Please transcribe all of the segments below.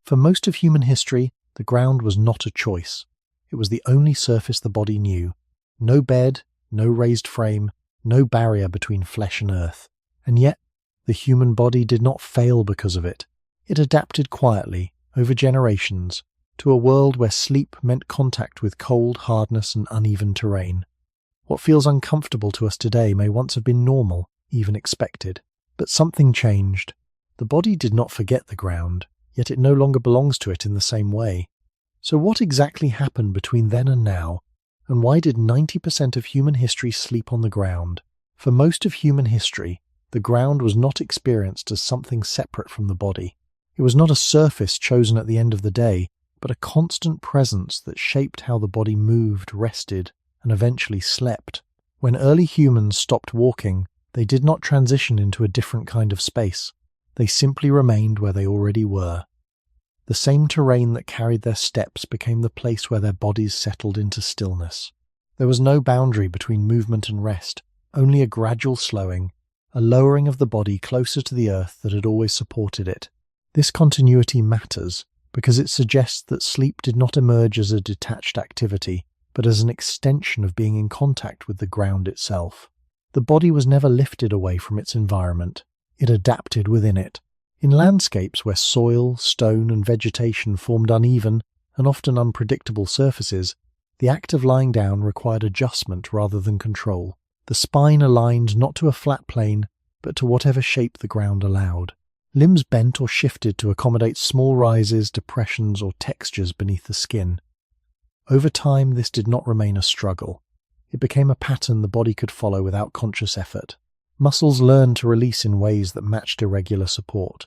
For most of human history, the ground was not a choice. It was the only surface the body knew. No bed, no raised frame, no barrier between flesh and earth. And yet, the human body did not fail because of it. It adapted quietly, over generations, to a world where sleep meant contact with cold, hardness, and uneven terrain. What feels uncomfortable to us today may once have been normal, even expected. But something changed. The body did not forget the ground, yet it no longer belongs to it in the same way. So what exactly happened between then and now, and why did 90% of human history sleep on the ground? For most of human history, the ground was not experienced as something separate from the body. It was not a surface chosen at the end of the day, but a constant presence that shaped how the body moved, rested, and eventually slept. When early humans stopped walking, they did not transition into a different kind of space. They simply remained where they already were. The same terrain that carried their steps became the place where their bodies settled into stillness. There was no boundary between movement and rest, only a gradual slowing, a lowering of the body closer to the earth that had always supported it. This continuity matters because it suggests that sleep did not emerge as a detached activity, but as an extension of being in contact with the ground itself. The body was never lifted away from its environment. It adapted within it. In landscapes where soil, stone, and vegetation formed uneven and often unpredictable surfaces, the act of lying down required adjustment rather than control. The spine aligned not to a flat plane, but to whatever shape the ground allowed. Limbs bent or shifted to accommodate small rises, depressions, or textures beneath the skin. Over time, this did not remain a struggle. It became a pattern the body could follow without conscious effort. Muscles learned to release in ways that matched irregular support.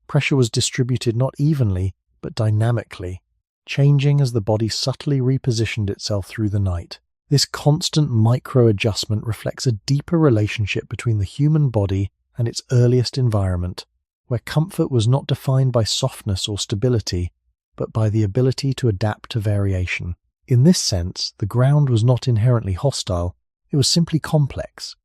Pressure was distributed not evenly, but dynamically, changing as the body subtly repositioned itself through the night. This constant micro-adjustment reflects a deeper relationship between the human body and its earliest environment, where comfort was not defined by softness or stability, but by the ability to adapt to variation. In this sense, the ground was not inherently hostile, it was simply complex.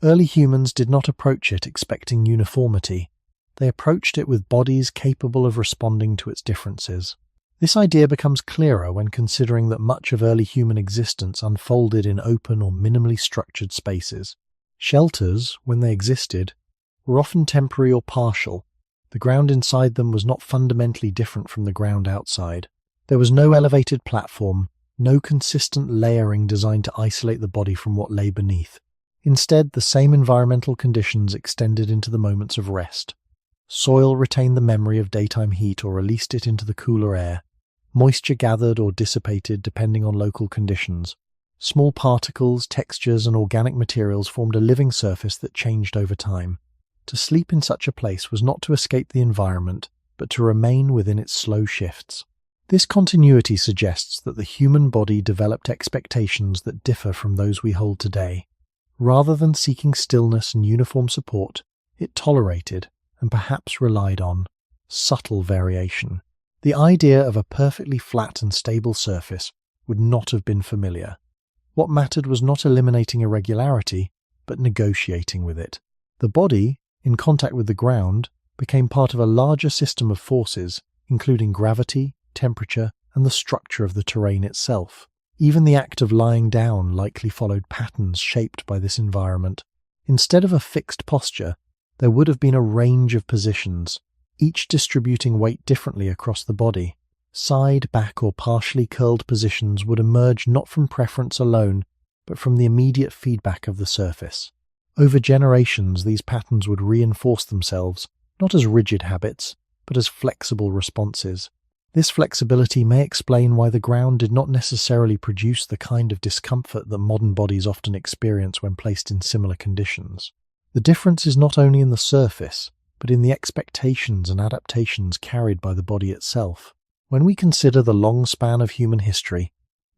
Early humans did not approach it expecting uniformity. They approached it with bodies capable of responding to its differences. This idea becomes clearer when considering that much of early human existence unfolded in open or minimally structured spaces. Shelters, when they existed, were often temporary or partial. The ground inside them was not fundamentally different from the ground outside. There was no elevated platform, no consistent layering designed to isolate the body from what lay beneath. Instead, the same environmental conditions extended into the moments of rest. Soil retained the memory of daytime heat or released it into the cooler air. Moisture gathered or dissipated depending on local conditions. Small particles, textures, and organic materials formed a living surface that changed over time. To sleep in such a place was not to escape the environment, but to remain within its slow shifts. This continuity suggests that the human body developed expectations that differ from those we hold today. Rather than seeking stillness and uniform support, it tolerated, and perhaps relied on, subtle variation. The idea of a perfectly flat and stable surface would not have been familiar. What mattered was not eliminating irregularity, but negotiating with it. The body, in contact with the ground, became part of a larger system of forces, including gravity, temperature, and the structure of the terrain itself. Even the act of lying down likely followed patterns shaped by this environment. Instead of a fixed posture, there would have been a range of positions, each distributing weight differently across the body. Side, back, or partially curled positions would emerge not from preference alone, but from the immediate feedback of the surface. Over generations, these patterns would reinforce themselves, not as rigid habits, but as flexible responses. This flexibility may explain why the ground did not necessarily produce the kind of discomfort that modern bodies often experience when placed in similar conditions. The difference is not only in the surface, but in the expectations and adaptations carried by the body itself. When we consider the long span of human history,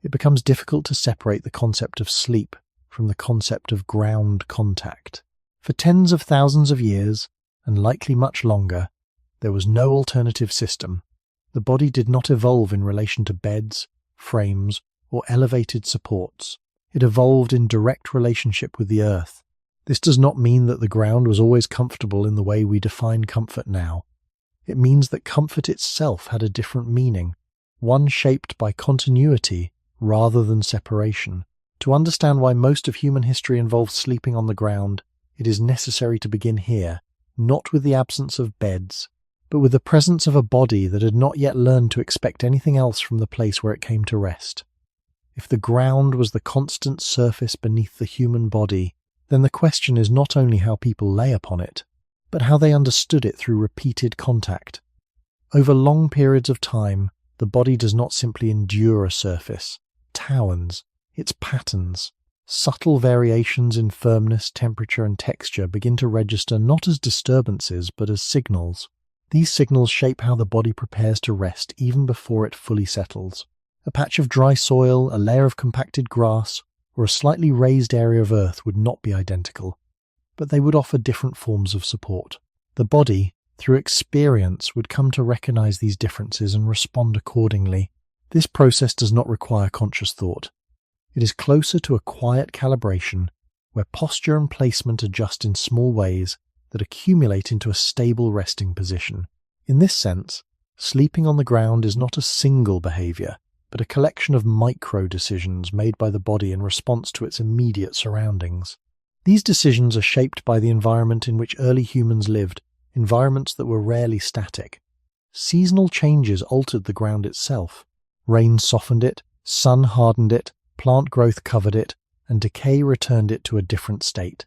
it becomes difficult to separate the concept of sleep from the concept of ground contact. For tens of thousands of years, and likely much longer, there was no alternative system. The body did not evolve in relation to beds, frames, or elevated supports. It evolved in direct relationship with the earth. This does not mean that the ground was always comfortable in the way we define comfort now. It means that comfort itself had a different meaning, one shaped by continuity rather than separation. To understand why most of human history involves sleeping on the ground, it is necessary to begin here, not with the absence of beds, but with the presence of a body that had not yet learned to expect anything else from the place where it came to rest. If the ground was the constant surface beneath the human body, then the question is not only how people lay upon it, but how they understood it through repeated contact. Over long periods of time, the body does not simply endure a surface, it towns, its patterns. Subtle variations in firmness, temperature, and texture begin to register not as disturbances but as signals. These signals shape how the body prepares to rest even before it fully settles. A patch of dry soil, a layer of compacted grass, or a slightly raised area of earth would not be identical, but they would offer different forms of support. The body, through experience, would come to recognize these differences and respond accordingly. This process does not require conscious thought. It is closer to a quiet calibration, where posture and placement adjust in small ways that accumulate into a stable resting position. In this sense, sleeping on the ground is not a single behavior, but a collection of micro-decisions made by the body in response to its immediate surroundings. These decisions are shaped by the environment in which early humans lived, environments that were rarely static. Seasonal changes altered the ground itself. Rain softened it, sun hardened it, plant growth covered it, and decay returned it to a different state.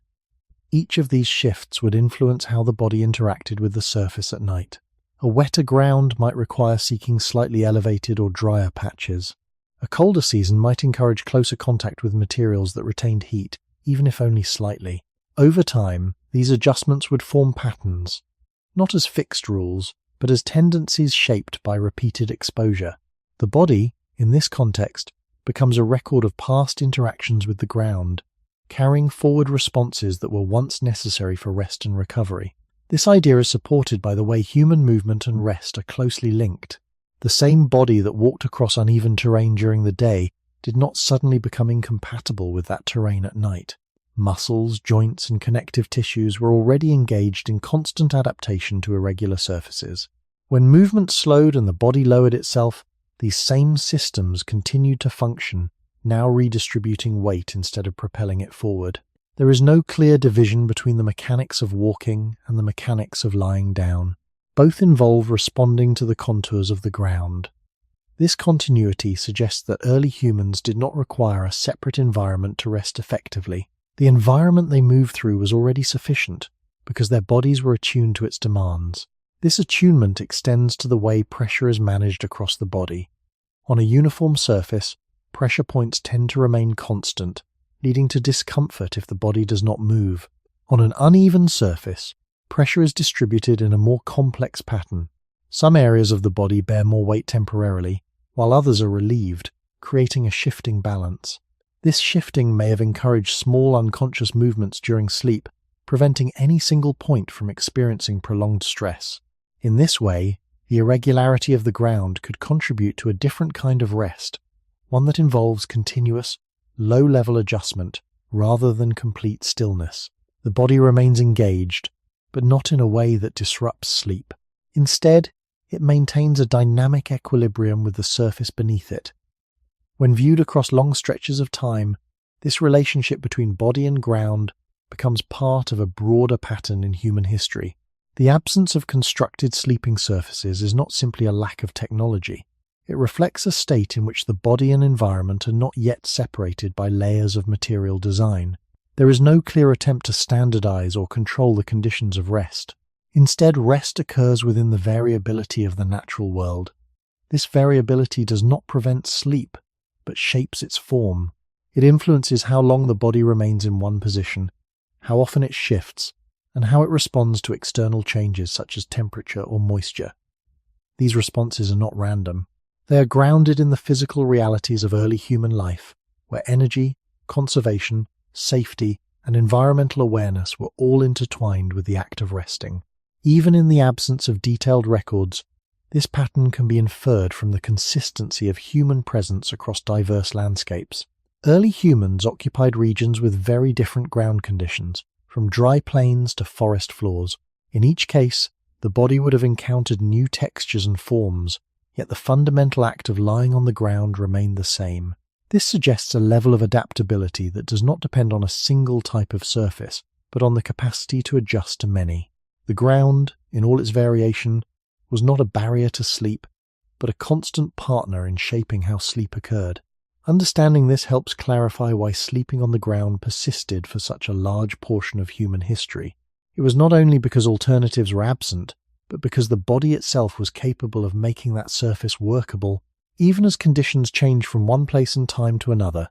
Each of these shifts would influence how the body interacted with the surface at night. A wetter ground might require seeking slightly elevated or drier patches. A colder season might encourage closer contact with materials that retained heat, even if only slightly. Over time, these adjustments would form patterns, not as fixed rules, but as tendencies shaped by repeated exposure. The body, in this context, becomes a record of past interactions with the ground, carrying forward responses that were once necessary for rest and recovery. This idea is supported by the way human movement and rest are closely linked. The same body that walked across uneven terrain during the day did not suddenly become incompatible with that terrain at night. Muscles, joints, and connective tissues were already engaged in constant adaptation to irregular surfaces. When movement slowed and the body lowered itself, these same systems continued to function, now redistributing weight instead of propelling it forward. There is no clear division between the mechanics of walking and the mechanics of lying down. Both involve responding to the contours of the ground. This continuity suggests that early humans did not require a separate environment to rest effectively. The environment they moved through was already sufficient, because their bodies were attuned to its demands. This attunement extends to the way pressure is managed across the body. On a uniform surface, pressure points tend to remain constant, leading to discomfort if the body does not move. On an uneven surface, pressure is distributed in a more complex pattern. Some areas of the body bear more weight temporarily, while others are relieved, creating a shifting balance. This shifting may have encouraged small unconscious movements during sleep, preventing any single point from experiencing prolonged stress. In this way, the irregularity of the ground could contribute to a different kind of rest, one that involves continuous, low-level adjustment rather than complete stillness. The body remains engaged, but not in a way that disrupts sleep. Instead, it maintains a dynamic equilibrium with the surface beneath it. When viewed across long stretches of time, this relationship between body and ground becomes part of a broader pattern in human history. The absence of constructed sleeping surfaces is not simply a lack of technology. It reflects a state in which the body and environment are not yet separated by layers of material design. There is no clear attempt to standardize or control the conditions of rest. Instead, rest occurs within the variability of the natural world. This variability does not prevent sleep, but shapes its form. It influences how long the body remains in one position, how often it shifts, and how it responds to external changes such as temperature or moisture. These responses are not random. They are grounded in the physical realities of early human life, where energy, conservation, safety, and environmental awareness were all intertwined with the act of resting. Even in the absence of detailed records, this pattern can be inferred from the consistency of human presence across diverse landscapes. Early humans occupied regions with very different ground conditions, from dry plains to forest floors. In each case, the body would have encountered new textures and forms, yet the fundamental act of lying on the ground remained the same. This suggests a level of adaptability that does not depend on a single type of surface, but on the capacity to adjust to many. The ground, in all its variation, was not a barrier to sleep, but a constant partner in shaping how sleep occurred. Understanding this helps clarify why sleeping on the ground persisted for such a large portion of human history. It was not only because alternatives were absent, but because the body itself was capable of making that surface workable, even as conditions changed from one place and time to another.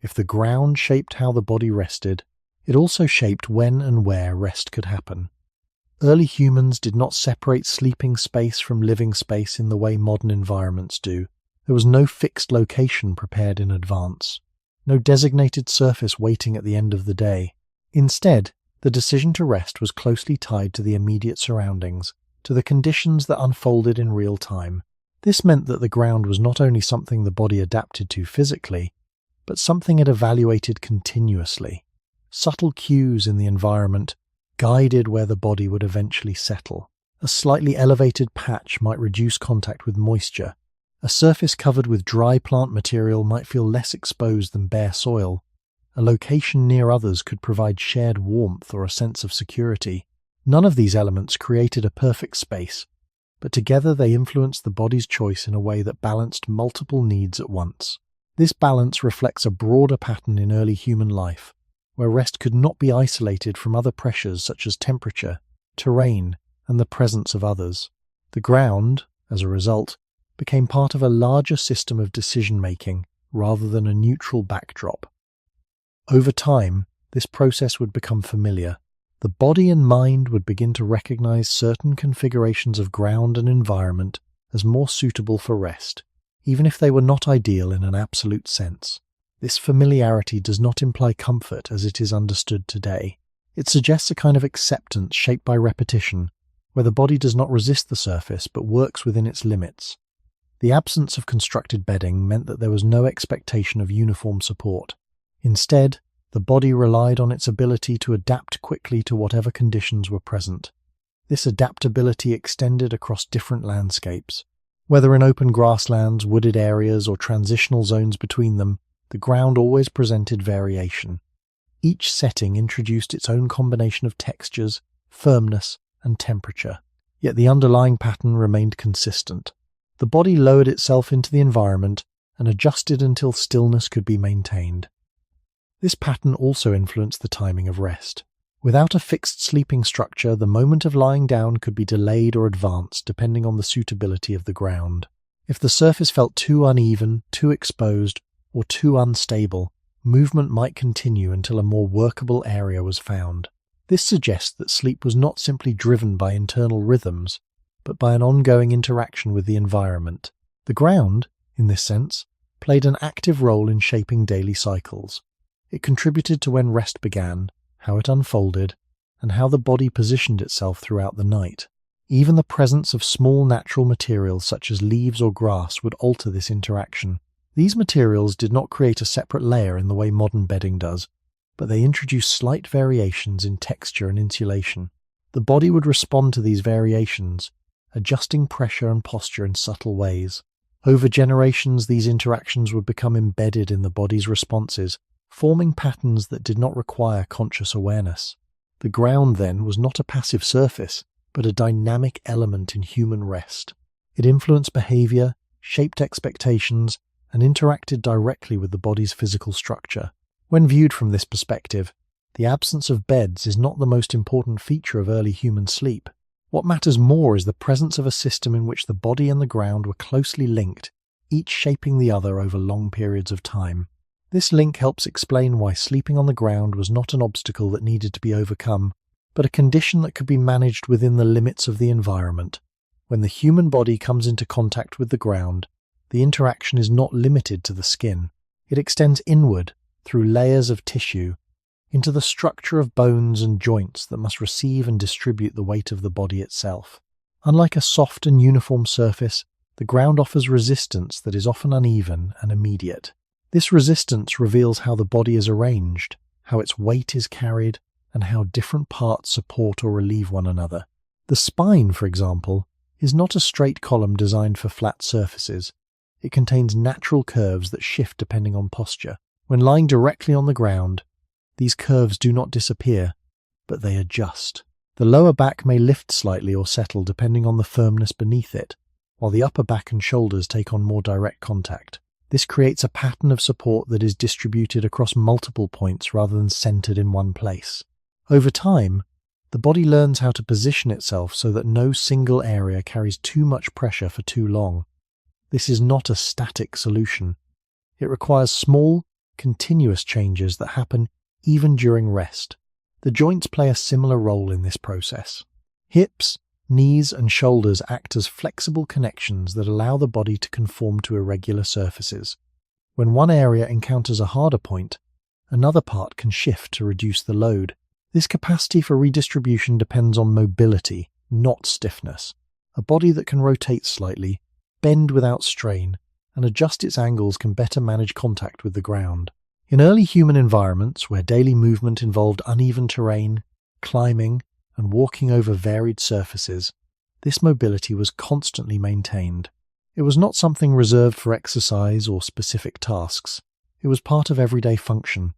If the ground shaped how the body rested, it also shaped when and where rest could happen. Early humans did not separate sleeping space from living space in the way modern environments do. There was no fixed location prepared in advance, no designated surface waiting at the end of the day. Instead, the decision to rest was closely tied to the immediate surroundings, to the conditions that unfolded in real time. This meant that the ground was not only something the body adapted to physically, but something it evaluated continuously. Subtle cues in the environment guided where the body would eventually settle. A slightly elevated patch might reduce contact with moisture. A surface covered with dry plant material might feel less exposed than bare soil. A location near others could provide shared warmth or a sense of security. None of these elements created a perfect space, but together they influenced the body's choice in a way that balanced multiple needs at once. This balance reflects a broader pattern in early human life, where rest could not be isolated from other pressures such as temperature, terrain, and the presence of others. The ground, as a result, became part of a larger system of decision-making rather than a neutral backdrop. Over time, this process would become familiar. The body and mind would begin to recognize certain configurations of ground and environment as more suitable for rest, even if they were not ideal in an absolute sense. This familiarity does not imply comfort as it is understood today. It suggests a kind of acceptance shaped by repetition, where the body does not resist the surface but works within its limits. The absence of constructed bedding meant that there was no expectation of uniform support. Instead, the body relied on its ability to adapt quickly to whatever conditions were present. This adaptability extended across different landscapes. Whether in open grasslands, wooded areas, or transitional zones between them, the ground always presented variation. Each setting introduced its own combination of textures, firmness, and temperature, yet the underlying pattern remained consistent. The body lowered itself into the environment and adjusted until stillness could be maintained. This pattern also influenced the timing of rest. Without a fixed sleeping structure, the moment of lying down could be delayed or advanced depending on the suitability of the ground. If the surface felt too uneven, too exposed, or too unstable, movement might continue until a more workable area was found. This suggests that sleep was not simply driven by internal rhythms, but by an ongoing interaction with the environment. The ground, in this sense, played an active role in shaping daily cycles. It contributed to when rest began, how it unfolded, and how the body positioned itself throughout the night. Even the presence of small natural materials such as leaves or grass would alter this interaction. These materials did not create a separate layer in the way modern bedding does, but they introduced slight variations in texture and insulation. The body would respond to these variations, adjusting pressure and posture in subtle ways. Over generations, these interactions would become embedded in the body's responses, forming patterns that did not require conscious awareness. The ground, then, was not a passive surface, but a dynamic element in human rest. It influenced behavior, shaped expectations, and interacted directly with the body's physical structure. When viewed from this perspective, the absence of beds is not the most important feature of early human sleep. What matters more is the presence of a system in which the body and the ground were closely linked, each shaping the other over long periods of time. This link helps explain why sleeping on the ground was not an obstacle that needed to be overcome, but a condition that could be managed within the limits of the environment. When the human body comes into contact with the ground, the interaction is not limited to the skin. It extends inward, through layers of tissue, into the structure of bones and joints that must receive and distribute the weight of the body itself. Unlike a soft and uniform surface, the ground offers resistance that is often uneven and immediate. This resistance reveals how the body is arranged, how its weight is carried, and how different parts support or relieve one another. The spine, for example, is not a straight column designed for flat surfaces. It contains natural curves that shift depending on posture. When lying directly on the ground, these curves do not disappear, but they adjust. The lower back may lift slightly or settle depending on the firmness beneath it, while the upper back and shoulders take on more direct contact. This creates a pattern of support that is distributed across multiple points rather than centered in one place. Over time, the body learns how to position itself so that no single area carries too much pressure for too long. This is not a static solution. It requires small, continuous changes that happen even during rest. The joints play a similar role in this process. Hips, knees, and shoulders act as flexible connections that allow the body to conform to irregular surfaces. When one area encounters a harder point, another part can shift to reduce the load. This capacity for redistribution depends on mobility, not stiffness. A body that can rotate slightly, bend without strain, and adjust its angles can better manage contact with the ground. In early human environments where daily movement involved uneven terrain, climbing, and walking over varied surfaces, this mobility was constantly maintained. It was not something reserved for exercise or specific tasks. It was part of everyday function.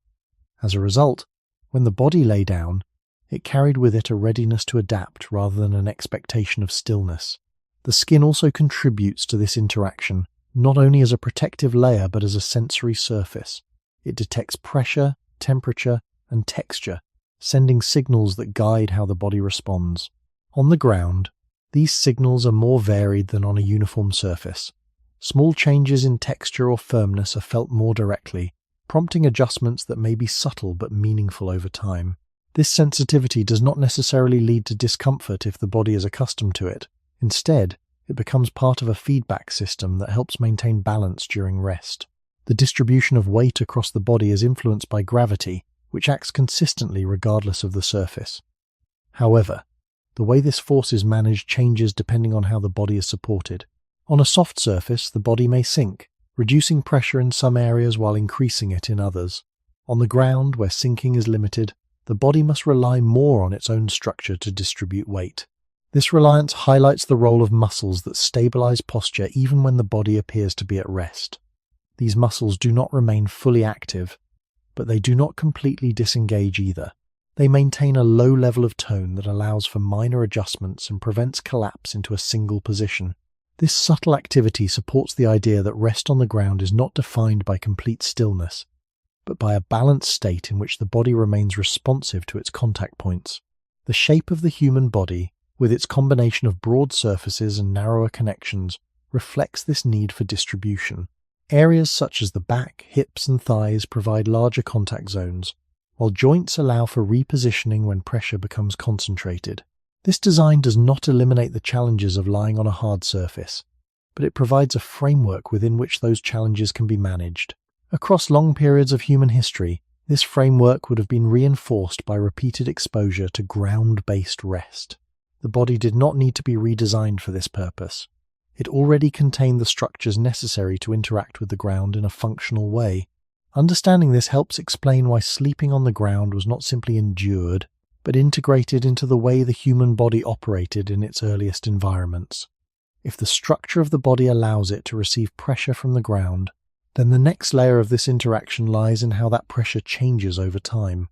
As a result, when the body lay down, it carried with it a readiness to adapt rather than an expectation of stillness. The skin also contributes to this interaction, not only as a protective layer but as a sensory surface. It detects pressure, temperature, and texture, sending signals that guide how the body responds. On the ground, these signals are more varied than on a uniform surface. Small changes in texture or firmness are felt more directly, prompting adjustments that may be subtle but meaningful over time. This sensitivity does not necessarily lead to discomfort if the body is accustomed to it. Instead, it becomes part of a feedback system that helps maintain balance during rest. The distribution of weight across the body is influenced by gravity, which acts consistently regardless of the surface. However, the way this force is managed changes depending on how the body is supported. On a soft surface, the body may sink, reducing pressure in some areas while increasing it in others. On the ground, where sinking is limited, the body must rely more on its own structure to distribute weight. This reliance highlights the role of muscles that stabilize posture even when the body appears to be at rest. These muscles do not remain fully active, but they do not completely disengage either. They maintain a low level of tone that allows for minor adjustments and prevents collapse into a single position. This subtle activity supports the idea that rest on the ground is not defined by complete stillness, but by a balanced state in which the body remains responsive to its contact points. The shape of the human body, with its combination of broad surfaces and narrower connections, reflects this need for distribution. Areas such as the back, hips, and thighs provide larger contact zones, while joints allow for repositioning when pressure becomes concentrated. This design does not eliminate the challenges of lying on a hard surface, but it provides a framework within which those challenges can be managed. Across long periods of human history, this framework would have been reinforced by repeated exposure to ground-based rest. The body did not need to be redesigned for this purpose. It already contained the structures necessary to interact with the ground in a functional way. Understanding this helps explain why sleeping on the ground was not simply endured, but integrated into the way the human body operated in its earliest environments. If the structure of the body allows it to receive pressure from the ground, then the next layer of this interaction lies in how that pressure changes over time.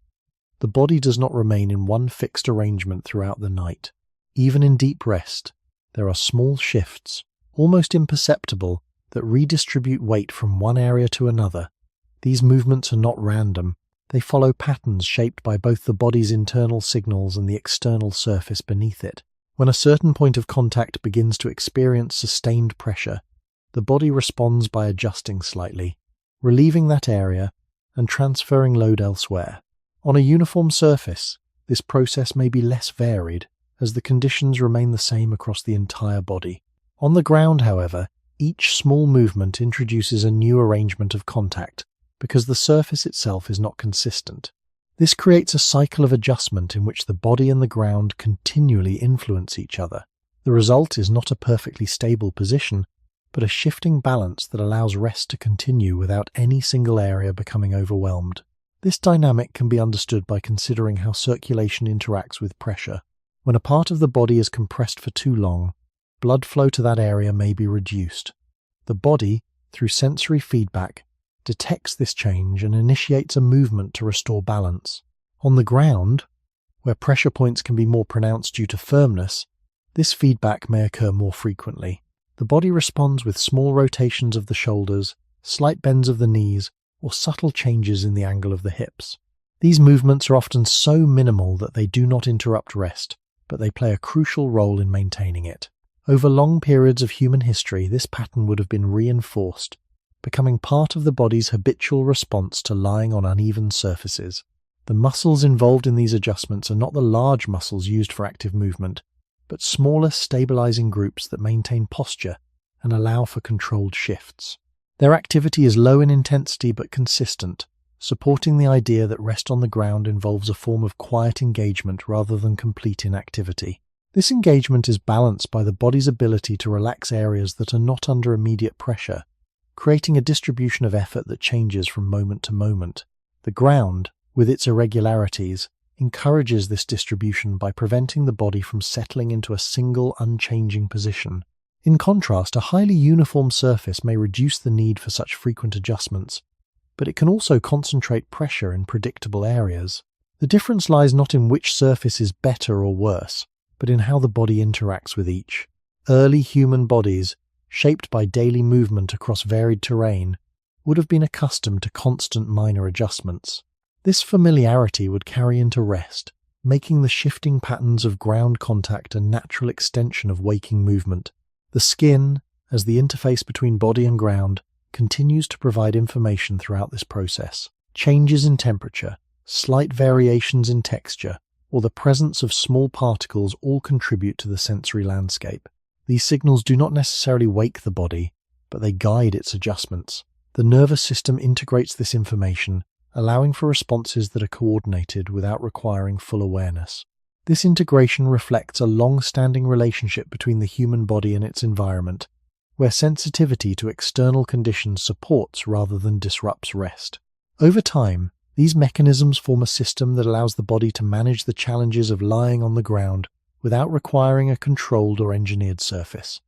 The body does not remain in one fixed arrangement throughout the night. Even in deep rest, there are small shifts, almost imperceptible, that redistribute weight from one area to another. These movements are not random. They follow patterns shaped by both the body's internal signals and the external surface beneath it. When a certain point of contact begins to experience sustained pressure, the body responds by adjusting slightly, relieving that area and transferring load elsewhere. On a uniform surface, this process may be less varied, as the conditions remain the same across the entire body. On the ground, however, each small movement introduces a new arrangement of contact, because the surface itself is not consistent. This creates a cycle of adjustment in which the body and the ground continually influence each other. The result is not a perfectly stable position, but a shifting balance that allows rest to continue without any single area becoming overwhelmed. This dynamic can be understood by considering how circulation interacts with pressure. When a part of the body is compressed for too long, blood flow to that area may be reduced. The body, through sensory feedback, detects this change and initiates a movement to restore balance. On the ground, where pressure points can be more pronounced due to firmness, this feedback may occur more frequently. The body responds with small rotations of the shoulders, slight bends of the knees, or subtle changes in the angle of the hips. These movements are often so minimal that they do not interrupt rest, but they play a crucial role in maintaining it. Over long periods of human history, this pattern would have been reinforced, becoming part of the body's habitual response to lying on uneven surfaces. The muscles involved in these adjustments are not the large muscles used for active movement, but smaller stabilizing groups that maintain posture and allow for controlled shifts. Their activity is low in intensity but consistent, supporting the idea that rest on the ground involves a form of quiet engagement rather than complete inactivity. This engagement is balanced by the body's ability to relax areas that are not under immediate pressure, creating a distribution of effort that changes from moment to moment. The ground, with its irregularities, encourages this distribution by preventing the body from settling into a single unchanging position. In contrast, a highly uniform surface may reduce the need for such frequent adjustments, but it can also concentrate pressure in predictable areas. The difference lies not in which surface is better or worse, but in how the body interacts with each. Early human bodies, shaped by daily movement across varied terrain, would have been accustomed to constant minor adjustments. This familiarity would carry into rest, making the shifting patterns of ground contact a natural extension of waking movement. The skin, as the interface between body and ground, continues to provide information throughout this process. Changes in temperature, slight variations in texture, or the presence of small particles all contribute to the sensory landscape. These signals do not necessarily wake the body, but they guide its adjustments. The nervous system integrates this information, allowing for responses that are coordinated without requiring full awareness. This integration reflects a long-standing relationship between the human body and its environment, where sensitivity to external conditions supports rather than disrupts rest. Over time, these mechanisms form a system that allows the body to manage the challenges of lying on the ground without requiring a controlled or engineered surface.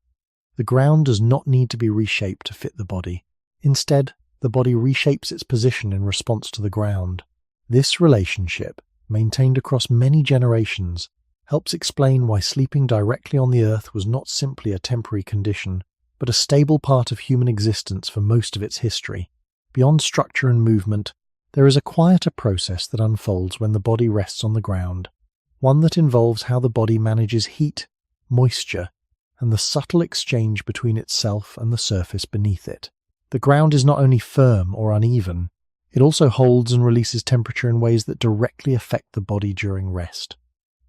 The ground does not need to be reshaped to fit the body. Instead, the body reshapes its position in response to the ground. This relationship, maintained across many generations, helps explain why sleeping directly on the earth was not simply a temporary condition, but a stable part of human existence for most of its history. Beyond structure and movement, there is a quieter process that unfolds when the body rests on the ground, one that involves how the body manages heat, moisture, and the subtle exchange between itself and the surface beneath it. The ground is not only firm or uneven, it also holds and releases temperature in ways that directly affect the body during rest.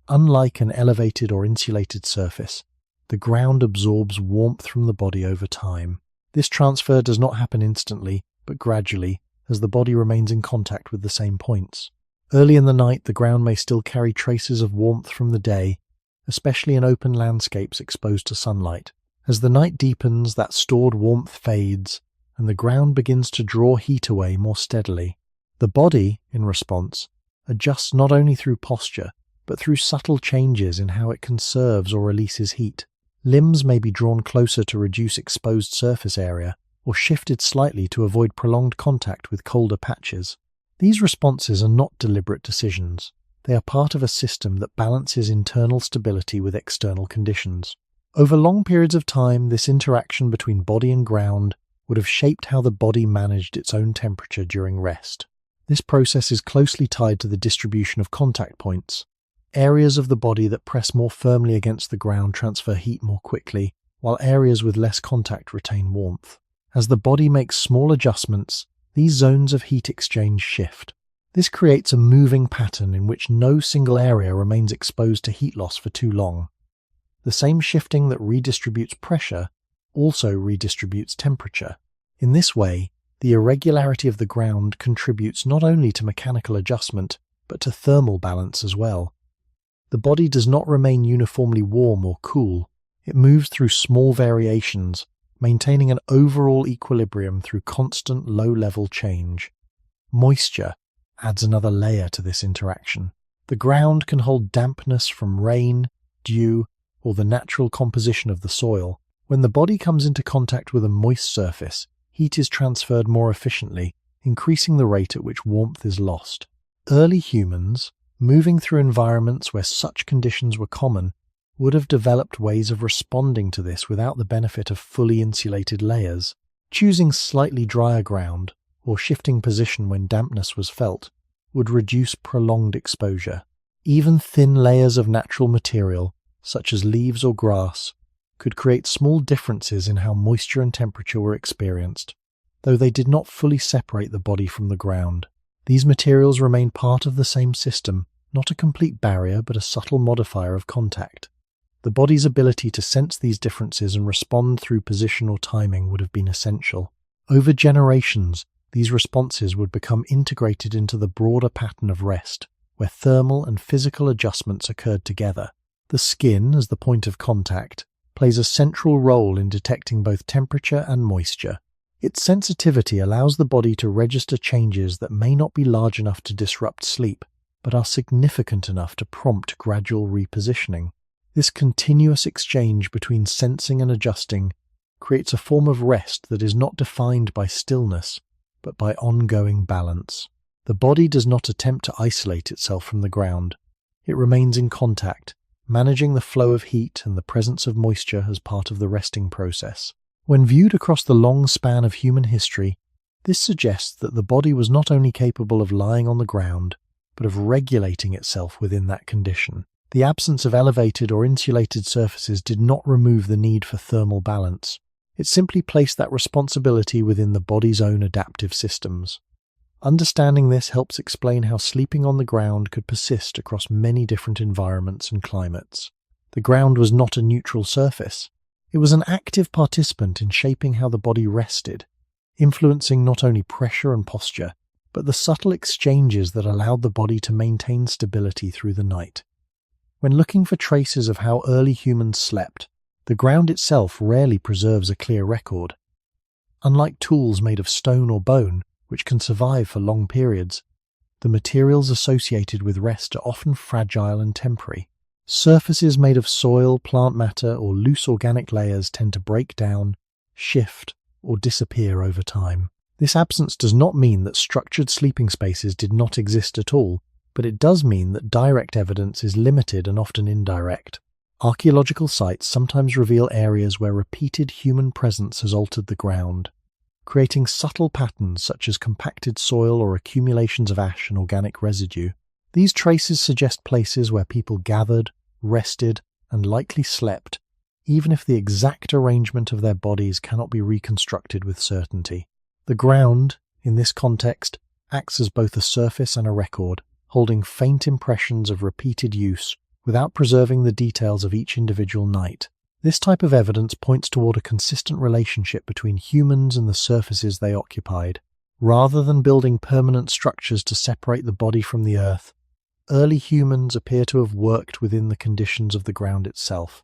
Unlike an elevated or insulated surface, the ground absorbs warmth from the body over time. This transfer does not happen instantly, but gradually, as the body remains in contact with the same points. Early in the night, the ground may still carry traces of warmth from the day, especially in open landscapes exposed to sunlight. As the night deepens, that stored warmth fades, and the ground begins to draw heat away more steadily. The body, in response, adjusts not only through posture, but through subtle changes in how it conserves or releases heat. Limbs may be drawn closer to reduce exposed surface area, or shifted slightly to avoid prolonged contact with colder patches. These responses are not deliberate decisions. They are part of a system that balances internal stability with external conditions. Over long periods of time, this interaction between body and ground would have shaped how the body managed its own temperature during rest. This process is closely tied to the distribution of contact points. Areas of the body that press more firmly against the ground transfer heat more quickly, while areas with less contact retain warmth. As the body makes small adjustments, these zones of heat exchange shift. This creates a moving pattern in which no single area remains exposed to heat loss for too long. The same shifting that redistributes pressure also redistributes temperature. In this way, the irregularity of the ground contributes not only to mechanical adjustment, but to thermal balance as well. The body does not remain uniformly warm or cool. It moves through small variations, maintaining an overall equilibrium through constant low-level change. Moisture adds another layer to this interaction. The ground can hold dampness from rain, dew, or the natural composition of the soil. When the body comes into contact with a moist surface, heat is transferred more efficiently, increasing the rate at which warmth is lost. Early humans, moving through environments where such conditions were common, would have developed ways of responding to this without the benefit of fully insulated layers. Choosing slightly drier ground, or shifting position when dampness was felt, would reduce prolonged exposure. Even thin layers of natural material, such as leaves or grass, could create small differences in how moisture and temperature were experienced, though they did not fully separate the body from the ground. These materials remained part of the same system, not a complete barrier but a subtle modifier of contact. The body's ability to sense these differences and respond through position or timing would have been essential. Over generations, these responses would become integrated into the broader pattern of rest, where thermal and physical adjustments occurred together. The skin, as the point of contact, plays a central role in detecting both temperature and moisture. Its sensitivity allows the body to register changes that may not be large enough to disrupt sleep, but are significant enough to prompt gradual repositioning. This continuous exchange between sensing and adjusting creates a form of rest that is not defined by stillness, but by ongoing balance. The body does not attempt to isolate itself from the ground. It remains in contact, managing the flow of heat and the presence of moisture as part of the resting process. When viewed across the long span of human history, this suggests that the body was not only capable of lying on the ground, but of regulating itself within that condition. The absence of elevated or insulated surfaces did not remove the need for thermal balance. It simply placed that responsibility within the body's own adaptive systems. Understanding this helps explain how sleeping on the ground could persist across many different environments and climates. The ground was not a neutral surface. It was an active participant in shaping how the body rested, influencing not only pressure and posture, but the subtle exchanges that allowed the body to maintain stability through the night. When looking for traces of how early humans slept, the ground itself rarely preserves a clear record. Unlike tools made of stone or bone, which can survive for long periods, the materials associated with rest are often fragile and temporary. Surfaces made of soil, plant matter, or loose organic layers tend to break down, shift, or disappear over time. This absence does not mean that structured sleeping spaces did not exist at all, but it does mean that direct evidence is limited and often indirect. Archaeological sites sometimes reveal areas where repeated human presence has altered the ground, creating subtle patterns such as compacted soil or accumulations of ash and organic residue. These traces suggest places where people gathered, rested, and likely slept, even if the exact arrangement of their bodies cannot be reconstructed with certainty. The ground, in this context, acts as both a surface and a record, holding faint impressions of repeated use without preserving the details of each individual night. This type of evidence points toward a consistent relationship between humans and the surfaces they occupied. Rather than building permanent structures to separate the body from the earth, early humans appear to have worked within the conditions of the ground itself,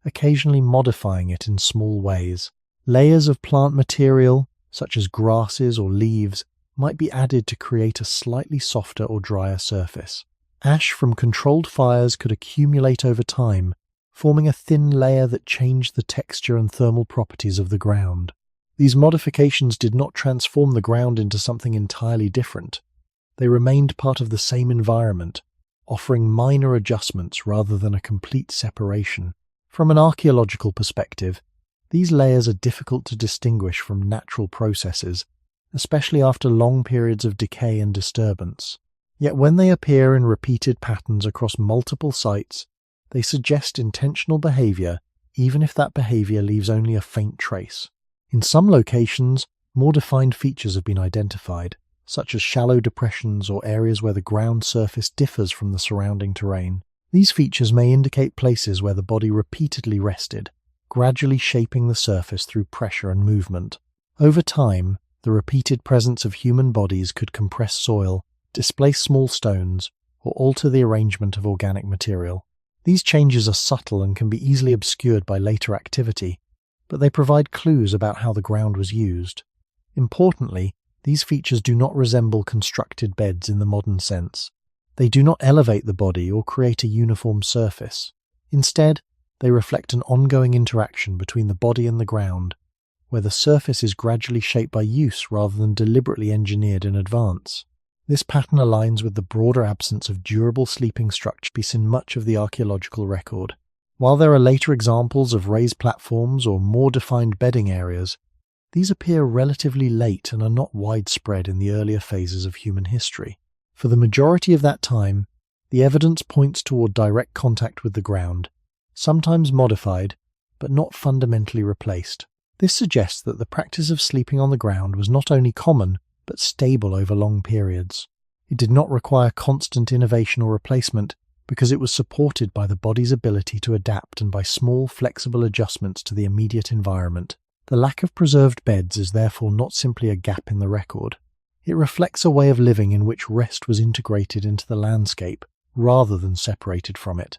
occasionally modifying it in small ways. Layers of plant material, such as grasses or leaves, might be added to create a slightly softer or drier surface. Ash from controlled fires could accumulate over time, forming a thin layer that changed the texture and thermal properties of the ground. These modifications did not transform the ground into something entirely different. They remained part of the same environment, offering minor adjustments rather than a complete separation. From an archaeological perspective, these layers are difficult to distinguish from natural processes, especially after long periods of decay and disturbance. Yet when they appear in repeated patterns across multiple sites, they suggest intentional behavior, even if that behavior leaves only a faint trace. In some locations, more defined features have been identified, such as shallow depressions or areas where the ground surface differs from the surrounding terrain. These features may indicate places where the body repeatedly rested, gradually shaping the surface through pressure and movement. Over time, the repeated presence of human bodies could compress soil, displace small stones, or alter the arrangement of organic material. These changes are subtle and can be easily obscured by later activity, but they provide clues about how the ground was used. Importantly, these features do not resemble constructed beds in the modern sense. They do not elevate the body or create a uniform surface. Instead, they reflect an ongoing interaction between the body and the ground, where the surface is gradually shaped by use rather than deliberately engineered in advance. This pattern aligns with the broader absence of durable sleeping structures in much of the archaeological record. While there are later examples of raised platforms or more defined bedding areas, these appear relatively late and are not widespread in the earlier phases of human history. For the majority of that time, the evidence points toward direct contact with the ground, sometimes modified, but not fundamentally replaced. This suggests that the practice of sleeping on the ground was not only common, but stable over long periods. It did not require constant innovation or replacement because it was supported by the body's ability to adapt and by small, flexible adjustments to the immediate environment. The lack of preserved beds is therefore not simply a gap in the record. It reflects a way of living in which rest was integrated into the landscape rather than separated from it.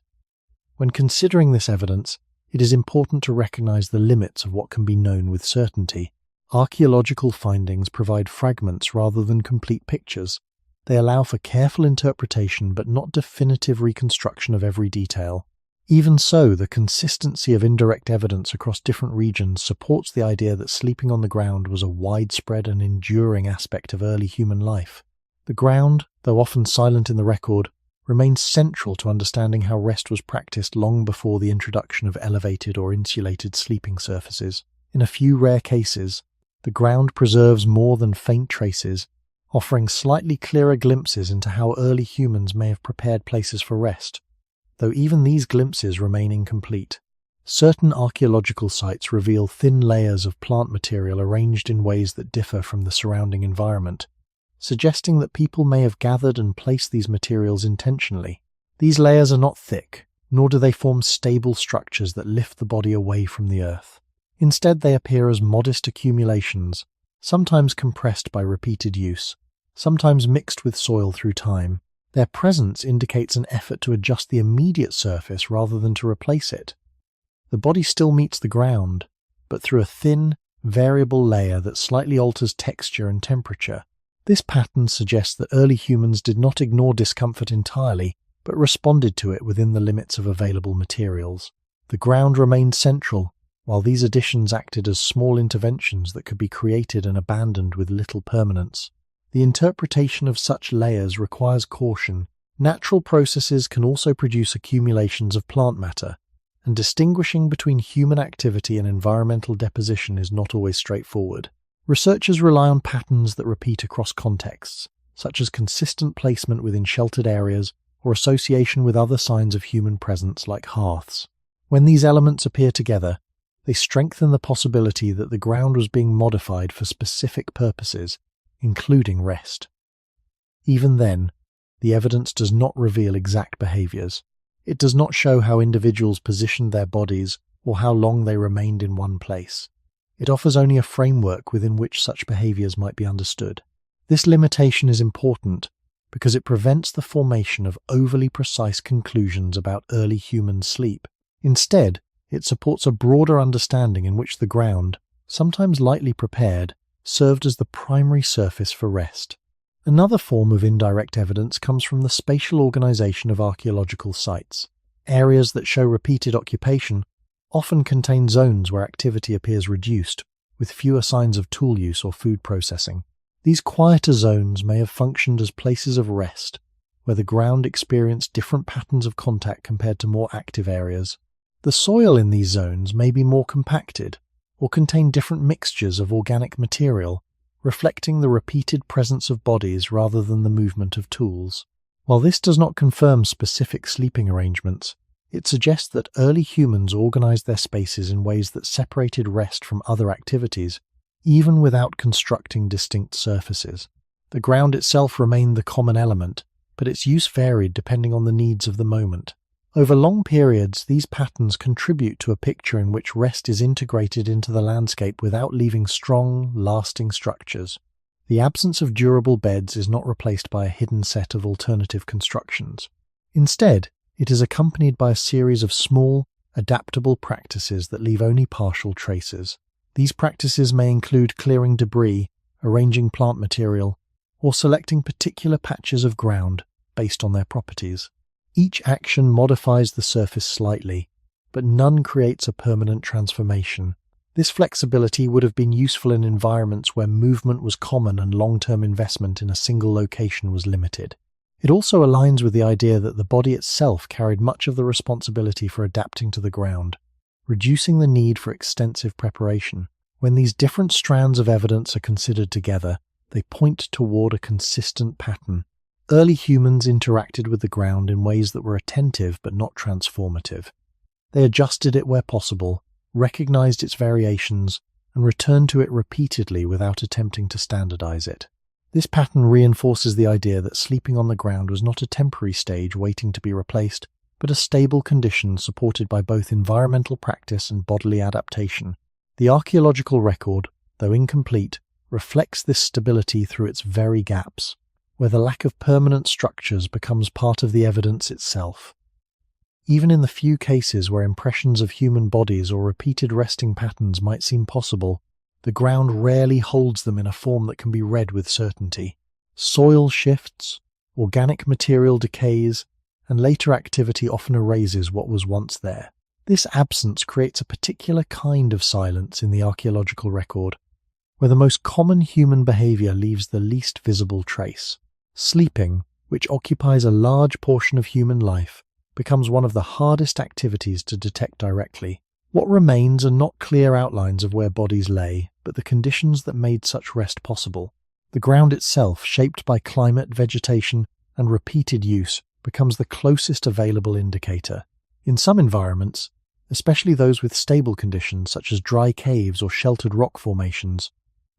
When considering this evidence, it is important to recognize the limits of what can be known with certainty. Archaeological findings provide fragments rather than complete pictures. They allow for careful interpretation but not definitive reconstruction of every detail. Even so, the consistency of indirect evidence across different regions supports the idea that sleeping on the ground was a widespread and enduring aspect of early human life. The ground, though often silent in the record, remains central to understanding how rest was practiced long before the introduction of elevated or insulated sleeping surfaces. In a few rare cases, the ground preserves more than faint traces, offering slightly clearer glimpses into how early humans may have prepared places for rest, though even these glimpses remain incomplete. Certain archaeological sites reveal thin layers of plant material arranged in ways that differ from the surrounding environment, suggesting that people may have gathered and placed these materials intentionally. These layers are not thick, nor do they form stable structures that lift the body away from the earth. Instead, they appear as modest accumulations, sometimes compressed by repeated use, sometimes mixed with soil through time. Their presence indicates an effort to adjust the immediate surface rather than to replace it. The body still meets the ground, but through a thin, variable layer that slightly alters texture and temperature. This pattern suggests that early humans did not ignore discomfort entirely, but responded to it within the limits of available materials. The ground remained central, while these additions acted as small interventions that could be created and abandoned with little permanence. The interpretation of such layers requires caution. Natural processes can also produce accumulations of plant matter, and distinguishing between human activity and environmental deposition is not always straightforward. Researchers rely on patterns that repeat across contexts, such as consistent placement within sheltered areas or association with other signs of human presence like hearths. When these elements appear together, they strengthen the possibility that the ground was being modified for specific purposes, including rest. Even then, the evidence does not reveal exact behaviors. It does not show how individuals positioned their bodies or how long they remained in one place. It offers only a framework within which such behaviors might be understood. This limitation is important because it prevents the formation of overly precise conclusions about early human sleep. Instead, it supports a broader understanding in which the ground, sometimes lightly prepared, served as the primary surface for rest. Another form of indirect evidence comes from the spatial organization of archaeological sites. Areas that show repeated occupation often contain zones where activity appears reduced, with fewer signs of tool use or food processing. These quieter zones may have functioned as places of rest, where the ground experienced different patterns of contact compared to more active areas. The soil in these zones may be more compacted, or contain different mixtures of organic material, reflecting the repeated presence of bodies rather than the movement of tools. While this does not confirm specific sleeping arrangements, it suggests that early humans organized their spaces in ways that separated rest from other activities, even without constructing distinct surfaces. The ground itself remained the common element, but its use varied depending on the needs of the moment. Over long periods, these patterns contribute to a picture in which rest is integrated into the landscape without leaving strong, lasting structures. The absence of durable beds is not replaced by a hidden set of alternative constructions. Instead, it is accompanied by a series of small, adaptable practices that leave only partial traces. These practices may include clearing debris, arranging plant material, or selecting particular patches of ground based on their properties. Each action modifies the surface slightly, but none creates a permanent transformation. This flexibility would have been useful in environments where movement was common and long-term investment in a single location was limited. It also aligns with the idea that the body itself carried much of the responsibility for adapting to the ground, reducing the need for extensive preparation. When these different strands of evidence are considered together, they point toward a consistent pattern. Early humans interacted with the ground in ways that were attentive but not transformative. They adjusted it where possible, recognized its variations, and returned to it repeatedly without attempting to standardize it. This pattern reinforces the idea that sleeping on the ground was not a temporary stage waiting to be replaced, but a stable condition supported by both environmental practice and bodily adaptation. The archaeological record, though incomplete, reflects this stability through its very gaps, where the lack of permanent structures becomes part of the evidence itself. Even in the few cases where impressions of human bodies or repeated resting patterns might seem possible, the ground rarely holds them in a form that can be read with certainty. Soil shifts, organic material decays, and later activity often erases what was once there. This absence creates a particular kind of silence in the archaeological record, where the most common human behavior leaves the least visible trace. Sleeping, which occupies a large portion of human life, becomes one of the hardest activities to detect directly. What remains are not clear outlines of where bodies lay, but the conditions that made such rest possible. The ground itself, shaped by climate, vegetation, and repeated use, becomes the closest available indicator. In some environments, especially those with stable conditions such as dry caves or sheltered rock formations,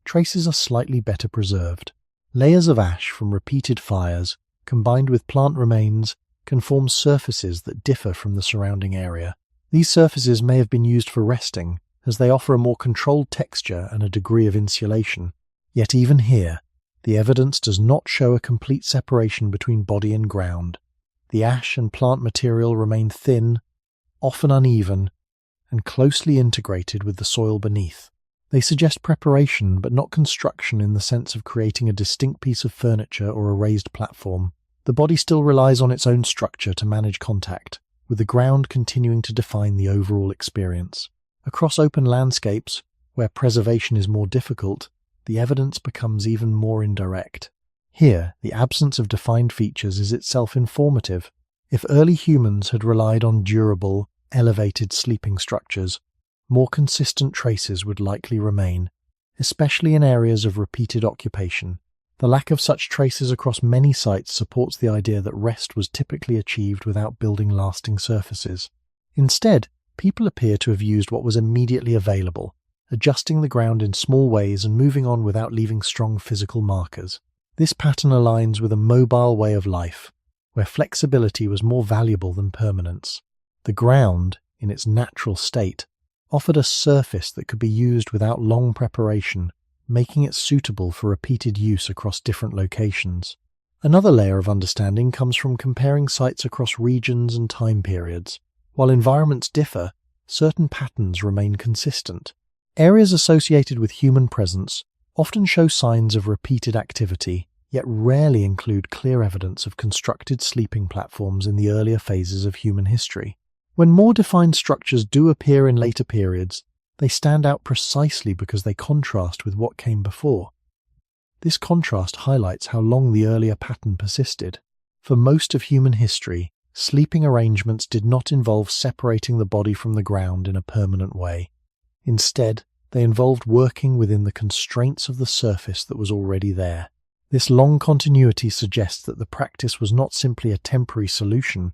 traces are slightly better preserved. Layers of ash from repeated fires, combined with plant remains, can form surfaces that differ from the surrounding area. These surfaces may have been used for resting, as they offer a more controlled texture and a degree of insulation. Yet even here, the evidence does not show a complete separation between body and ground. The ash and plant material remain thin, often uneven, and closely integrated with the soil beneath. They suggest preparation, but not construction in the sense of creating a distinct piece of furniture or a raised platform. The body still relies on its own structure to manage contact, with the ground continuing to define the overall experience. Across open landscapes, where preservation is more difficult, the evidence becomes even more indirect. Here, the absence of defined features is itself informative. If early humans had relied on durable, elevated sleeping structures, more consistent traces would likely remain, especially in areas of repeated occupation. The lack of such traces across many sites supports the idea that rest was typically achieved without building lasting surfaces. Instead, people appear to have used what was immediately available, adjusting the ground in small ways and moving on without leaving strong physical markers. This pattern aligns with a mobile way of life, where flexibility was more valuable than permanence. The ground, in its natural state, offered a surface that could be used without long preparation, making it suitable for repeated use across different locations. Another layer of understanding comes from comparing sites across regions and time periods. While environments differ, certain patterns remain consistent. Areas associated with human presence often show signs of repeated activity, yet rarely include clear evidence of constructed sleeping platforms in the earlier phases of human history. When more defined structures do appear in later periods, they stand out precisely because they contrast with what came before. This contrast highlights how long the earlier pattern persisted. For most of human history, sleeping arrangements did not involve separating the body from the ground in a permanent way. Instead, they involved working within the constraints of the surface that was already there. This long continuity suggests that the practice was not simply a temporary solution,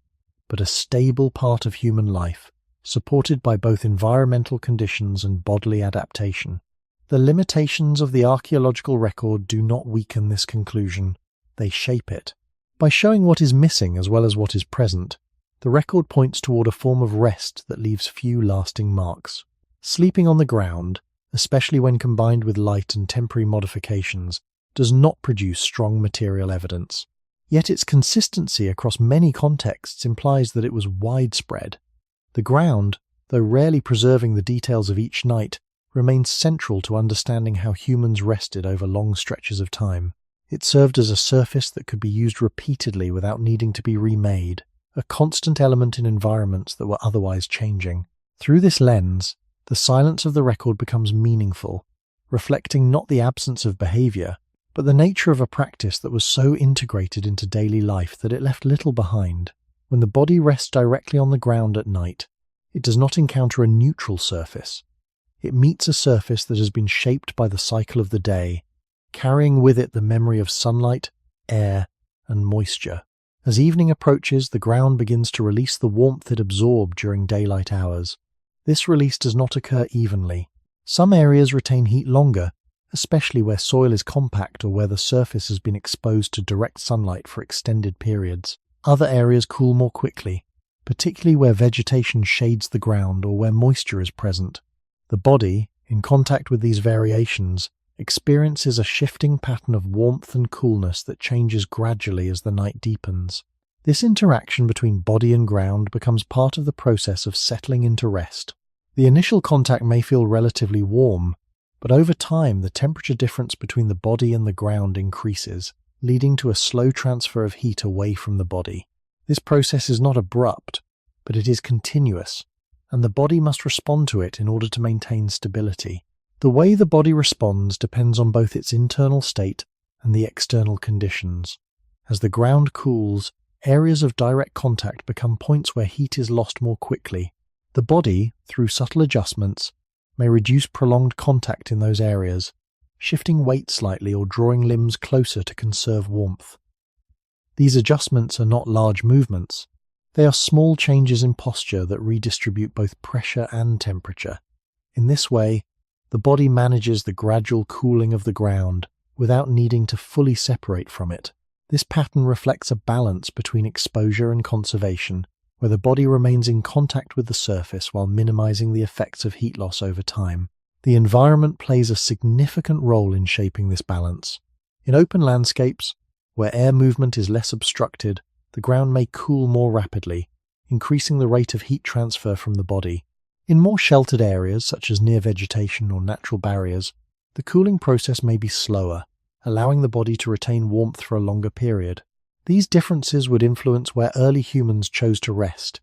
but a stable part of human life, supported by both environmental conditions and bodily adaptation. The limitations of the archaeological record do not weaken this conclusion, they shape it. By showing what is missing as well as what is present, the record points toward a form of rest that leaves few lasting marks. Sleeping on the ground, especially when combined with light and temporary modifications, does not produce strong material evidence. Yet its consistency across many contexts implies that it was widespread. The ground, though rarely preserving the details of each night, remains central to understanding how humans rested over long stretches of time. It served as a surface that could be used repeatedly without needing to be remade, a constant element in environments that were otherwise changing. Through this lens, the silence of the record becomes meaningful, reflecting not the absence of behavior, but the nature of a practice that was so integrated into daily life that it left little behind. When the body rests directly on the ground at night, it does not encounter a neutral surface. It meets a surface that has been shaped by the cycle of the day, carrying with it the memory of sunlight, air, and moisture. As evening approaches, the ground begins to release the warmth it absorbed during daylight hours. This release does not occur evenly. Some areas retain heat longer, especially where soil is compact or where the surface has been exposed to direct sunlight for extended periods. Other areas cool more quickly, particularly where vegetation shades the ground or where moisture is present. The body, in contact with these variations, experiences a shifting pattern of warmth and coolness that changes gradually as the night deepens. This interaction between body and ground becomes part of the process of settling into rest. The initial contact may feel relatively warm, but over time the temperature difference between the body and the ground increases, leading to a slow transfer of heat away from the body. This process is not abrupt, but it is continuous, and the body must respond to it in order to maintain stability. The way the body responds depends on both its internal state and the external conditions. As the ground cools, areas of direct contact become points where heat is lost more quickly. The body, through subtle adjustments, may reduce prolonged contact in those areas, shifting weight slightly or drawing limbs closer to conserve warmth. These adjustments are not large movements. They are small changes in posture that redistribute both pressure and temperature. In this way, the body manages the gradual cooling of the ground without needing to fully separate from it. This pattern reflects a balance between exposure and conservation, where the body remains in contact with the surface while minimizing the effects of heat loss over time. The environment plays a significant role in shaping this balance. In open landscapes, where air movement is less obstructed, the ground may cool more rapidly, increasing the rate of heat transfer from the body. In more sheltered areas, such as near vegetation or natural barriers, the cooling process may be slower, allowing the body to retain warmth for a longer period. These differences would influence where early humans chose to rest,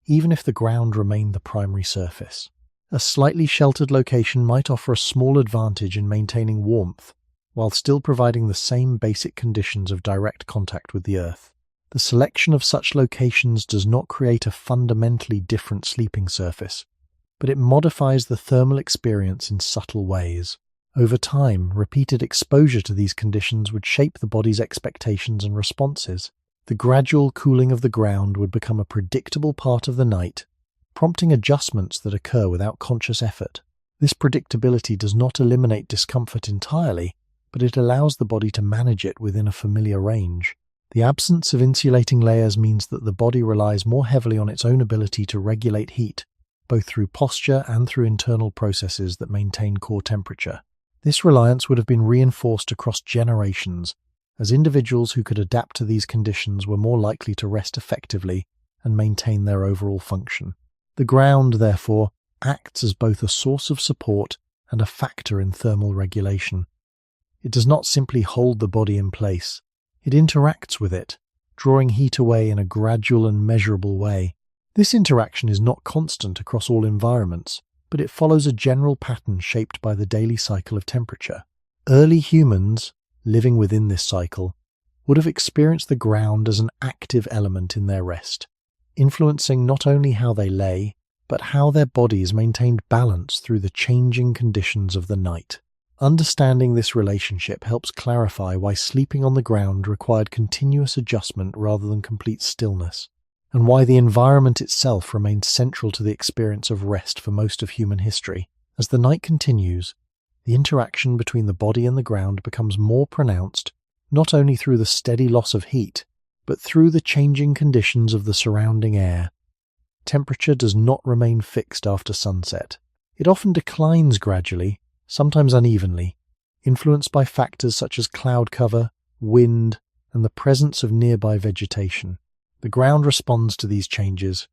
even if the ground remained the primary surface. A slightly sheltered location might offer a small advantage in maintaining warmth, while still providing the same basic conditions of direct contact with the earth. The selection of such locations does not create a fundamentally different sleeping surface, but it modifies the thermal experience in subtle ways. Over time, repeated exposure to these conditions would shape the body's expectations and responses. The gradual cooling of the ground would become a predictable part of the night, prompting adjustments that occur without conscious effort. This predictability does not eliminate discomfort entirely, but it allows the body to manage it within a familiar range. The absence of insulating layers means that the body relies more heavily on its own ability to regulate heat, both through posture and through internal processes that maintain core temperature. This reliance would have been reinforced across generations, as individuals who could adapt to these conditions were more likely to rest effectively and maintain their overall function. The ground, therefore, acts as both a source of support and a factor in thermal regulation. It does not simply hold the body in place. It interacts with it, drawing heat away in a gradual and measurable way. This interaction is not constant across all environments, but it follows a general pattern shaped by the daily cycle of temperature. Early humans, living within this cycle, would have experienced the ground as an active element in their rest, influencing not only how they lay, but how their bodies maintained balance through the changing conditions of the night. Understanding this relationship helps clarify why sleeping on the ground required continuous adjustment rather than complete stillness, and why the environment itself remained central to the experience of rest for most of human history. As the night continues, the interaction between the body and the ground becomes more pronounced, not only through the steady loss of heat, but through the changing conditions of the surrounding air. Temperature does not remain fixed after sunset. It often declines gradually, sometimes unevenly, influenced by factors such as cloud cover, wind, and the presence of nearby vegetation. The ground responds to these changes,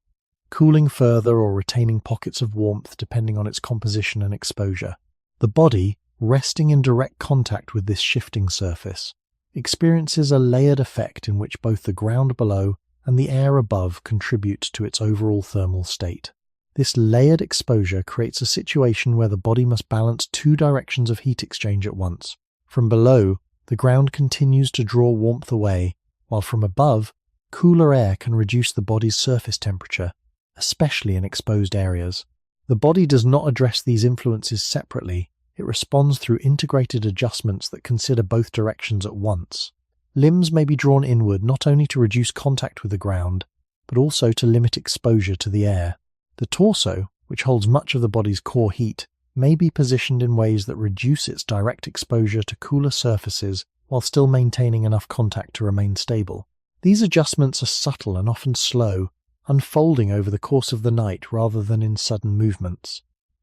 cooling further or retaining pockets of warmth depending on its composition and exposure. The body, resting in direct contact with this shifting surface, experiences a layered effect in which both the ground below and the air above contribute to its overall thermal state. This layered exposure creates a situation where the body must balance two directions of heat exchange at once. From below, the ground continues to draw warmth away, while from above, cooler air can reduce the body's surface temperature, especially in exposed areas. The body does not address these influences separately, it responds through integrated adjustments that consider both directions at once. Limbs may be drawn inward not only to reduce contact with the ground, but also to limit exposure to the air. The torso, which holds much of the body's core heat, may be positioned in ways that reduce its direct exposure to cooler surfaces while still maintaining enough contact to remain stable. These adjustments are subtle and often slow, unfolding over the course of the night rather than in sudden movements.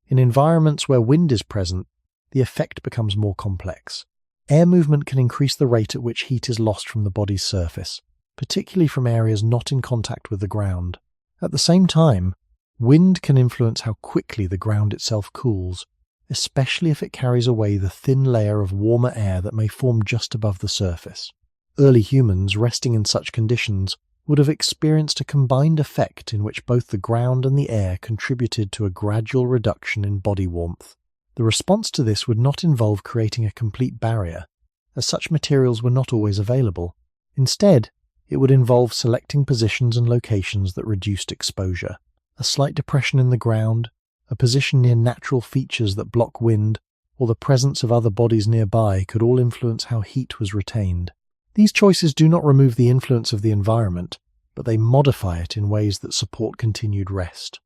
In environments where wind is present, the effect becomes more complex. Air movement can increase the rate at which heat is lost from the body's surface, particularly from areas not in contact with the ground. At the same time, wind can influence how quickly the ground itself cools, especially if it carries away the thin layer of warmer air that may form just above the surface. Early humans resting in such conditions would have experienced a combined effect in which both the ground and the air contributed to a gradual reduction in body warmth. The response to this would not involve creating a complete barrier, as such materials were not always available. Instead, it would involve selecting positions and locations that reduced exposure. A slight depression in the ground, a position near natural features that block wind, or the presence of other bodies nearby could all influence how heat was retained. These choices do not remove the influence of the environment, but they modify it in ways that support continued rest.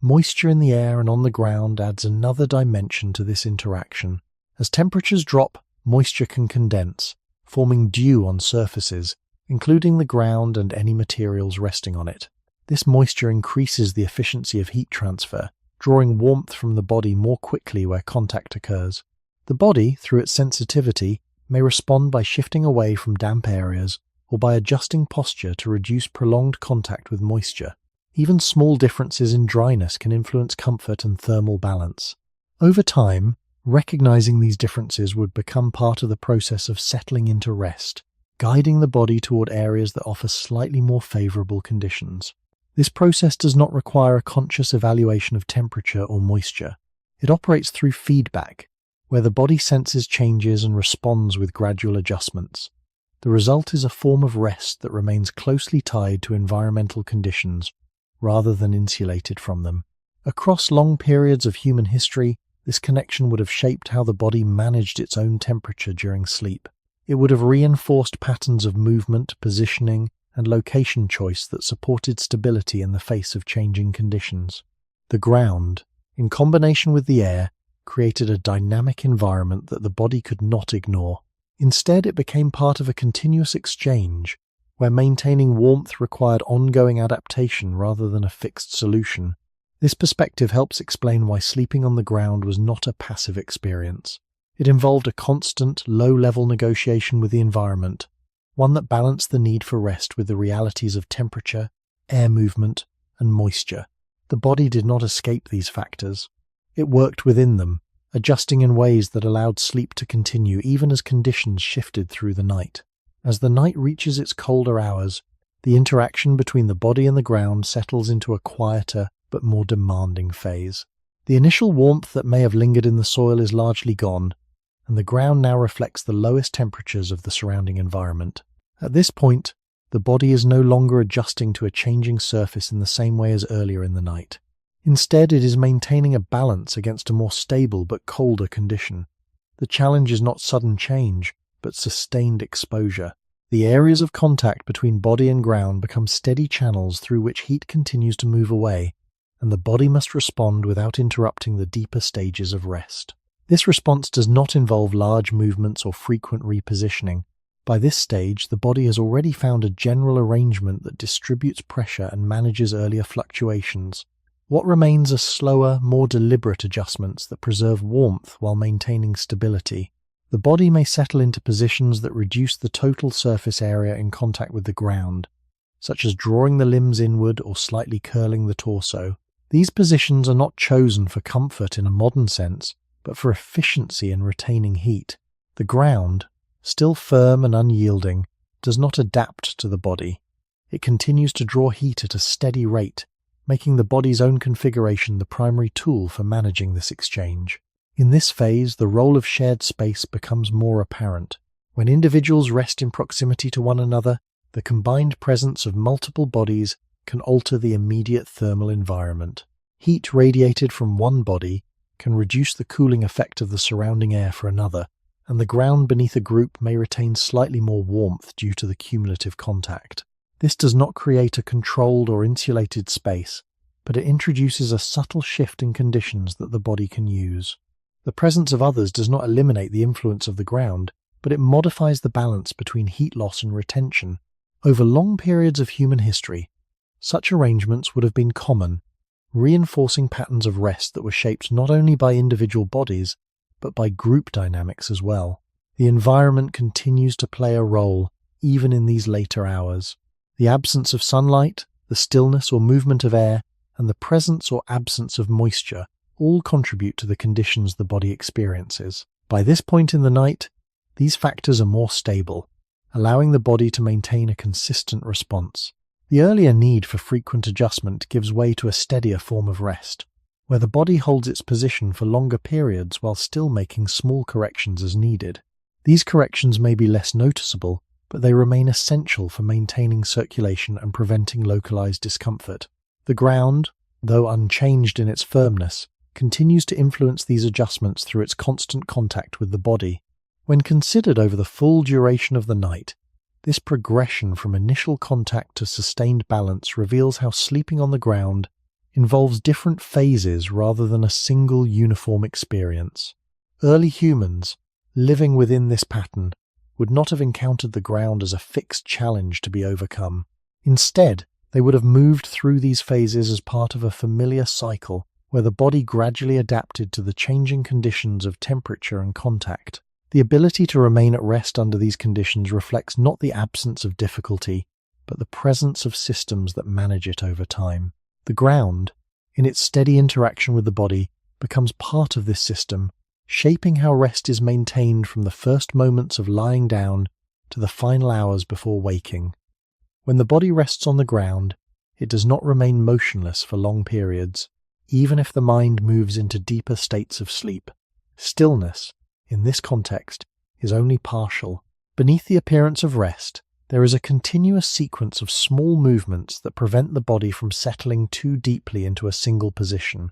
Moisture in the air and on the ground adds another dimension to this interaction. As temperatures drop, moisture can condense, forming dew on surfaces, including the ground and any materials resting on it. This moisture increases the efficiency of heat transfer, drawing warmth from the body more quickly where contact occurs. The body, through its sensitivity, may respond by shifting away from damp areas or by adjusting posture to reduce prolonged contact with moisture. Even small differences in dryness can influence comfort and thermal balance. Over time, recognizing these differences would become part of the process of settling into rest, guiding the body toward areas that offer slightly more favorable conditions. This process does not require a conscious evaluation of temperature or moisture. It operates through feedback, where the body senses changes and responds with gradual adjustments. The result is a form of rest that remains closely tied to environmental conditions, rather than insulated from them. Across long periods of human history, this connection would have shaped how the body managed its own temperature during sleep. It would have reinforced patterns of movement, positioning, and location choice that supported stability in the face of changing conditions. The ground, in combination with the air, created a dynamic environment that the body could not ignore. Instead, it became part of a continuous exchange, where maintaining warmth required ongoing adaptation rather than a fixed solution. This perspective helps explain why sleeping on the ground was not a passive experience. It involved a constant, low-level negotiation with the environment, one that balanced the need for rest with the realities of temperature, air movement, and moisture. The body did not escape these factors. It worked within them, adjusting in ways that allowed sleep to continue even as conditions shifted through the night. As the night reaches its colder hours, the interaction between the body and the ground settles into a quieter but more demanding phase. The initial warmth that may have lingered in the soil is largely gone, and the ground now reflects the lowest temperatures of the surrounding environment. At this point, the body is no longer adjusting to a changing surface in the same way as earlier in the night. Instead, it is maintaining a balance against a more stable but colder condition. The challenge is not sudden change, but sustained exposure. The areas of contact between body and ground become steady channels through which heat continues to move away, and the body must respond without interrupting the deeper stages of rest. This response does not involve large movements or frequent repositioning. By this stage, the body has already found a general arrangement that distributes pressure and manages earlier fluctuations. What remains are slower, more deliberate adjustments that preserve warmth while maintaining stability. The body may settle into positions that reduce the total surface area in contact with the ground, such as drawing the limbs inward or slightly curling the torso. These positions are not chosen for comfort in a modern sense, but for efficiency in retaining heat. The ground, still firm and unyielding, does not adapt to the body. It continues to draw heat at a steady rate, making the body's own configuration the primary tool for managing this exchange. In this phase, the role of shared space becomes more apparent. When individuals rest in proximity to one another, the combined presence of multiple bodies can alter the immediate thermal environment. Heat radiated from one body can reduce the cooling effect of the surrounding air for another, and the ground beneath a group may retain slightly more warmth due to the cumulative contact. This does not create a controlled or insulated space, but it introduces a subtle shift in conditions that the body can use. The presence of others does not eliminate the influence of the ground, but it modifies the balance between heat loss and retention. Over long periods of human history, such arrangements would have been common, reinforcing patterns of rest that were shaped not only by individual bodies, but by group dynamics as well. The environment continues to play a role, even in these later hours. The absence of sunlight, the stillness or movement of air, and the presence or absence of moisture all contribute to the conditions the body experiences. By this point in the night, these factors are more stable, allowing the body to maintain a consistent response. The earlier need for frequent adjustment gives way to a steadier form of rest, where the body holds its position for longer periods while still making small corrections as needed. These corrections may be less noticeable, but they remain essential for maintaining circulation and preventing localized discomfort. The ground, though unchanged in its firmness, continues to influence these adjustments through its constant contact with the body. When considered over the full duration of the night, this progression from initial contact to sustained balance reveals how sleeping on the ground involves different phases rather than a single uniform experience. Early humans, living within this pattern, would not have encountered the ground as a fixed challenge to be overcome. Instead, they would have moved through these phases as part of a familiar cycle where the body gradually adapted to the changing conditions of temperature and contact. The ability to remain at rest under these conditions reflects not the absence of difficulty, but the presence of systems that manage it over time. The ground, in its steady interaction with the body, becomes part of this system, shaping how rest is maintained from the first moments of lying down to the final hours before waking. When the body rests on the ground, it does not remain motionless for long periods, even if the mind moves into deeper states of sleep. Stillness, in this context, is only partial. Beneath the appearance of rest, there is a continuous sequence of small movements that prevent the body from settling too deeply into a single position.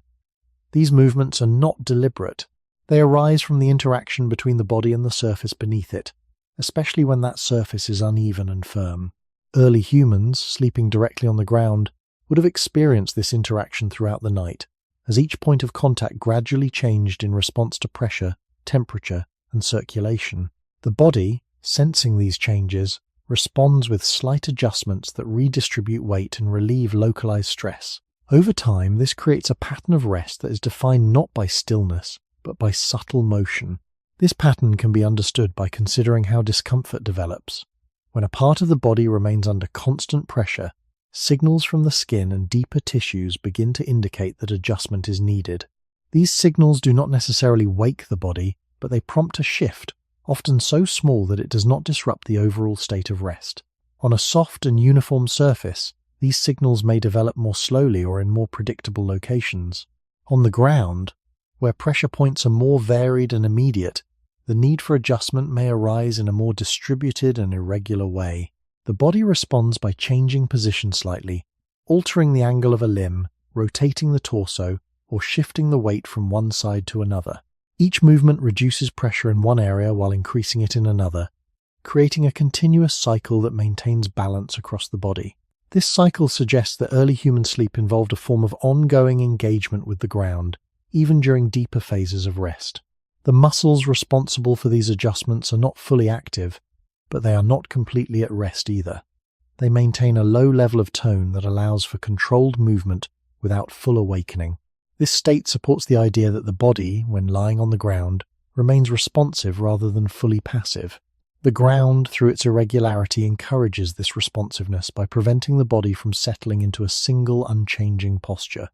These movements are not deliberate. They arise from the interaction between the body and the surface beneath it, especially when that surface is uneven and firm. Early humans, sleeping directly on the ground, would have experienced this interaction throughout the night, as each point of contact gradually changed in response to pressure, temperature, and circulation. The body, sensing these changes, responds with slight adjustments that redistribute weight and relieve localized stress. Over time, this creates a pattern of rest that is defined not by stillness, but by subtle motion. This pattern can be understood by considering how discomfort develops. When a part of the body remains under constant pressure, signals from the skin and deeper tissues begin to indicate that adjustment is needed. These signals do not necessarily wake the body, but they prompt a shift, often so small that it does not disrupt the overall state of rest. On a soft and uniform surface, these signals may develop more slowly or in more predictable locations. On the ground, where pressure points are more varied and immediate, the need for adjustment may arise in a more distributed and irregular way. The body responds by changing position slightly, altering the angle of a limb, rotating the torso, or shifting the weight from one side to another. Each movement reduces pressure in one area while increasing it in another, creating a continuous cycle that maintains balance across the body. This cycle suggests that early human sleep involved a form of ongoing engagement with the ground, even during deeper phases of rest. The muscles responsible for these adjustments are not fully active, but they are not completely at rest either. They maintain a low level of tone that allows for controlled movement without full awakening. This state supports the idea that the body, when lying on the ground, remains responsive rather than fully passive. The ground, through its irregularity, encourages this responsiveness by preventing the body from settling into a single unchanging posture.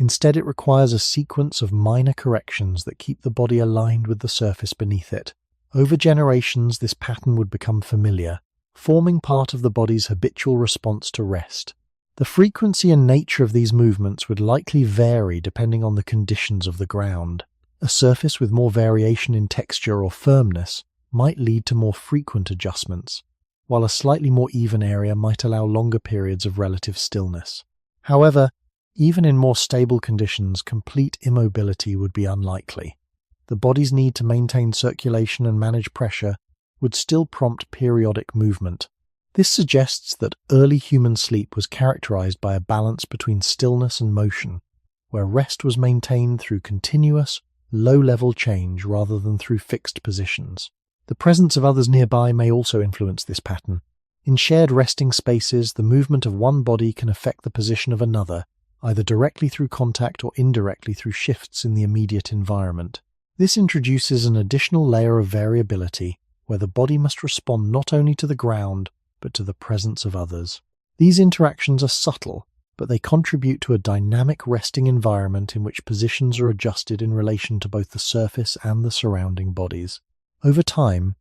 Instead, it requires a sequence of minor corrections that keep the body aligned with the surface beneath it. Over generations, this pattern would become familiar, forming part of the body's habitual response to rest. The frequency and nature of these movements would likely vary depending on the conditions of the ground. A surface with more variation in texture or firmness might lead to more frequent adjustments, while a slightly more even area might allow longer periods of relative stillness. However, even in more stable conditions, complete immobility would be unlikely. The body's need to maintain circulation and manage pressure would still prompt periodic movement. This suggests that early human sleep was characterized by a balance between stillness and motion, where rest was maintained through continuous, low-level change rather than through fixed positions. The presence of others nearby may also influence this pattern. In shared resting spaces, the movement of one body can affect the position of another, either directly through contact or indirectly through shifts in the immediate environment. This introduces an additional layer of variability, where the body must respond not only to the ground, but to the presence of others. These interactions are subtle, but they contribute to a dynamic resting environment in which positions are adjusted in relation to both the surface and the surrounding bodies. Over time,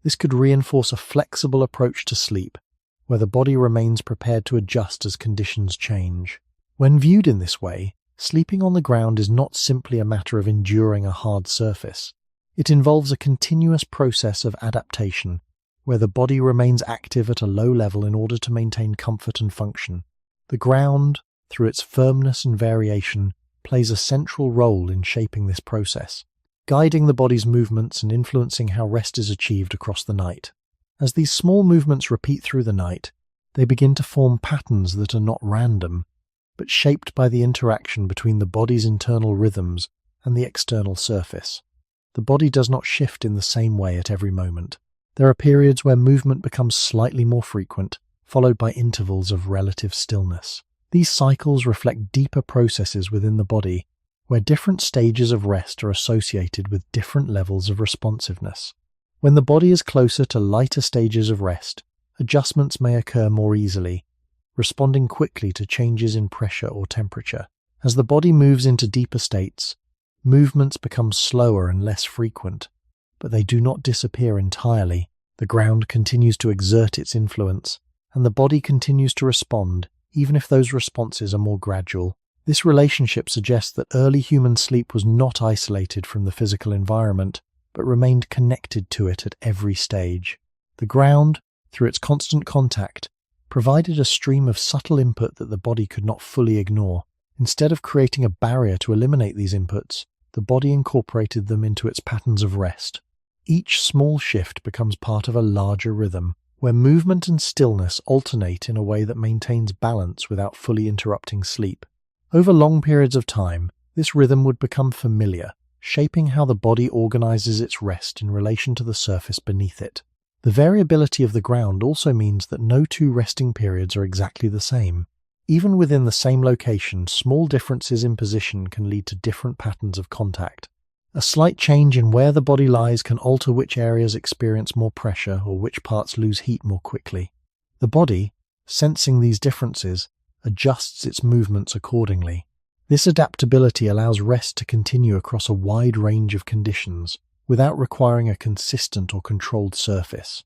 this could reinforce a flexible approach to sleep, where the body remains prepared to adjust as conditions change. When viewed in this way, sleeping on the ground is not simply a matter of enduring a hard surface. It involves a continuous process of adaptation, where the body remains active at a low level in order to maintain comfort and function. The ground, through its firmness and variation, plays a central role in shaping this process, guiding the body's movements and influencing how rest is achieved across the night. As these small movements repeat through the night, they begin to form patterns that are not random, but shaped by the interaction between the body's internal rhythms and the external surface. The body does not shift in the same way at every moment. There are periods where movement becomes slightly more frequent, followed by intervals of relative stillness. These cycles reflect deeper processes within the body, where different stages of rest are associated with different levels of responsiveness. When the body is closer to lighter stages of rest, adjustments may occur more easily, responding quickly to changes in pressure or temperature. As the body moves into deeper states, movements become slower and less frequent, but they do not disappear entirely. The ground continues to exert its influence, and the body continues to respond, even if those responses are more gradual. This relationship suggests that early human sleep was not isolated from the physical environment, but remained connected to it at every stage. The ground, through its constant contact, provided a stream of subtle input that the body could not fully ignore. Instead of creating a barrier to eliminate these inputs, the body incorporated them into its patterns of rest. Each small shift becomes part of a larger rhythm, where movement and stillness alternate in a way that maintains balance without fully interrupting sleep. Over long periods of time, this rhythm would become familiar, shaping how the body organizes its rest in relation to the surface beneath it. The variability of the ground also means that no two resting periods are exactly the same. Even within the same location, small differences in position can lead to different patterns of contact. A slight change in where the body lies can alter which areas experience more pressure or which parts lose heat more quickly. The body, sensing these differences, adjusts its movements accordingly. This adaptability allows rest to continue across a wide range of conditions, without requiring a consistent or controlled surface.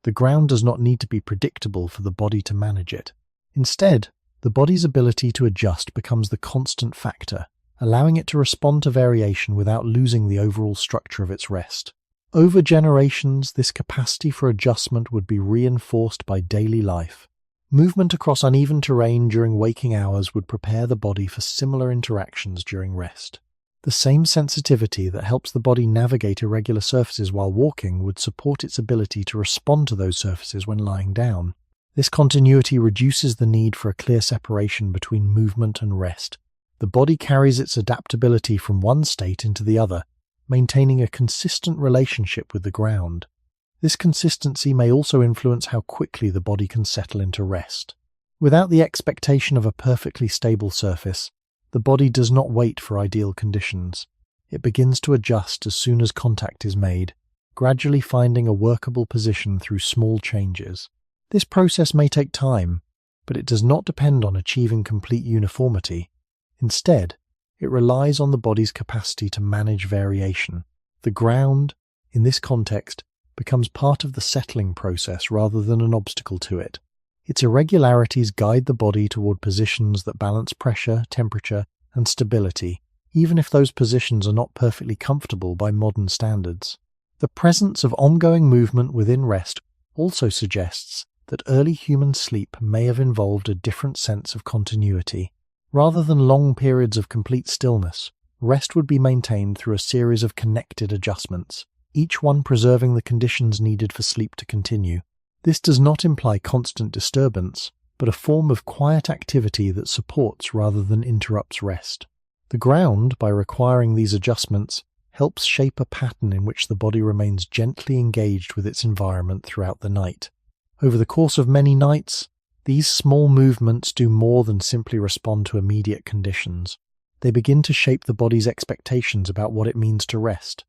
The ground does not need to be predictable for the body to manage it. Instead, the body's ability to adjust becomes the constant factor, allowing it to respond to variation without losing the overall structure of its rest. Over generations, this capacity for adjustment would be reinforced by daily life. Movement across uneven terrain during waking hours would prepare the body for similar interactions during rest. The same sensitivity that helps the body navigate irregular surfaces while walking would support its ability to respond to those surfaces when lying down. This continuity reduces the need for a clear separation between movement and rest. The body carries its adaptability from one state into the other, maintaining a consistent relationship with the ground. This consistency may also influence how quickly the body can settle into rest. Without the expectation of a perfectly stable surface, the body does not wait for ideal conditions. It begins to adjust as soon as contact is made, gradually finding a workable position through small changes. This process may take time, but it does not depend on achieving complete uniformity. Instead, it relies on the body's capacity to manage variation. The ground, in this context, becomes part of the settling process rather than an obstacle to it. Its irregularities guide the body toward positions that balance pressure, temperature, and stability, even if those positions are not perfectly comfortable by modern standards. The presence of ongoing movement within rest also suggests that early human sleep may have involved a different sense of continuity. Rather than long periods of complete stillness, rest would be maintained through a series of connected adjustments, each one preserving the conditions needed for sleep to continue. This does not imply constant disturbance, but a form of quiet activity that supports rather than interrupts rest. The ground, by requiring these adjustments, helps shape a pattern in which the body remains gently engaged with its environment throughout the night. Over the course of many nights, these small movements do more than simply respond to immediate conditions. They begin to shape the body's expectations about what it means to rest.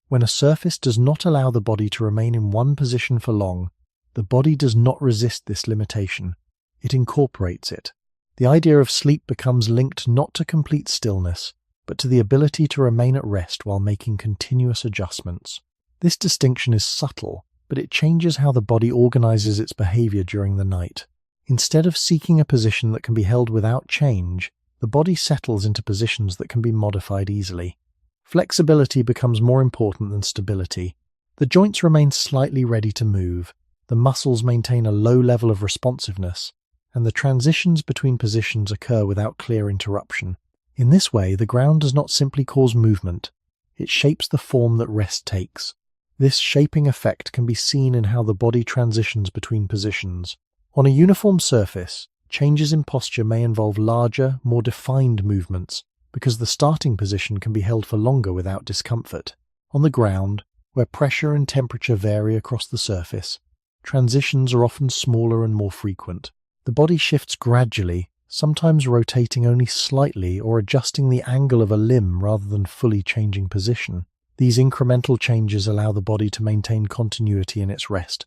When a surface does not allow the body to remain in one position for long, the body does not resist this limitation. It incorporates it. The idea of sleep becomes linked not to complete stillness, but to the ability to remain at rest while making continuous adjustments. This distinction is subtle, but it changes how the body organizes its behavior during the night. Instead of seeking a position that can be held without change, the body settles into positions that can be modified easily. Flexibility becomes more important than stability. The joints remain slightly ready to move, the muscles maintain a low level of responsiveness, and the transitions between positions occur without clear interruption. In this way, the ground does not simply cause movement, it shapes the form that rest takes. This shaping effect can be seen in how the body transitions between positions. On a uniform surface, changes in posture may involve larger, more defined movements, because the starting position can be held for longer without discomfort. On the ground, where pressure and temperature vary across the surface, transitions are often smaller and more frequent. The body shifts gradually, sometimes rotating only slightly or adjusting the angle of a limb rather than fully changing position. These incremental changes allow the body to maintain continuity in its rest,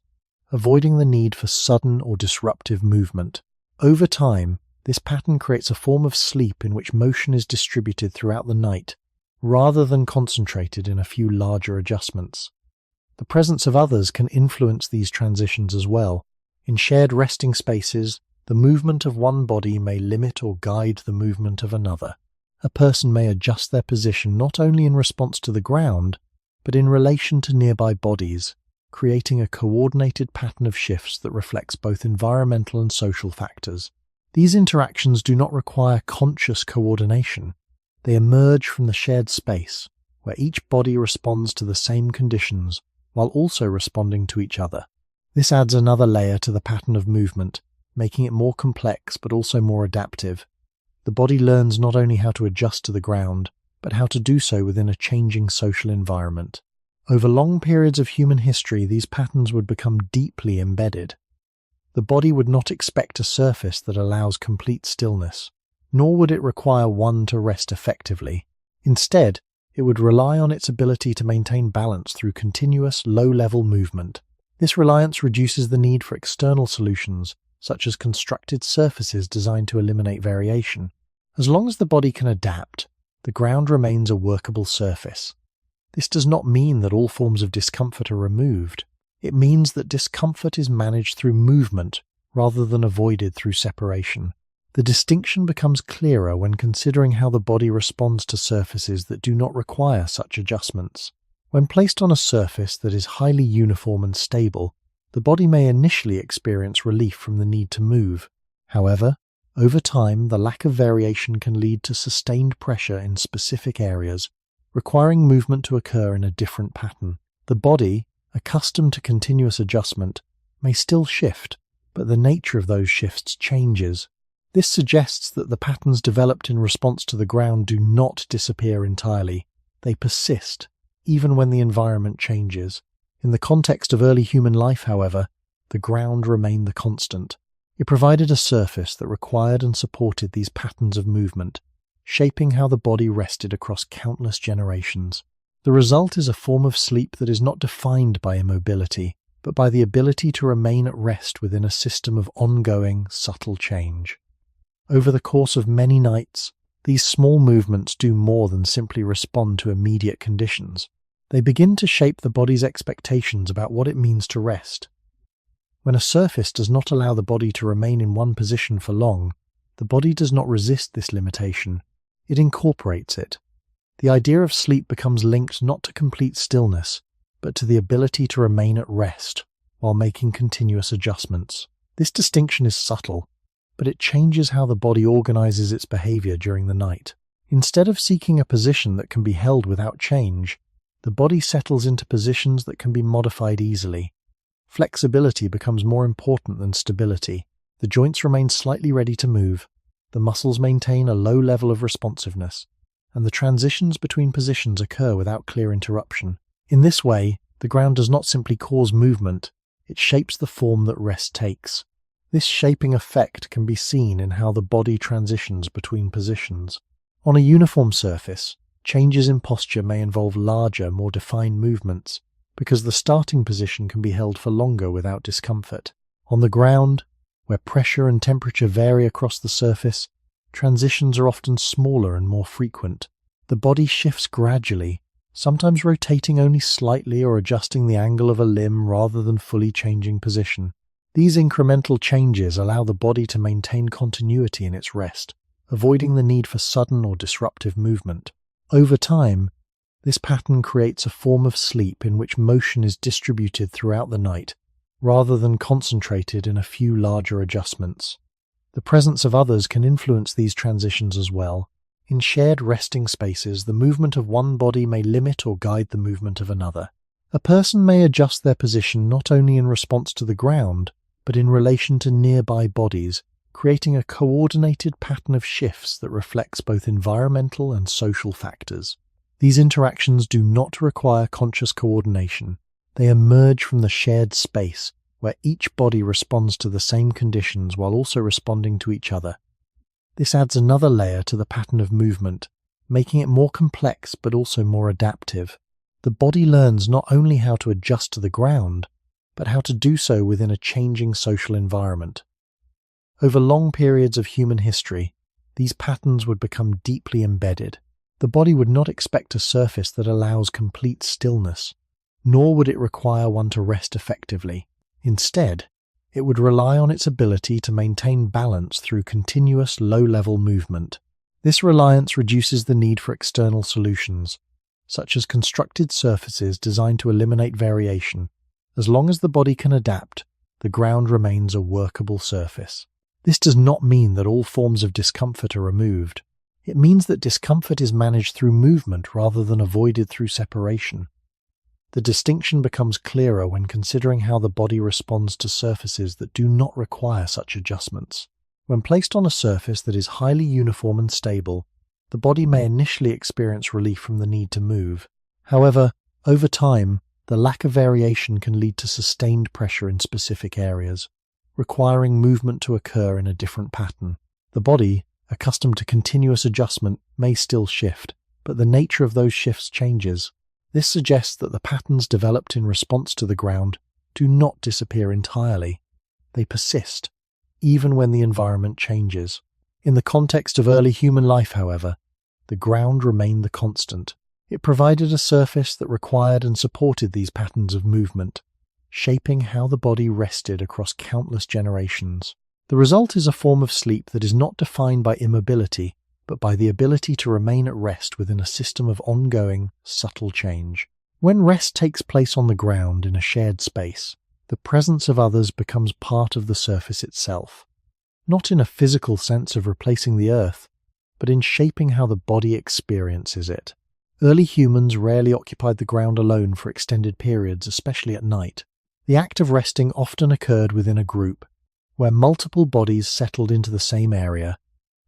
avoiding the need for sudden or disruptive movement. Over time, this pattern creates a form of sleep in which motion is distributed throughout the night, rather than concentrated in a few larger adjustments. The presence of others can influence these transitions as well. In shared resting spaces, the movement of one body may limit or guide the movement of another. A person may adjust their position not only in response to the ground, but in relation to nearby bodies, creating a coordinated pattern of shifts that reflects both environmental and social factors. These interactions do not require conscious coordination. They emerge from the shared space, where each body responds to the same conditions while also responding to each other. This adds another layer to the pattern of movement, making it more complex but also more adaptive. The body learns not only how to adjust to the ground, but how to do so within a changing social environment. Over long periods of human history, these patterns would become deeply embedded. The body would not expect a surface that allows complete stillness, nor would it require one to rest effectively. Instead, it would rely on its ability to maintain balance through continuous, low-level movement. This reliance reduces the need for external solutions, such as constructed surfaces designed to eliminate variation. As long as the body can adapt, the ground remains a workable surface. This does not mean that all forms of discomfort are removed. It means that discomfort is managed through movement rather than avoided through separation. The distinction becomes clearer when considering how the body responds to surfaces that do not require such adjustments. When placed on a surface that is highly uniform and stable, the body may initially experience relief from the need to move. However, over time, the lack of variation can lead to sustained pressure in specific areas, requiring movement to occur in a different pattern. The body, accustomed to continuous adjustment, may still shift, but the nature of those shifts changes. This suggests that the patterns developed in response to the ground do not disappear entirely. They persist, even when the environment changes. In the context of early human life, however, the ground remained the constant. It provided a surface that required and supported these patterns of movement, shaping how the body rested across countless generations. The result is a form of sleep that is not defined by immobility, but by the ability to remain at rest within a system of ongoing, subtle change. Over the course of many nights, these small movements do more than simply respond to immediate conditions. They begin to shape the body's expectations about what it means to rest. When a surface does not allow the body to remain in one position for long, the body does not resist this limitation, it incorporates it. The idea of sleep becomes linked not to complete stillness, but to the ability to remain at rest while making continuous adjustments. This distinction is subtle, but it changes how the body organizes its behavior during the night. Instead of seeking a position that can be held without change, the body settles into positions that can be modified easily. Flexibility becomes more important than stability. The joints remain slightly ready to move, the muscles maintain a low level of responsiveness, and the transitions between positions occur without clear interruption. In this way, the ground does not simply cause movement, it shapes the form that rest takes. This shaping effect can be seen in how the body transitions between positions. On a uniform surface, changes in posture may involve larger, more defined movements, because the starting position can be held for longer without discomfort. On the ground, where pressure and temperature vary across the surface, transitions are often smaller and more frequent. The body shifts gradually, sometimes rotating only slightly or adjusting the angle of a limb rather than fully changing position. These incremental changes allow the body to maintain continuity in its rest, avoiding the need for sudden or disruptive movement. Over time, this pattern creates a form of sleep in which motion is distributed throughout the night, rather than concentrated in a few larger adjustments. The presence of others can influence these transitions as well. In shared resting spaces, the movement of one body may limit or guide the movement of another. A person may adjust their position not only in response to the ground, but in relation to nearby bodies, creating a coordinated pattern of shifts that reflects both environmental and social factors. These interactions do not require conscious coordination. They emerge from the shared space, where each body responds to the same conditions while also responding to each other. This adds another layer to the pattern of movement, making it more complex but also more adaptive. The body learns not only how to adjust to the ground, but how to do so within a changing social environment. Over long periods of human history, these patterns would become deeply embedded. The body would not expect a surface that allows complete stillness, nor would it require one to rest effectively. Instead, it would rely on its ability to maintain balance through continuous low-level movement. This reliance reduces the need for external solutions, such as constructed surfaces designed to eliminate variation. As long as the body can adapt, the ground remains a workable surface. This does not mean that all forms of discomfort are removed. It means that discomfort is managed through movement rather than avoided through separation. The distinction becomes clearer when considering how the body responds to surfaces that do not require such adjustments. When placed on a surface that is highly uniform and stable, the body may initially experience relief from the need to move. However, over time, the lack of variation can lead to sustained pressure in specific areas, requiring movement to occur in a different pattern. The body, accustomed to continuous adjustment, may still shift, but the nature of those shifts changes. This suggests that the patterns developed in response to the ground do not disappear entirely. They persist, even when the environment changes. In the context of early human life, however, the ground remained the constant. It provided a surface that required and supported these patterns of movement, shaping how the body rested across countless generations. The result is a form of sleep that is not defined by immobility, but by the ability to remain at rest within a system of ongoing, subtle change. When rest takes place on the ground in a shared space, the presence of others becomes part of the surface itself, not in a physical sense of replacing the earth, but in shaping how the body experiences it. Early humans rarely occupied the ground alone for extended periods, especially at night. The act of resting often occurred within a group, where multiple bodies settled into the same area,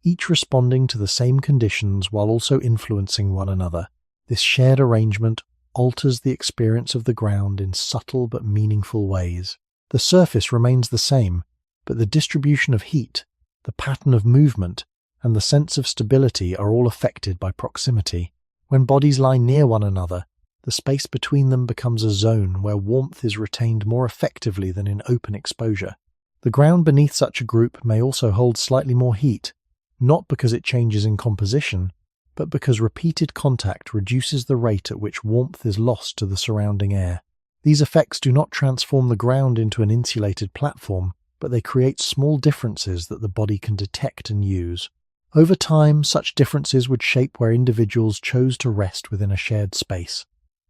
each responding to the same conditions while also influencing one another. This shared arrangement alters the experience of the ground in subtle but meaningful ways. The surface remains the same, but the distribution of heat, the pattern of movement, and the sense of stability are all affected by proximity. When bodies lie near one another, the space between them becomes a zone where warmth is retained more effectively than in open exposure. The ground beneath such a group may also hold slightly more heat, not because it changes in composition, but because repeated contact reduces the rate at which warmth is lost to the surrounding air. These effects do not transform the ground into an insulated platform, but they create small differences that the body can detect and use. Over time, such differences would shape where individuals chose to rest within a shared space,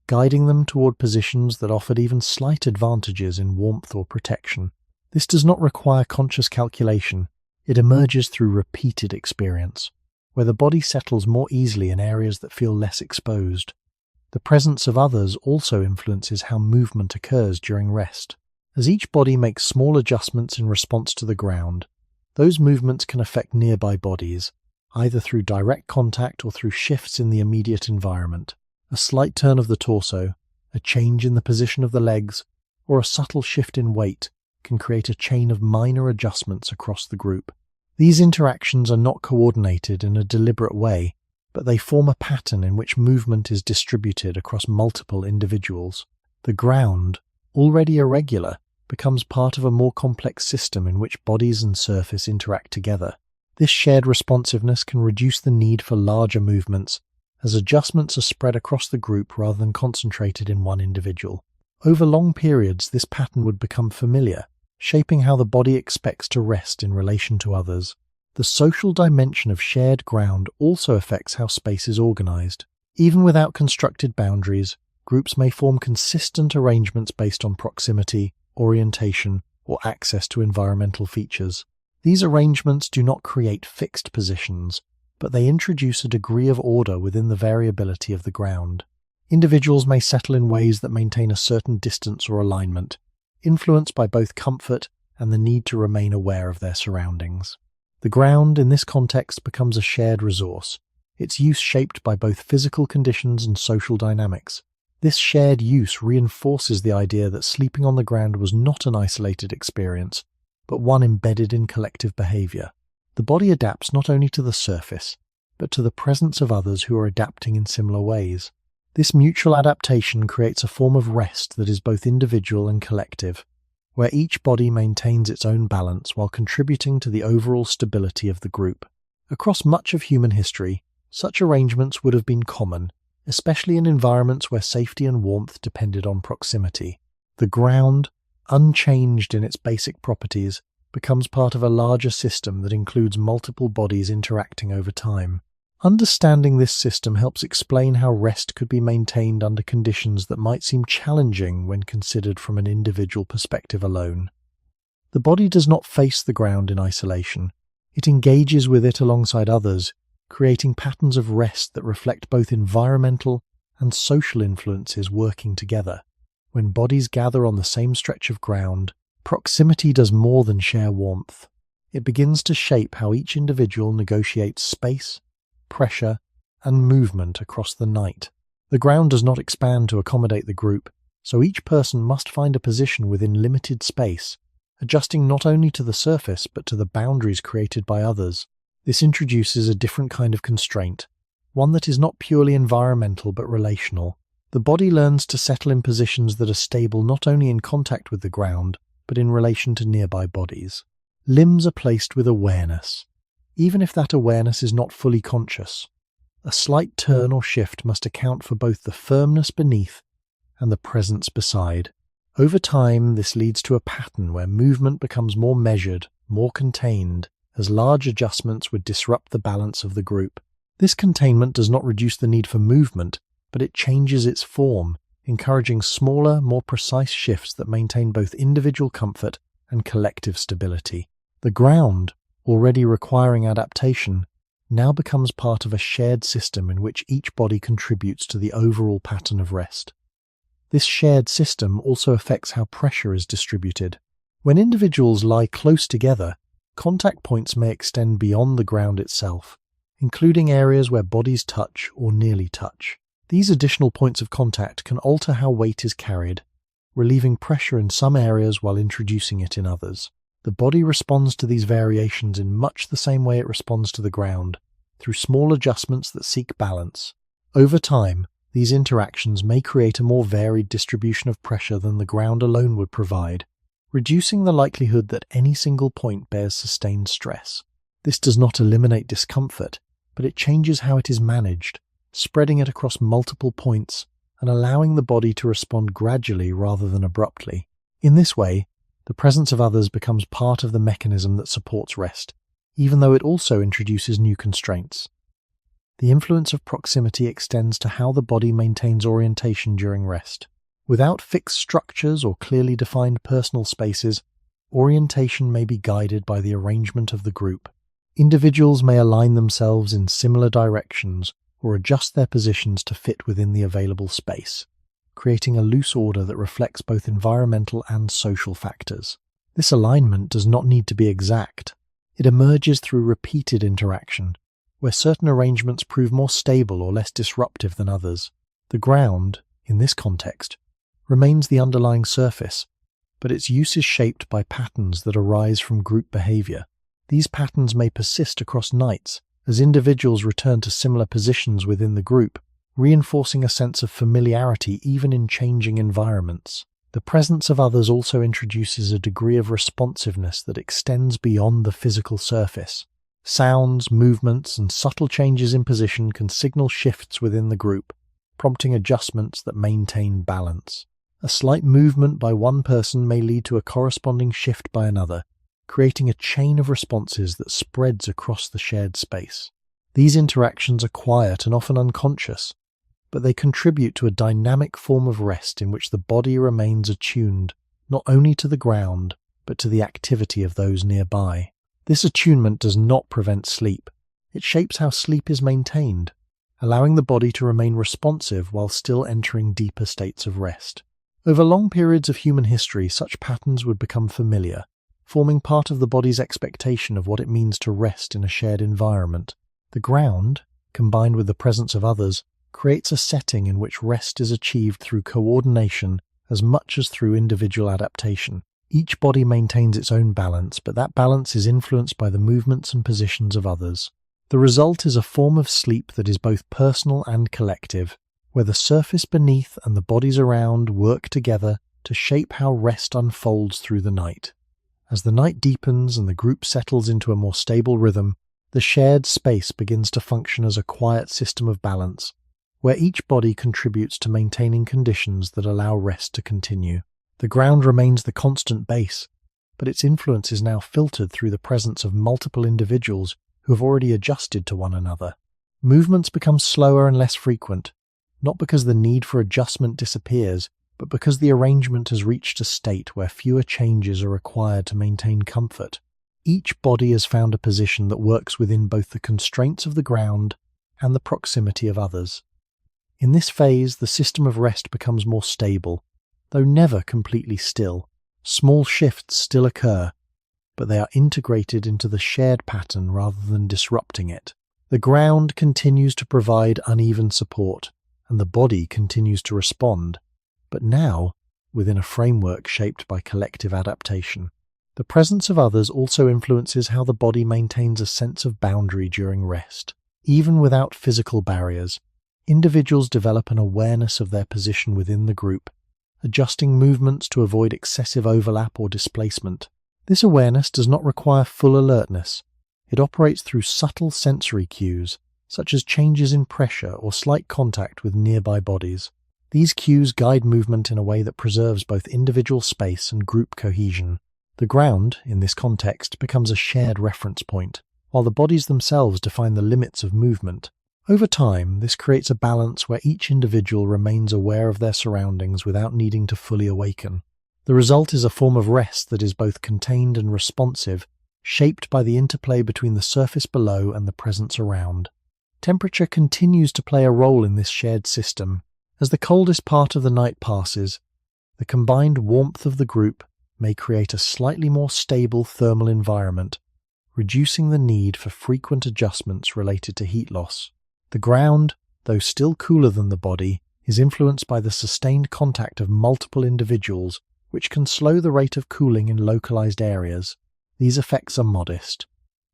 guiding them toward positions that offered even slight advantages in warmth or protection. This does not require conscious calculation. It emerges through repeated experience, where the body settles more easily in areas that feel less exposed. The presence of others also influences how movement occurs during rest. As each body makes small adjustments in response to the ground, those movements can affect nearby bodies, either through direct contact or through shifts in the immediate environment. A slight turn of the torso, a change in the position of the legs, or a subtle shift in weight can create a chain of minor adjustments across the group. These interactions are not coordinated in a deliberate way, but they form a pattern in which movement is distributed across multiple individuals. The ground, already irregular, becomes part of a more complex system in which bodies and surface interact together. This shared responsiveness can reduce the need for larger movements, as adjustments are spread across the group rather than concentrated in one individual. Over long periods, this pattern would become familiar, shaping how the body expects to rest in relation to others. The social dimension of shared ground also affects how space is organized. Even without constructed boundaries, groups may form consistent arrangements based on proximity, orientation, or access to environmental features. These arrangements do not create fixed positions, but they introduce a degree of order within the variability of the ground. Individuals may settle in ways that maintain a certain distance or alignment, influenced by both comfort and the need to remain aware of their surroundings. The ground, in this context, becomes a shared resource, its use shaped by both physical conditions and social dynamics. This shared use reinforces the idea that sleeping on the ground was not an isolated experience, but one embedded in collective behavior. The body adapts not only to the surface, but to the presence of others who are adapting in similar ways. This mutual adaptation creates a form of rest that is both individual and collective, where each body maintains its own balance while contributing to the overall stability of the group. Across much of human history, such arrangements would have been common, especially in environments where safety and warmth depended on proximity. The ground, unchanged in its basic properties, becomes part of a larger system that includes multiple bodies interacting over time. Understanding this system helps explain how rest could be maintained under conditions that might seem challenging when considered from an individual perspective alone. The body does not face the ground in isolation. It engages with it alongside others, creating patterns of rest that reflect both environmental and social influences working together. When bodies gather on the same stretch of ground, proximity does more than share warmth. It begins to shape how each individual negotiates space, pressure, and movement across the night. The ground does not expand to accommodate the group, so each person must find a position within limited space, adjusting not only to the surface but to the boundaries created by others. This introduces a different kind of constraint, one that is not purely environmental but relational. The body learns to settle in positions that are stable not only in contact with the ground, but in relation to nearby bodies. Limbs are placed with awareness, even if that awareness is not fully conscious. A slight turn or shift must account for both the firmness beneath and the presence beside. Over time, this leads to a pattern where movement becomes more measured, more contained, as large adjustments would disrupt the balance of the group. This containment does not reduce the need for movement, but it changes its form, encouraging smaller, more precise shifts that maintain both individual comfort and collective stability. The ground, already requiring adaptation, now becomes part of a shared system in which each body contributes to the overall pattern of rest. This shared system also affects how pressure is distributed. When individuals lie close together, contact points may extend beyond the ground itself, including areas where bodies touch or nearly touch. These additional points of contact can alter how weight is carried, relieving pressure in some areas while introducing it in others. The body responds to these variations in much the same way it responds to the ground, through small adjustments that seek balance. Over time, these interactions may create a more varied distribution of pressure than the ground alone would provide, reducing the likelihood that any single point bears sustained stress. This does not eliminate discomfort, but it changes how it is managed, spreading it across multiple points and allowing the body to respond gradually rather than abruptly. In this way, the presence of others becomes part of the mechanism that supports rest, even though it also introduces new constraints. The influence of proximity extends to how the body maintains orientation during rest. Without fixed structures or clearly defined personal spaces, orientation may be guided by the arrangement of the group. Individuals may align themselves in similar directions or adjust their positions to fit within the available space, creating a loose order that reflects both environmental and social factors. This alignment does not need to be exact. It emerges through repeated interaction, where certain arrangements prove more stable or less disruptive than others. The ground, in this context, remains the underlying surface, but its use is shaped by patterns that arise from group behavior. These patterns may persist across nights as individuals return to similar positions within the group, reinforcing a sense of familiarity even in changing environments. The presence of others also introduces a degree of responsiveness that extends beyond the physical surface. Sounds, movements, and subtle changes in position can signal shifts within the group, prompting adjustments that maintain balance. A slight movement by one person may lead to a corresponding shift by another, creating a chain of responses that spreads across the shared space. These interactions are quiet and often unconscious, but they contribute to a dynamic form of rest in which the body remains attuned not only to the ground, but to the activity of those nearby. This attunement does not prevent sleep. It shapes how sleep is maintained, allowing the body to remain responsive while still entering deeper states of rest. Over long periods of human history, such patterns would become familiar, forming part of the body's expectation of what it means to rest in a shared environment. The ground, combined with the presence of others, creates a setting in which rest is achieved through coordination as much as through individual adaptation. Each body maintains its own balance, but that balance is influenced by the movements and positions of others. The result is a form of sleep that is both personal and collective, where the surface beneath and the bodies around work together to shape how rest unfolds through the night. As the night deepens and the group settles into a more stable rhythm, the shared space begins to function as a quiet system of balance, where each body contributes to maintaining conditions that allow rest to continue. The ground remains the constant base, but its influence is now filtered through the presence of multiple individuals who have already adjusted to one another. Movements become slower and less frequent, not because the need for adjustment disappears, but because the arrangement has reached a state where fewer changes are required to maintain comfort. Each body has found a position that works within both the constraints of the ground and the proximity of others. In this phase, the system of rest becomes more stable, though never completely still. Small shifts still occur, but they are integrated into the shared pattern rather than disrupting it. The ground continues to provide uneven support, and the body continues to respond, but now within a framework shaped by collective adaptation. The presence of others also influences how the body maintains a sense of boundary during rest. Even without physical barriers, individuals develop an awareness of their position within the group, adjusting movements to avoid excessive overlap or displacement. This awareness does not require full alertness. It operates through subtle sensory cues, such as changes in pressure or slight contact with nearby bodies. These cues guide movement in a way that preserves both individual space and group cohesion. The ground, in this context, becomes a shared reference point, while the bodies themselves define the limits of movement. Over time, this creates a balance where each individual remains aware of their surroundings without needing to fully awaken. The result is a form of rest that is both contained and responsive, shaped by the interplay between the surface below and the presence around. Temperature continues to play a role in this shared system. As the coldest part of the night passes, the combined warmth of the group may create a slightly more stable thermal environment, reducing the need for frequent adjustments related to heat loss. The ground, though still cooler than the body, is influenced by the sustained contact of multiple individuals, which can slow the rate of cooling in localized areas. These effects are modest,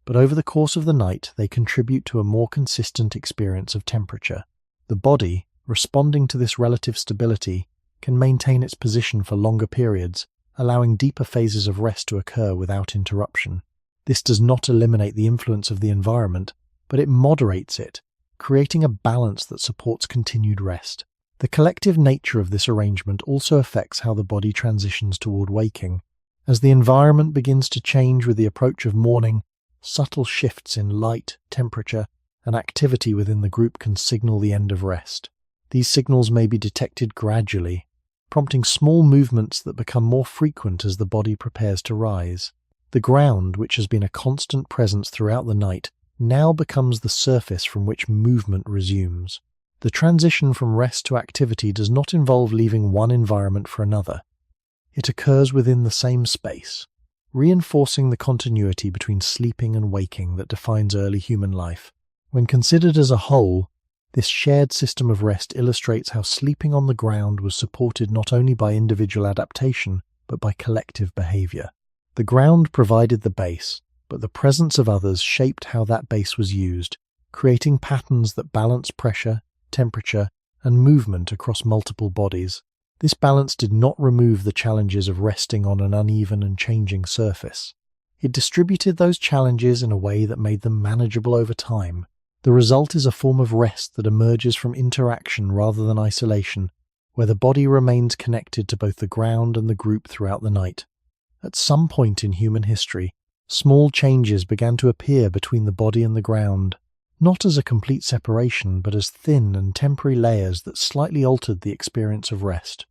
but over the course of the night they contribute to a more consistent experience of temperature. The body, responding to this relative stability, can maintain its position for longer periods, allowing deeper phases of rest to occur without interruption. This does not eliminate the influence of the environment, but it moderates it, creating a balance that supports continued rest. The collective nature of this arrangement also affects how the body transitions toward waking. As the environment begins to change with the approach of morning, subtle shifts in light, temperature, and activity within the group can signal the end of rest. These signals may be detected gradually, prompting small movements that become more frequent as the body prepares to rise. The ground, which has been a constant presence throughout the night, now becomes the surface from which movement resumes. The transition from rest to activity does not involve leaving one environment for another. It occurs within the same space, reinforcing the continuity between sleeping and waking that defines early human life. When considered as a whole, this shared system of rest illustrates how sleeping on the ground was supported not only by individual adaptation, but by collective behavior. The ground provided the base, but the presence of others shaped how that base was used, creating patterns that balance pressure, temperature, and movement across multiple bodies. This balance did not remove the challenges of resting on an uneven and changing surface. It distributed those challenges in a way that made them manageable over time. The result is a form of rest that emerges from interaction rather than isolation, where the body remains connected to both the ground and the group throughout the night. At some point in human history, small changes began to appear between the body and the ground, not as a complete separation, but as thin and temporary layers that slightly altered the experience of rest.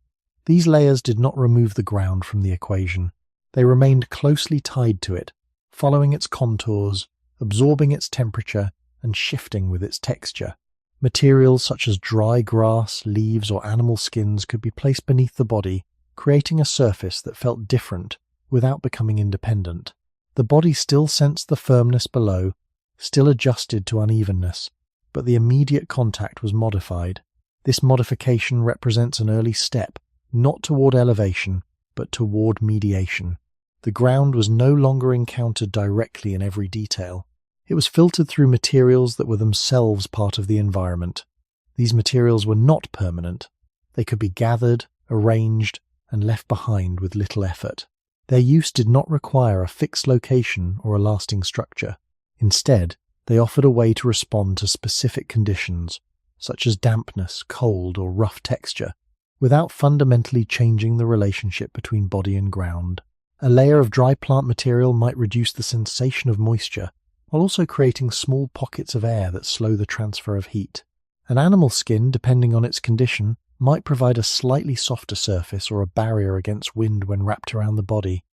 These layers did not remove the ground from the equation. They remained closely tied to it, following its contours, absorbing its temperature, and shifting with its texture. Materials such as dry grass, leaves, or animal skins could be placed beneath the body, creating a surface that felt different without becoming independent. The body still sensed the firmness below, still adjusted to unevenness, but the immediate contact was modified. This modification represents an early step, not toward elevation, but toward mediation. The ground was no longer encountered directly in every detail. It was filtered through materials that were themselves part of the environment. These materials were not permanent. They could be gathered, arranged, and left behind with little effort. Their use did not require a fixed location or a lasting structure. Instead, they offered a way to respond to specific conditions, such as dampness, cold, or rough texture, without fundamentally changing the relationship between body and ground. A layer of dry plant material might reduce the sensation of moisture, while also creating small pockets of air that slow the transfer of heat. An animal skin, depending on its condition, might provide a slightly softer surface or a barrier against wind when wrapped around the body.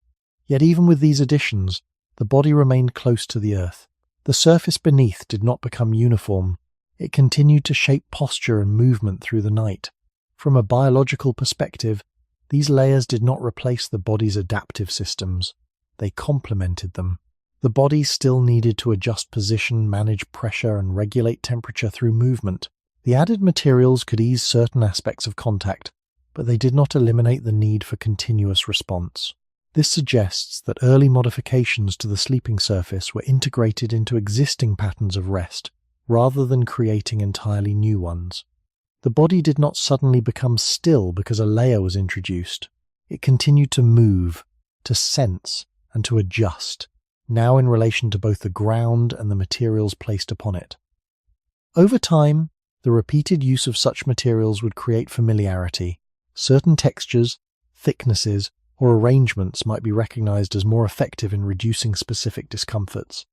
Yet even with these additions, the body remained close to the earth. The surface beneath did not become uniform. It continued to shape posture and movement through the night. From a biological perspective, these layers did not replace the body's adaptive systems. They complemented them. The body still needed to adjust position, manage pressure, and regulate temperature through movement. The added materials could ease certain aspects of contact, but they did not eliminate the need for continuous response. This suggests that early modifications to the sleeping surface were integrated into existing patterns of rest, rather than creating entirely new ones. The body did not suddenly become still because a layer was introduced. It continued to move, to sense, and to adjust, now in relation to both the ground and the materials placed upon it. Over time, the repeated use of such materials would create familiarity. Certain textures, thicknesses, or arrangements might be recognized as more effective in reducing specific discomforts.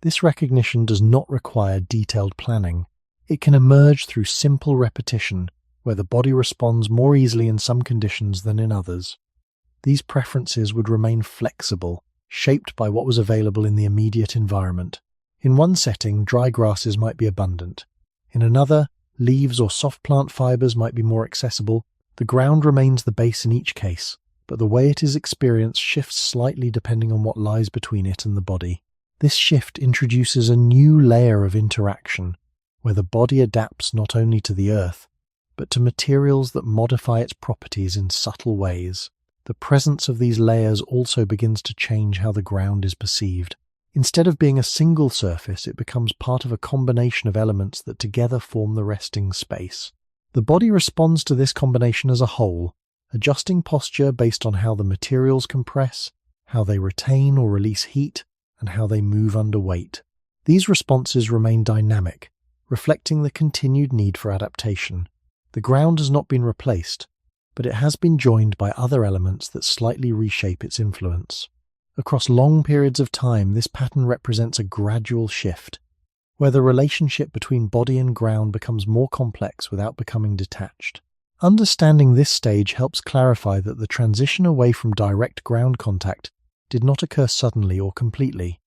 This recognition does not require detailed planning. It can emerge through simple repetition, where the body responds more easily in some conditions than in others. These preferences would remain flexible, shaped by what was available in the immediate environment. In one setting, dry grasses might be abundant. In another, leaves or soft plant fibers might be more accessible. The ground remains the base in each case, but the way it is experienced shifts slightly depending on what lies between it and the body. This shift introduces a new layer of interaction, where the body adapts not only to the earth, but to materials that modify its properties in subtle ways. The presence of these layers also begins to change how the ground is perceived. Instead of being a single surface, it becomes part of a combination of elements that together form the resting space. The body responds to this combination as a whole, adjusting posture based on how the materials compress, how they retain or release heat, and how they move under weight. These responses remain dynamic, reflecting the continued need for adaptation. The ground has not been replaced, but it has been joined by other elements that slightly reshape its influence. Across long periods of time, this pattern represents a gradual shift, where the relationship between body and ground becomes more complex without becoming detached. Understanding this stage helps clarify that the transition away from direct ground contact did not occur suddenly or completely.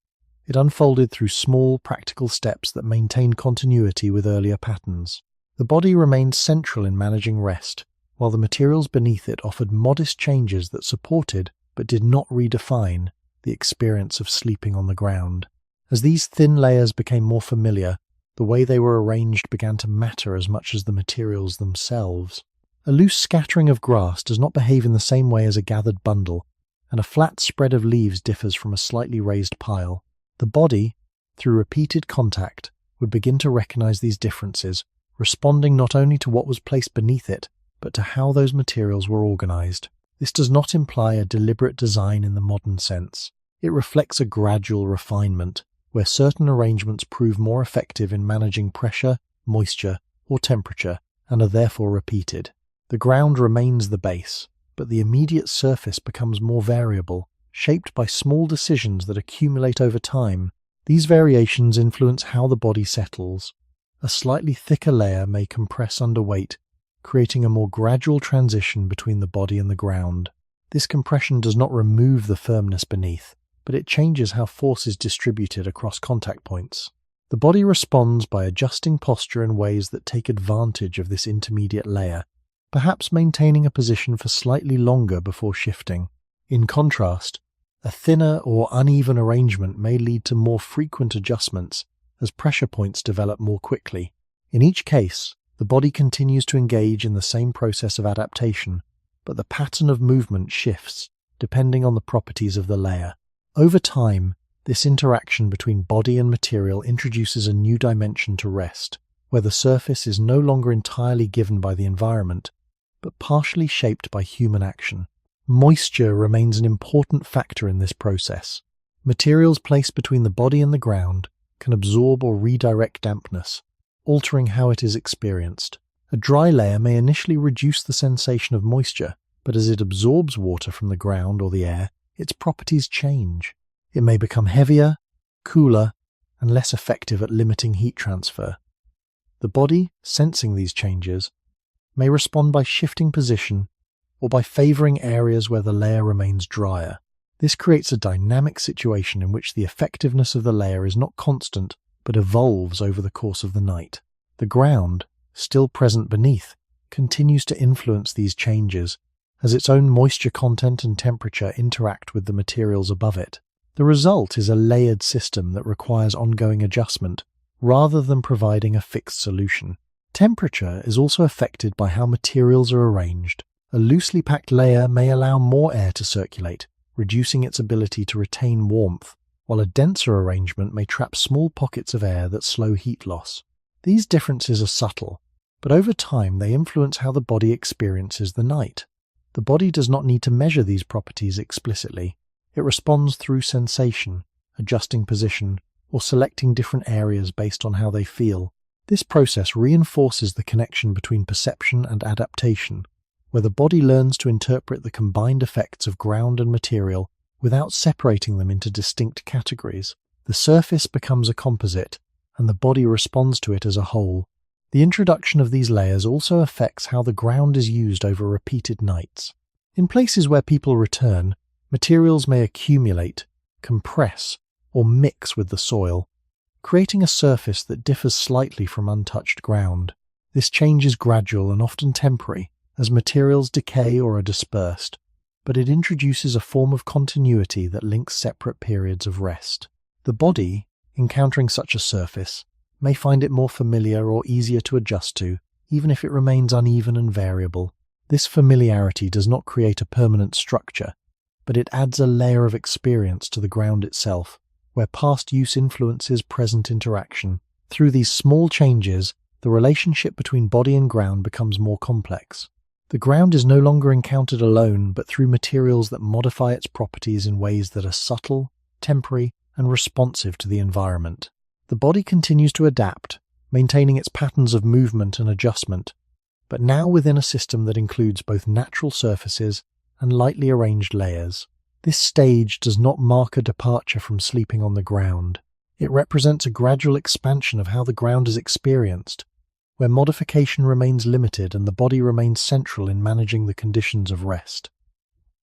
It unfolded through small, practical steps that maintained continuity with earlier patterns. The body remained central in managing rest, while the materials beneath it offered modest changes that supported, but did not redefine, the experience of sleeping on the ground. As these thin layers became more familiar, the way they were arranged began to matter as much as the materials themselves. A loose scattering of grass does not behave in the same way as a gathered bundle, and a flat spread of leaves differs from a slightly raised pile. The body, through repeated contact, would begin to recognize these differences, responding not only to what was placed beneath it, but to how those materials were organized. This does not imply a deliberate design in the modern sense. It reflects a gradual refinement, where certain arrangements prove more effective in managing pressure, moisture, or temperature, and are therefore repeated. The ground remains the base, but the immediate surface becomes more variable, shaped by small decisions that accumulate over time. These variations influence how the body settles. A slightly thicker layer may compress under weight, creating a more gradual transition between the body and the ground. This compression does not remove the firmness beneath, but it changes how force is distributed across contact points. The body responds by adjusting posture in ways that take advantage of this intermediate layer, perhaps maintaining a position for slightly longer before shifting. In contrast, a thinner or uneven arrangement may lead to more frequent adjustments as pressure points develop more quickly. In each case, the body continues to engage in the same process of adaptation, but the pattern of movement shifts depending on the properties of the layer. Over time, this interaction between body and material introduces a new dimension to rest, where the surface is no longer entirely given by the environment, but partially shaped by human action. Moisture remains an important factor in this process. Materials placed between the body and the ground can absorb or redirect dampness, altering how it is experienced. A dry layer may initially reduce the sensation of moisture, but as it absorbs water from the ground or the air, its properties change. It may become heavier, cooler, and less effective at limiting heat transfer. The body, sensing these changes, may respond by shifting position or by favoring areas where the layer remains drier. This creates a dynamic situation in which the effectiveness of the layer is not constant but evolves over the course of the night. The ground, still present beneath, continues to influence these changes as its own moisture content and temperature interact with the materials above it. The result is a layered system that requires ongoing adjustment rather than providing a fixed solution. Temperature is also affected by how materials are arranged. A loosely packed layer may allow more air to circulate, reducing its ability to retain warmth, while a denser arrangement may trap small pockets of air that slow heat loss. These differences are subtle, but over time they influence how the body experiences the night. The body does not need to measure these properties explicitly. It responds through sensation, adjusting position, or selecting different areas based on how they feel. This process reinforces the connection between perception and adaptation, where the body learns to interpret the combined effects of ground and material without separating them into distinct categories. The surface becomes a composite, and the body responds to it as a whole. The introduction of these layers also affects how the ground is used over repeated nights. In places where people return, materials may accumulate, compress, or mix with the soil, creating a surface that differs slightly from untouched ground. This change is gradual and often temporary, as materials decay or are dispersed, but it introduces a form of continuity that links separate periods of rest. The body, encountering such a surface, may find it more familiar or easier to adjust to, even if it remains uneven and variable. This familiarity does not create a permanent structure, but it adds a layer of experience to the ground itself, where past use influences present interaction. Through these small changes, the relationship between body and ground becomes more complex. The ground is no longer encountered alone, but through materials that modify its properties in ways that are subtle, temporary, and responsive to the environment. The body continues to adapt, maintaining its patterns of movement and adjustment, but now within a system that includes both natural surfaces and lightly arranged layers. This stage does not mark a departure from sleeping on the ground. It represents a gradual expansion of how the ground is experienced, where modification remains limited and the body remains central in managing the conditions of rest.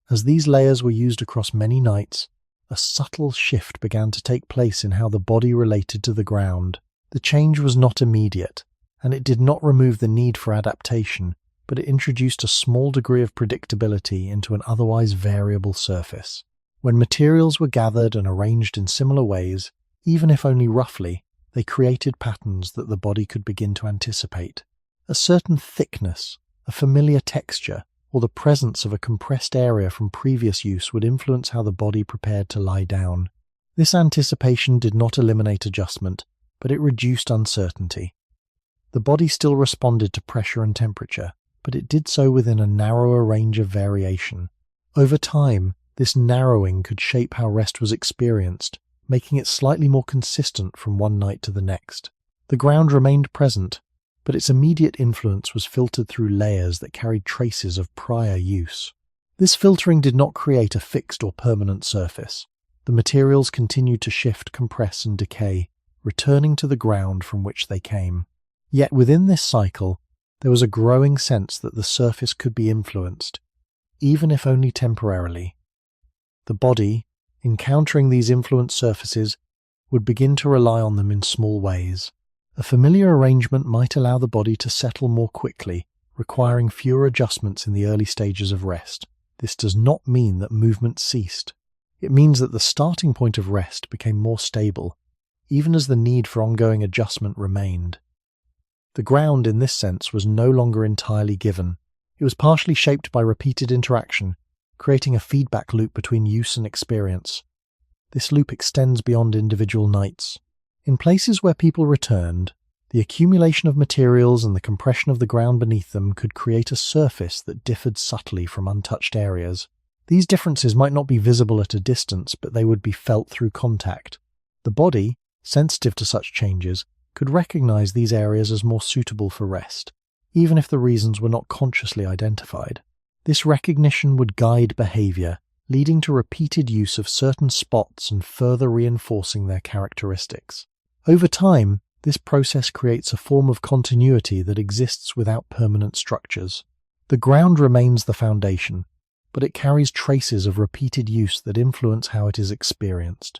As these layers were used across many nights, a subtle shift began to take place in how the body related to the ground. The change was not immediate, and it did not remove the need for adaptation, but it introduced a small degree of predictability into an otherwise variable surface. When materials were gathered and arranged in similar ways, even if only roughly, they created patterns that the body could begin to anticipate. A certain thickness, a familiar texture, or the presence of a compressed area from previous use would influence how the body prepared to lie down. This anticipation did not eliminate adjustment, but it reduced uncertainty. The body still responded to pressure and temperature, but it did so within a narrower range of variation. Over time, this narrowing could shape how rest was experienced, making it slightly more consistent from one night to the next. The ground remained present, but its immediate influence was filtered through layers that carried traces of prior use. This filtering did not create a fixed or permanent surface. The materials continued to shift, compress, and decay, returning to the ground from which they came. Yet within this cycle, there was a growing sense that the surface could be influenced, even if only temporarily. The body, encountering these influenced surfaces, would begin to rely on them in small ways. A familiar arrangement might allow the body to settle more quickly, requiring fewer adjustments in the early stages of rest. This does not mean that movement ceased. It means that the starting point of rest became more stable, even as the need for ongoing adjustment remained. The ground, in this sense, was no longer entirely given. It was partially shaped by repeated interaction, creating a feedback loop between use and experience. This loop extends beyond individual nights. In places where people returned, the accumulation of materials and the compression of the ground beneath them could create a surface that differed subtly from untouched areas. These differences might not be visible at a distance, but they would be felt through contact. The body, sensitive to such changes, could recognize these areas as more suitable for rest, even if the reasons were not consciously identified. This recognition would guide behavior, leading to repeated use of certain spots and further reinforcing their characteristics. Over time, this process creates a form of continuity that exists without permanent structures. The ground remains the foundation, but it carries traces of repeated use that influence how it is experienced.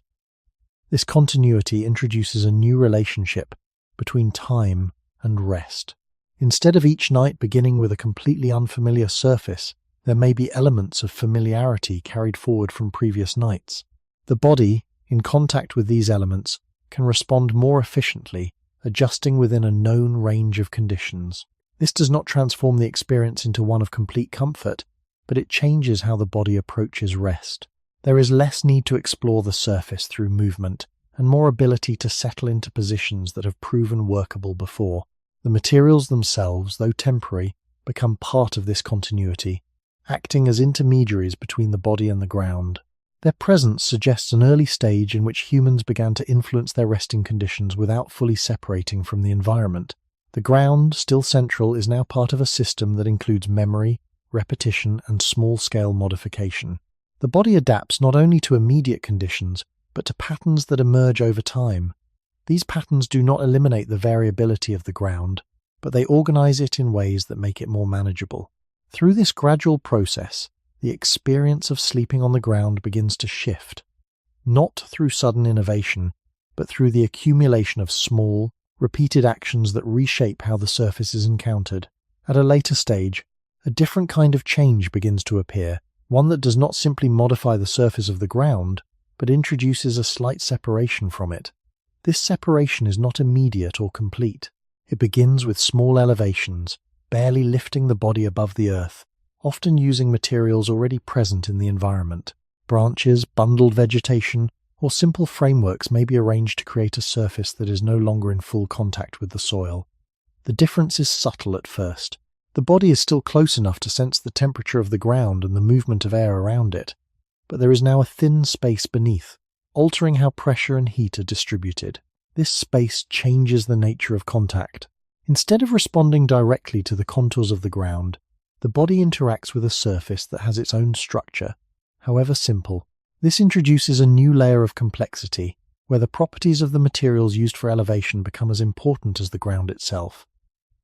This continuity introduces a new relationship between time and rest. Instead of each night beginning with a completely unfamiliar surface, there may be elements of familiarity carried forward from previous nights. The body, in contact with these elements, can respond more efficiently, adjusting within a known range of conditions. This does not transform the experience into one of complete comfort, but it changes how the body approaches rest. There is less need to explore the surface through movement, and more ability to settle into positions that have proven workable before. The materials themselves, though temporary, become part of this continuity, acting as intermediaries between the body and the ground. Their presence suggests an early stage in which humans began to influence their resting conditions without fully separating from the environment. The ground, still central, is now part of a system that includes memory, repetition, and small-scale modification. The body adapts not only to immediate conditions, but to patterns that emerge over time. These patterns do not eliminate the variability of the ground, but they organize it in ways that make it more manageable. Through this gradual process, the experience of sleeping on the ground begins to shift, not through sudden innovation, but through the accumulation of small, repeated actions that reshape how the surface is encountered. At a later stage, a different kind of change begins to appear, one that does not simply modify the surface of the ground, but introduces a slight separation from it. This separation is not immediate or complete. It begins with small elevations, barely lifting the body above the earth, often using materials already present in the environment. Branches, bundled vegetation, or simple frameworks may be arranged to create a surface that is no longer in full contact with the soil. The difference is subtle at first. The body is still close enough to sense the temperature of the ground and the movement of air around it, but there is now a thin space beneath, altering how pressure and heat are distributed. this space changes the nature of contact. Instead of responding directly to the contours of the ground, the body interacts with a surface that has its own structure, however simple. This introduces a new layer of complexity, where the properties of the materials used for elevation become as important as the ground itself.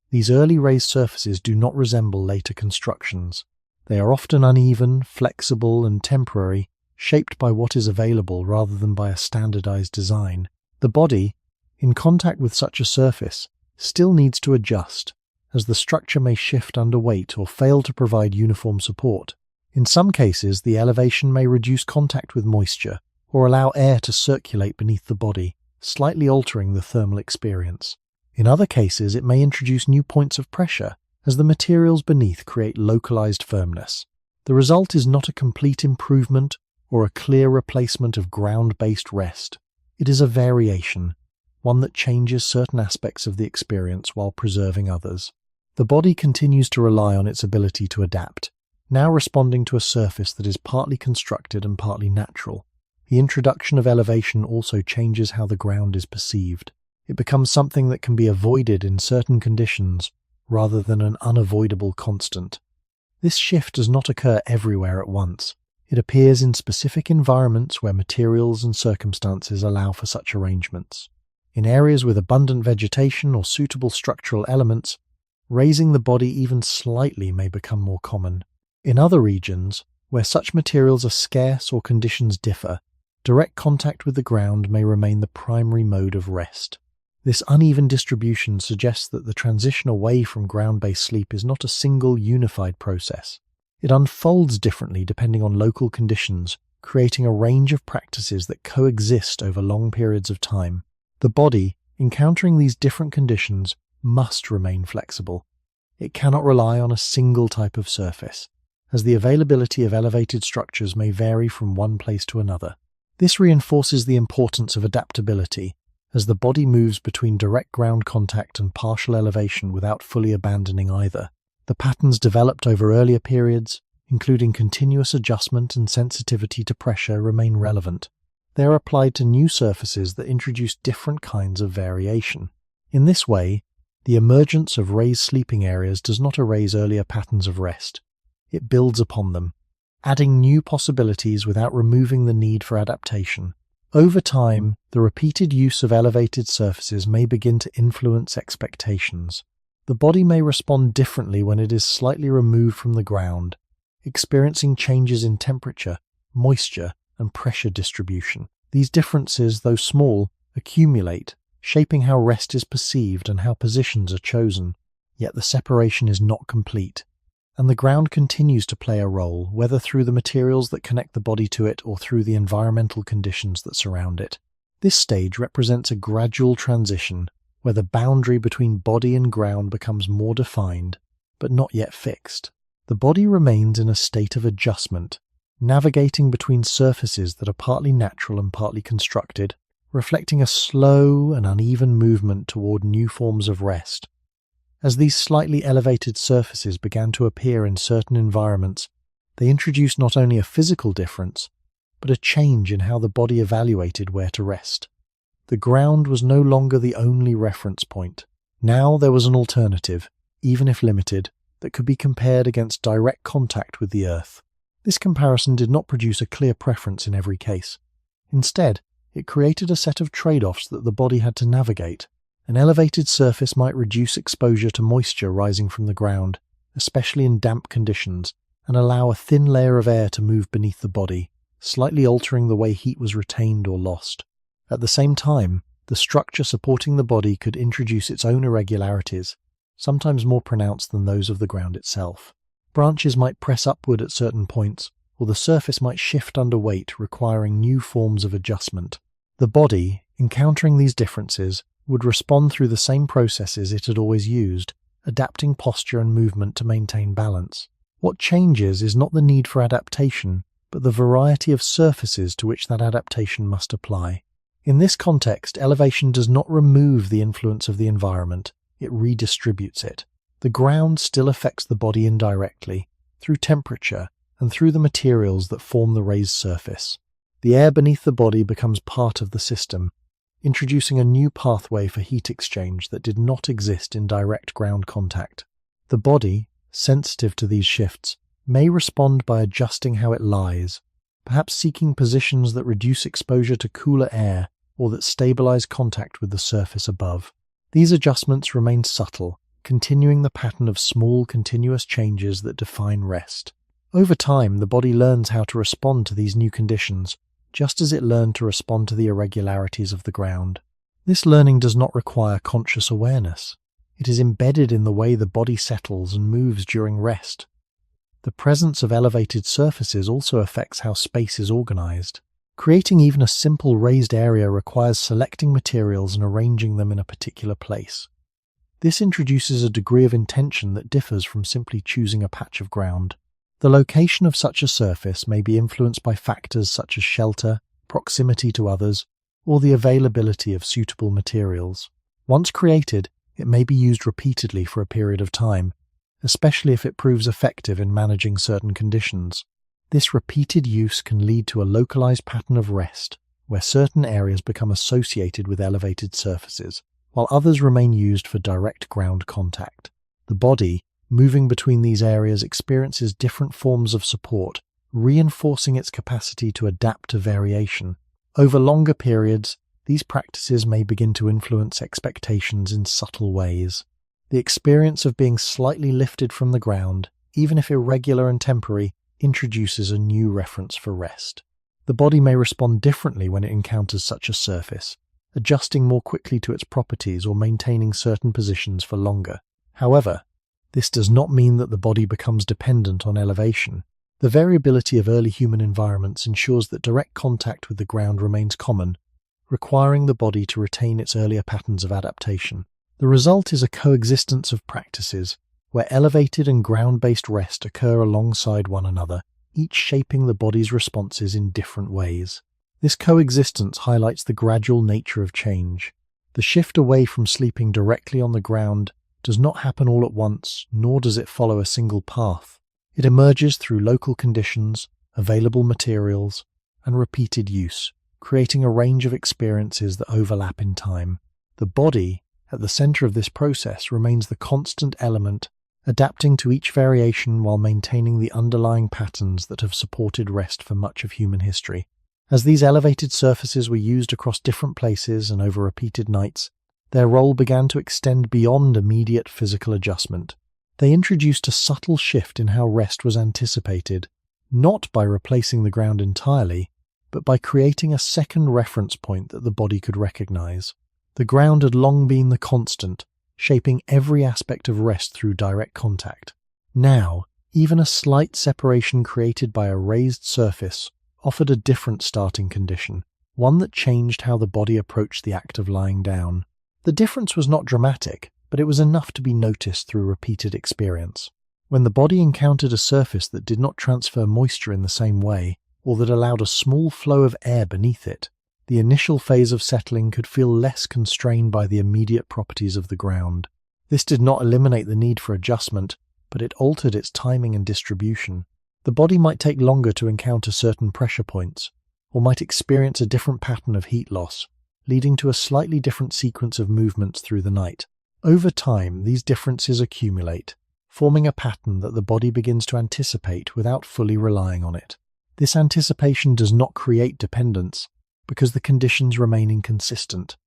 These early raised surfaces do not resemble later constructions. They are often uneven, flexible, and temporary, shaped by what is available rather than by a standardized design. The body, in contact with such a surface, still needs to adjust, as the structure may shift under weight or fail to provide uniform support. In some cases, the elevation may reduce contact with moisture or allow air to circulate beneath the body, slightly altering the thermal experience. In other cases, it may introduce new points of pressure, as the materials beneath create localized firmness. The result is not a complete improvement or a clear replacement of ground-based rest. It is a variation, one that changes certain aspects of the experience while preserving others. The body continues to rely on its ability to adapt, now responding to a surface that is partly constructed and partly natural. The introduction of elevation also changes how the ground is perceived. It becomes something that can be avoided in certain conditions, rather than an unavoidable constant. This shift does not occur everywhere at once. It appears in specific environments where materials and circumstances allow for such arrangements. In areas with abundant vegetation or suitable structural elements, raising the body even slightly may become more common. In other regions, where such materials are scarce or conditions differ, direct contact with the ground may remain the primary mode of rest. This uneven distribution suggests that the transition away from ground-based sleep is not a single unified process. It unfolds differently depending on local conditions, creating a range of practices that coexist over long periods of time. The body, encountering these different conditions, must remain flexible. It cannot rely on a single type of surface, as the availability of elevated structures may vary from one place to another. This reinforces the importance of adaptability, as the body moves between direct ground contact and partial elevation without fully abandoning either. The patterns developed over earlier periods, including continuous adjustment and sensitivity to pressure, remain relevant. They are applied to new surfaces that introduce different kinds of variation. In this way, the emergence of raised sleeping areas does not erase earlier patterns of rest. It builds upon them, adding new possibilities without removing the need for adaptation. Over time, the repeated use of elevated surfaces may begin to influence expectations. The body may respond differently when it is slightly removed from the ground, experiencing changes in temperature, moisture, and pressure distribution. These differences, though small, accumulate, shaping how rest is perceived and how positions are chosen. Yet the separation is not complete, and the ground continues to play a role, whether through the materials that connect the body to it or through the environmental conditions that surround it. This stage represents a gradual transition, where the boundary between body and ground becomes more defined, but not yet fixed. The body remains in a state of adjustment, navigating between surfaces that are partly natural and partly constructed, reflecting a slow and uneven movement toward new forms of rest. As these slightly elevated surfaces began to appear in certain environments, they introduced not only a physical difference, but a change in how the body evaluated where to rest. The ground was no longer the only reference point. Now there was an alternative, even if limited, that could be compared against direct contact with the earth. This comparison did not produce a clear preference in every case. Instead, it created a set of trade-offs that the body had to navigate. An elevated surface might reduce exposure to moisture rising from the ground, especially in damp conditions, and allow a thin layer of air to move beneath the body, slightly altering the way heat was retained or lost. At the same time, the structure supporting the body could introduce its own irregularities, sometimes more pronounced than those of the ground itself. Branches might press upward at certain points, or the surface might shift under weight, requiring new forms of adjustment. The body, encountering these differences, would respond through the same processes it had always used, adapting posture and movement to maintain balance. What changes is not the need for adaptation, but the variety of surfaces to which that adaptation must apply. In this context, elevation does not remove the influence of the environment, it redistributes it. The ground still affects the body indirectly, through temperature and through the materials that form the raised surface. The air beneath the body becomes part of the system, introducing a new pathway for heat exchange that did not exist in direct ground contact. The body, sensitive to these shifts, may respond by adjusting how it lies, perhaps seeking positions that reduce exposure to cooler air or that stabilize contact with the surface above. These adjustments remain subtle, continuing the pattern of small, continuous changes that define rest. Over time, the body learns how to respond to these new conditions, just as it learned to respond to the irregularities of the ground. This learning does not require conscious awareness. It is embedded in the way the body settles and moves during rest. The presence of elevated surfaces also affects how space is organized. Creating even a simple raised area requires selecting materials and arranging them in a particular place. This introduces a degree of intention that differs from simply choosing a patch of ground. The location of such a surface may be influenced by factors such as shelter, proximity to others, or the availability of suitable materials. Once created, it may be used repeatedly for a period of time, especially if it proves effective in managing certain conditions. This repeated use can lead to a localized pattern of rest, where certain areas become associated with elevated surfaces, while others remain used for direct ground contact. The body, moving between these areas, experiences different forms of support, reinforcing its capacity to adapt to variation. Over longer periods, these practices may begin to influence expectations in subtle ways. The experience of being slightly lifted from the ground, even if irregular and temporary, introduces a new reference for rest. The body may respond differently when it encounters such a surface, adjusting more quickly to its properties or maintaining certain positions for longer. However, this does not mean that the body becomes dependent on elevation. The variability of early human environments ensures that direct contact with the ground remains common, requiring the body to retain its earlier patterns of adaptation. The result is a coexistence of practices, where elevated and ground-based rest occur alongside one another, each shaping the body's responses in different ways. This coexistence highlights the gradual nature of change. The shift away from sleeping directly on the ground does not happen all at once, nor does it follow a single path. It emerges through local conditions, available materials, and repeated use, creating a range of experiences that overlap in time. The body, at the center of this process, remains the constant element, adapting to each variation while maintaining the underlying patterns that have supported rest for much of human history. As these elevated surfaces were used across different places and over repeated nights, their role began to extend beyond immediate physical adjustment. They introduced a subtle shift in how rest was anticipated, not by replacing the ground entirely, but by creating a second reference point that the body could recognize. The ground had long been the constant, shaping every aspect of rest through direct contact. Now, even a slight separation created by a raised surface offered a different starting condition, one that changed how the body approached the act of lying down. The difference was not dramatic, but it was enough to be noticed through repeated experience. When the body encountered a surface that did not transfer moisture in the same way, or that allowed a small flow of air beneath it, the initial phase of settling could feel less constrained by the immediate properties of the ground. This did not eliminate the need for adjustment, but it altered its timing and distribution. The body might take longer to encounter certain pressure points, or might experience a different pattern of heat loss, leading to a slightly different sequence of movements through the night. Over time, these differences accumulate, forming a pattern that the body begins to anticipate without fully relying on it. This anticipation does not create dependence, because the conditions remain inconsistent.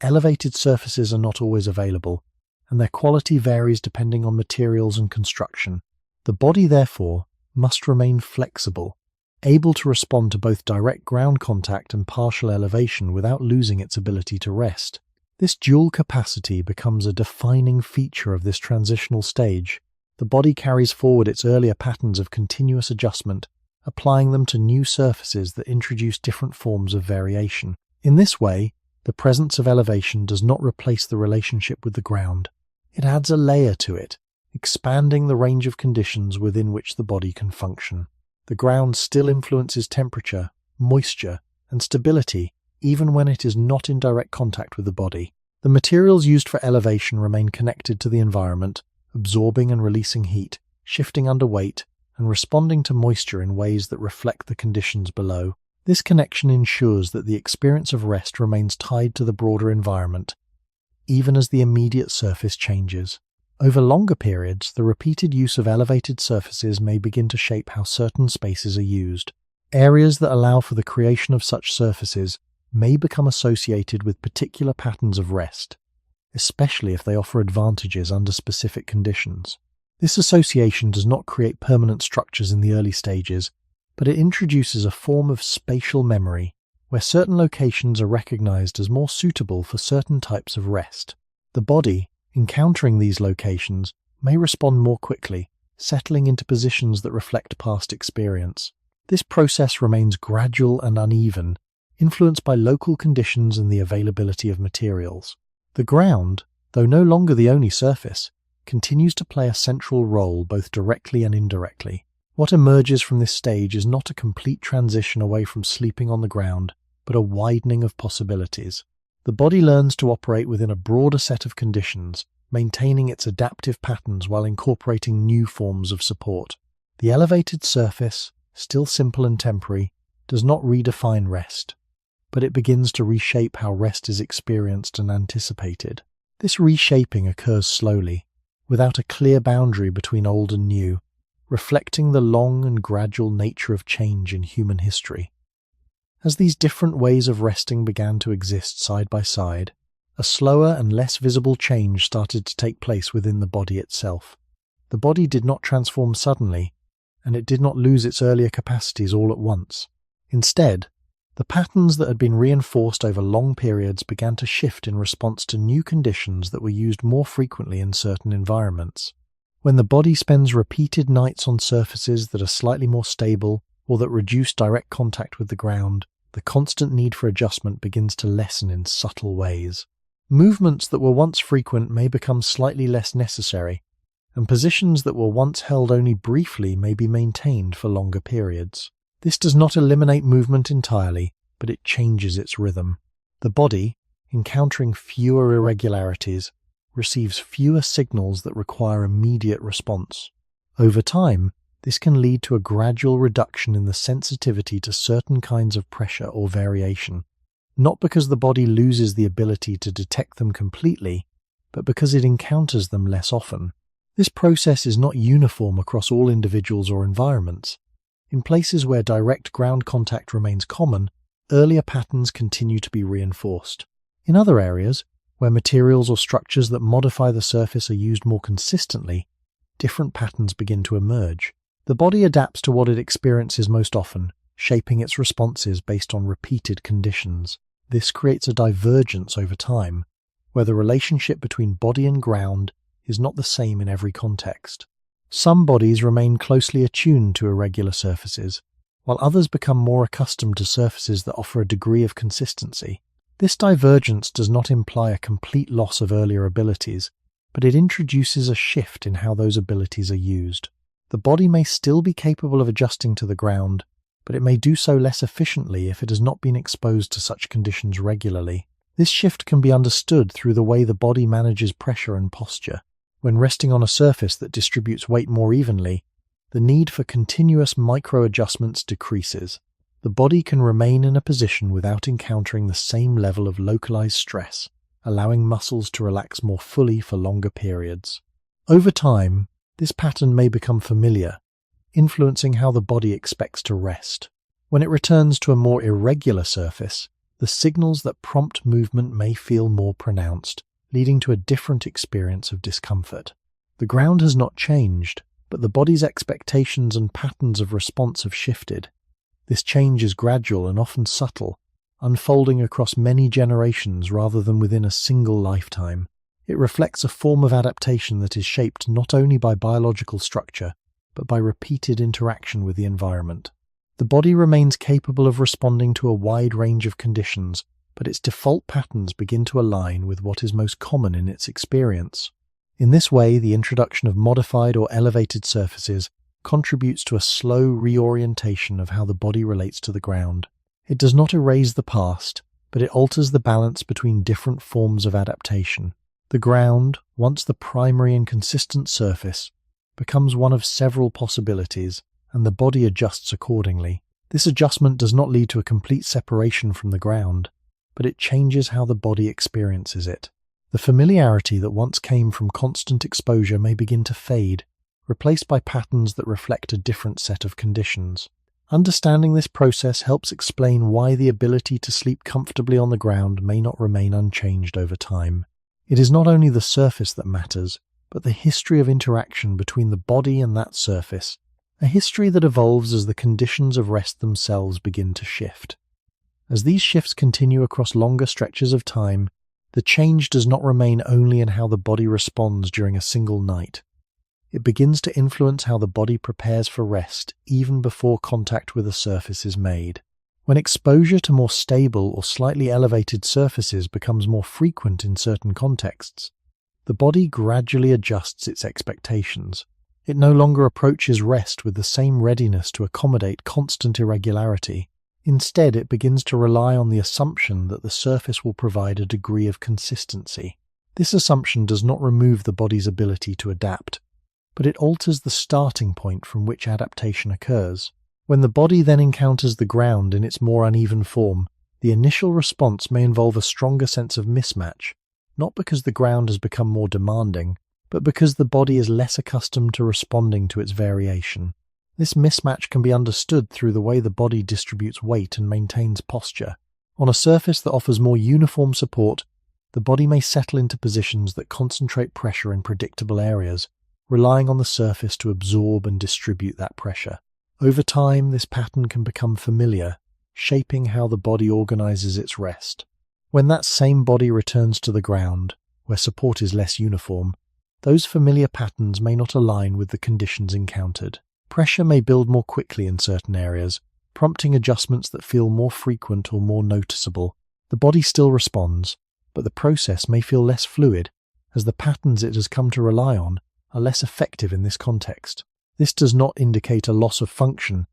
Elevated surfaces are not always available, and their quality varies depending on materials and construction. The body, therefore, must remain flexible, able to respond to both direct ground contact and partial elevation without losing its ability to rest. This dual capacity becomes a defining feature of this transitional stage. The body carries forward its earlier patterns of continuous adjustment, applying them to new surfaces that introduce different forms of variation. In this way, the presence of elevation does not replace the relationship with the ground. It adds a layer to it, expanding the range of conditions within which the body can function. The ground still influences temperature, moisture, and stability, even when it is not in direct contact with the body. The materials used for elevation remain connected to the environment, absorbing and releasing heat, shifting under weight, and responding to moisture in ways that reflect the conditions below. This connection ensures that the experience of rest remains tied to the broader environment, even as the immediate surface changes. Over longer periods, the repeated use of elevated surfaces may begin to shape how certain spaces are used. Areas that allow for the creation of such surfaces may become associated with particular patterns of rest, especially if they offer advantages under specific conditions. This association does not create permanent structures in the early stages, but it introduces a form of spatial memory where certain locations are recognized as more suitable for certain types of rest. The body, encountering these locations, may respond more quickly, settling into positions that reflect past experience. This process remains gradual and uneven, influenced by local conditions and the availability of materials. The ground, though no longer the only surface, continues to play a central role both directly and indirectly. What emerges from this stage is not a complete transition away from sleeping on the ground, but a widening of possibilities. The body learns to operate within a broader set of conditions, maintaining its adaptive patterns while incorporating new forms of support. The elevated surface, still simple and temporary, does not redefine rest, but it begins to reshape how rest is experienced and anticipated. This reshaping occurs slowly, without a clear boundary between old and new, reflecting the long and gradual nature of change in human history. As these different ways of resting began to exist side by side, a slower and less visible change started to take place within the body itself. The body did not transform suddenly, and it did not lose its earlier capacities all at once. Instead, the patterns that had been reinforced over long periods began to shift in response to new conditions that were used more frequently in certain environments. When the body spends repeated nights on surfaces that are slightly more stable or that reduce direct contact with the ground, the constant need for adjustment begins to lessen in subtle ways. Movements that were once frequent may become slightly less necessary, and positions that were once held only briefly may be maintained for longer periods. This does not eliminate movement entirely, but it changes its rhythm. The body, encountering fewer irregularities, receives fewer signals that require immediate response. Over time, this can lead to a gradual reduction in the sensitivity to certain kinds of pressure or variation, not because the body loses the ability to detect them completely, but because it encounters them less often. This process is not uniform across all individuals or environments. In places where direct ground contact remains common, earlier patterns continue to be reinforced. In other areas, where materials or structures that modify the surface are used more consistently, different patterns begin to emerge. The body adapts to what it experiences most often, shaping its responses based on repeated conditions. This creates a divergence over time, where the relationship between body and ground is not the same in every context. Some bodies remain closely attuned to irregular surfaces, while others become more accustomed to surfaces that offer a degree of consistency. This divergence does not imply a complete loss of earlier abilities, but it introduces a shift in how those abilities are used. The body may still be capable of adjusting to the ground, but it may do so less efficiently if it has not been exposed to such conditions regularly. This shift can be understood through the way the body manages pressure and posture. When resting on a surface that distributes weight more evenly, the need for continuous micro-adjustments decreases. The body can remain in a position without encountering the same level of localized stress, allowing muscles to relax more fully for longer periods. Over time, this pattern may become familiar, influencing how the body expects to rest. When it returns to a more irregular surface, the signals that prompt movement may feel more pronounced, leading to a different experience of discomfort. The ground has not changed, but the body's expectations and patterns of response have shifted. This change is gradual and often subtle, unfolding across many generations rather than within a single lifetime. It reflects a form of adaptation that is shaped not only by biological structure, but by repeated interaction with the environment. The body remains capable of responding to a wide range of conditions, but its default patterns begin to align with what is most common in its experience. In this way, the introduction of modified or elevated surfaces contributes to a slow reorientation of how the body relates to the ground. It does not erase the past, but it alters the balance between different forms of adaptation. The ground, once the primary and consistent surface, becomes one of several possibilities, and the body adjusts accordingly. This adjustment does not lead to a complete separation from the ground, but it changes how the body experiences it. The familiarity that once came from constant exposure may begin to fade, replaced by patterns that reflect a different set of conditions. Understanding this process helps explain why the ability to sleep comfortably on the ground may not remain unchanged over time. It is not only the surface that matters, but the history of interaction between the body and that surface, a history that evolves as the conditions of rest themselves begin to shift. As these shifts continue across longer stretches of time, the change does not remain only in how the body responds during a single night. It begins to influence how the body prepares for rest even before contact with a surface is made. When exposure to more stable or slightly elevated surfaces becomes more frequent in certain contexts, the body gradually adjusts its expectations. It no longer approaches rest with the same readiness to accommodate constant irregularity. Instead, it begins to rely on the assumption that the surface will provide a degree of consistency. This assumption does not remove the body's ability to adapt, but it alters the starting point from which adaptation occurs. When the body then encounters the ground in its more uneven form, the initial response may involve a stronger sense of mismatch, not because the ground has become more demanding, but because the body is less accustomed to responding to its variation. This mismatch can be understood through the way the body distributes weight and maintains posture. On a surface that offers more uniform support, the body may settle into positions that concentrate pressure in predictable areas, relying on the surface to absorb and distribute that pressure. Over time, this pattern can become familiar, shaping how the body organizes its rest. When that same body returns to the ground, where support is less uniform, those familiar patterns may not align with the conditions encountered. Pressure may build more quickly in certain areas, prompting adjustments that feel more frequent or more noticeable. The body still responds, but the process may feel less fluid, as the patterns it has come to rely on are less effective in this context. This does not indicate a loss of function,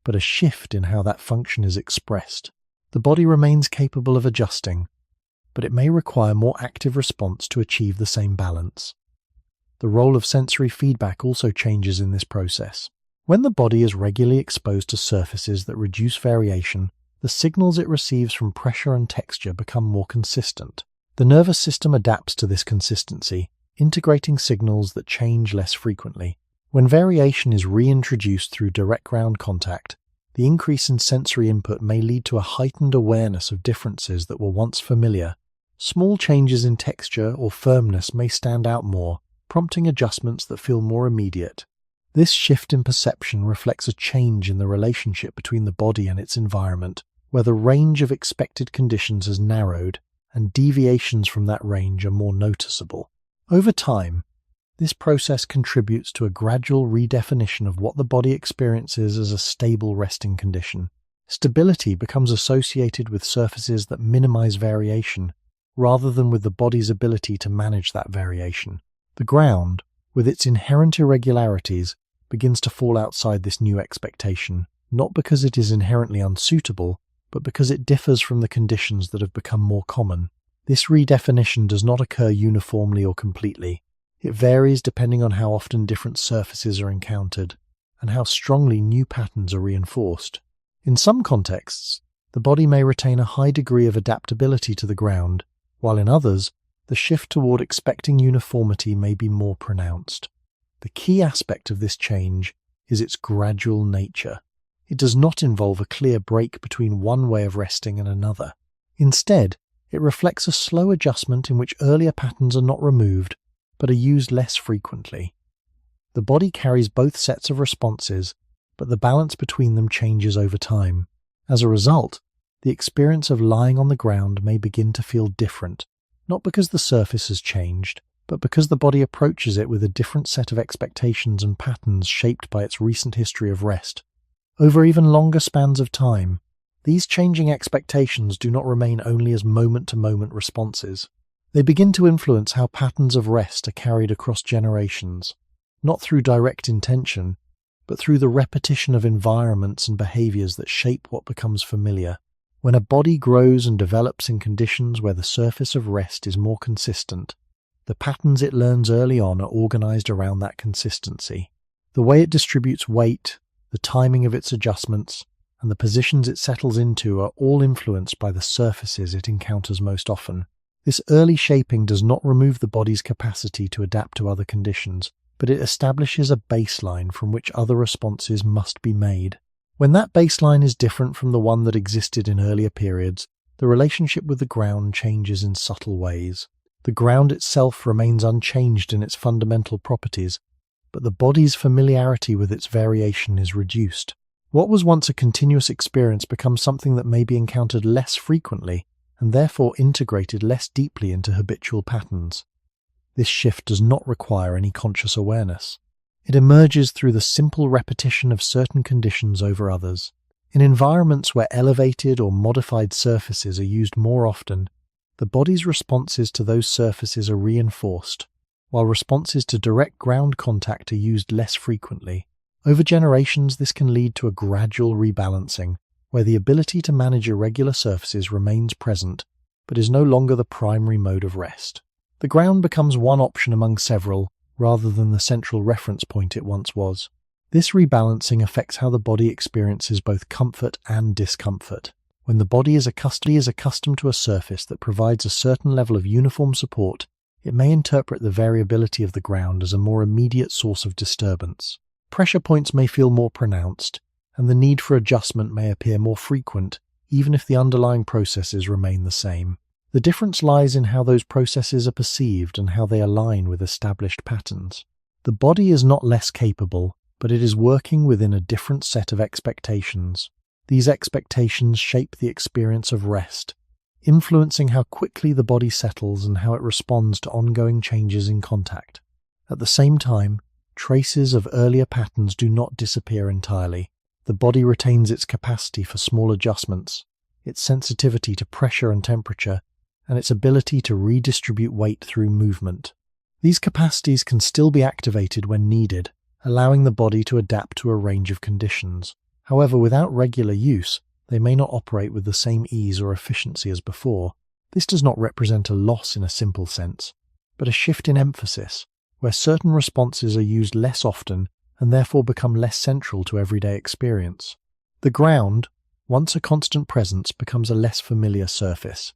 but a shift in how that function is expressed. The body remains capable of adjusting, but it may require more active response to achieve the same balance. The role of sensory feedback also changes in this process. When the body is regularly exposed to surfaces that reduce variation, the signals it receives from pressure and texture become more consistent. The nervous system adapts to this consistency, integrating signals that change less frequently. When variation is reintroduced through direct ground contact, the increase in sensory input may lead to a heightened awareness of differences that were once familiar. Small changes in texture or firmness may stand out more, prompting adjustments that feel more immediate. This shift in perception reflects a change in the relationship between the body and its environment, where the range of expected conditions has narrowed and deviations from that range are more noticeable. Over time, this process contributes to a gradual redefinition of what the body experiences as a stable resting condition. Stability becomes associated with surfaces that minimize variation, rather than with the body's ability to manage that variation. The ground, with its inherent irregularities, begins to fall outside this new expectation, not because it is inherently unsuitable, but because it differs from the conditions that have become more common. This redefinition does not occur uniformly or completely. It varies depending on how often different surfaces are encountered, and how strongly new patterns are reinforced. In some contexts, the body may retain a high degree of adaptability to the ground, while in others, the shift toward expecting uniformity may be more pronounced. The key aspect of this change is its gradual nature. It does not involve a clear break between one way of resting and another. Instead, it reflects a slow adjustment in which earlier patterns are not removed, but are used less frequently. The body carries both sets of responses, but the balance between them changes over time. As a result, the experience of lying on the ground may begin to feel different, not because the surface has changed, but because the body approaches it with a different set of expectations and patterns shaped by its recent history of rest. Over even longer spans of time, these changing expectations do not remain only as moment-to-moment responses. They begin to influence how patterns of rest are carried across generations, not through direct intention, but through the repetition of environments and behaviors that shape what becomes familiar. When a body grows and develops in conditions where the surface of rest is more consistent, the patterns it learns early on are organized around that consistency. The way it distributes weight, the timing of its adjustments, and the positions it settles into are all influenced by the surfaces it encounters most often. This early shaping does not remove the body's capacity to adapt to other conditions, but it establishes a baseline from which other responses must be made. When that baseline is different from the one that existed in earlier periods, the relationship with the ground changes in subtle ways. The ground itself remains unchanged in its fundamental properties, but the body's familiarity with its variation is reduced. What was once a continuous experience becomes something that may be encountered less frequently, and therefore integrated less deeply into habitual patterns. This shift does not require any conscious awareness. It emerges through the simple repetition of certain conditions over others. In environments where elevated or modified surfaces are used more often, the body's responses to those surfaces are reinforced, while responses to direct ground contact are used less frequently. Over generations, this can lead to a gradual rebalancing, where the ability to manage irregular surfaces remains present, but is no longer the primary mode of rest. The ground becomes one option among several, rather than the central reference point it once was. This rebalancing affects how the body experiences both comfort and discomfort. When the body is accustomed to a surface that provides a certain level of uniform support, it may interpret the variability of the ground as a more immediate source of disturbance. Pressure points may feel more pronounced, and the need for adjustment may appear more frequent, even if the underlying processes remain the same. The difference lies in how those processes are perceived and how they align with established patterns. The body is not less capable, but it is working within a different set of expectations. These expectations shape the experience of rest, influencing how quickly the body settles and how it responds to ongoing changes in contact. At the same time, traces of earlier patterns do not disappear entirely. The body retains its capacity for small adjustments, its sensitivity to pressure and temperature, and its ability to redistribute weight through movement. These capacities can still be activated when needed, allowing the body to adapt to a range of conditions. However, without regular use, they may not operate with the same ease or efficiency as before. This does not represent a loss in a simple sense, but a shift in emphasis, where certain responses are used less often and therefore become less central to everyday experience. The ground, once a constant presence, becomes a less familiar surface,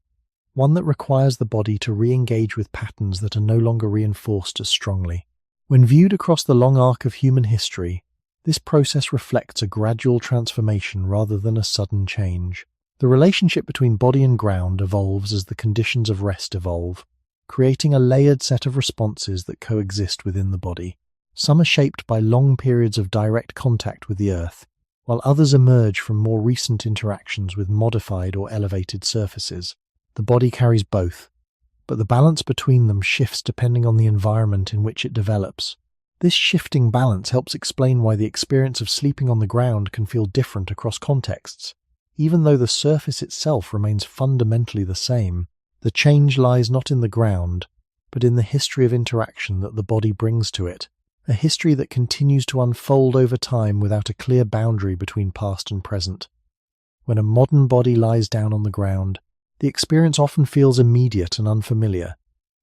one that requires the body to re-engage with patterns that are no longer reinforced as strongly. When viewed across the long arc of human history, this process reflects a gradual transformation rather than a sudden change. The relationship between body and ground evolves as the conditions of rest evolve, creating a layered set of responses that coexist within the body. Some are shaped by long periods of direct contact with the earth, while others emerge from more recent interactions with modified or elevated surfaces. The body carries both, but the balance between them shifts depending on the environment in which it develops. This shifting balance helps explain why the experience of sleeping on the ground can feel different across contexts. Even though the surface itself remains fundamentally the same, the change lies not in the ground, but in the history of interaction that the body brings to it, a history that continues to unfold over time without a clear boundary between past and present. When a modern body lies down on the ground, the experience often feels immediate and unfamiliar,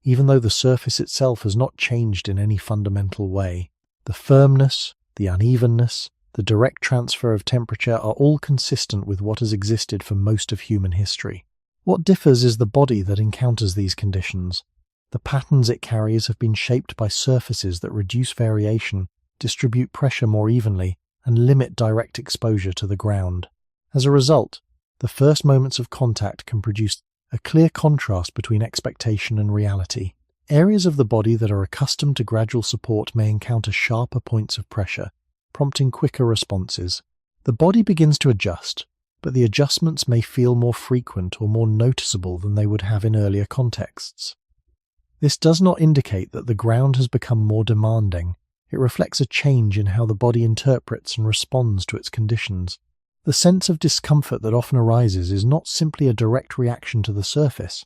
even though the surface itself has not changed in any fundamental way. The firmness, the unevenness, the direct transfer of temperature are all consistent with what has existed for most of human history. What differs is the body that encounters these conditions. The patterns it carries have been shaped by surfaces that reduce variation, distribute pressure more evenly, and limit direct exposure to the ground. As a result, the first moments of contact can produce a clear contrast between expectation and reality. Areas of the body that are accustomed to gradual support may encounter sharper points of pressure, prompting quicker responses. The body begins to adjust, but the adjustments may feel more frequent or more noticeable than they would have in earlier contexts. This does not indicate that the ground has become more demanding. It reflects a change in how the body interprets and responds to its conditions. The sense of discomfort that often arises is not simply a direct reaction to the surface.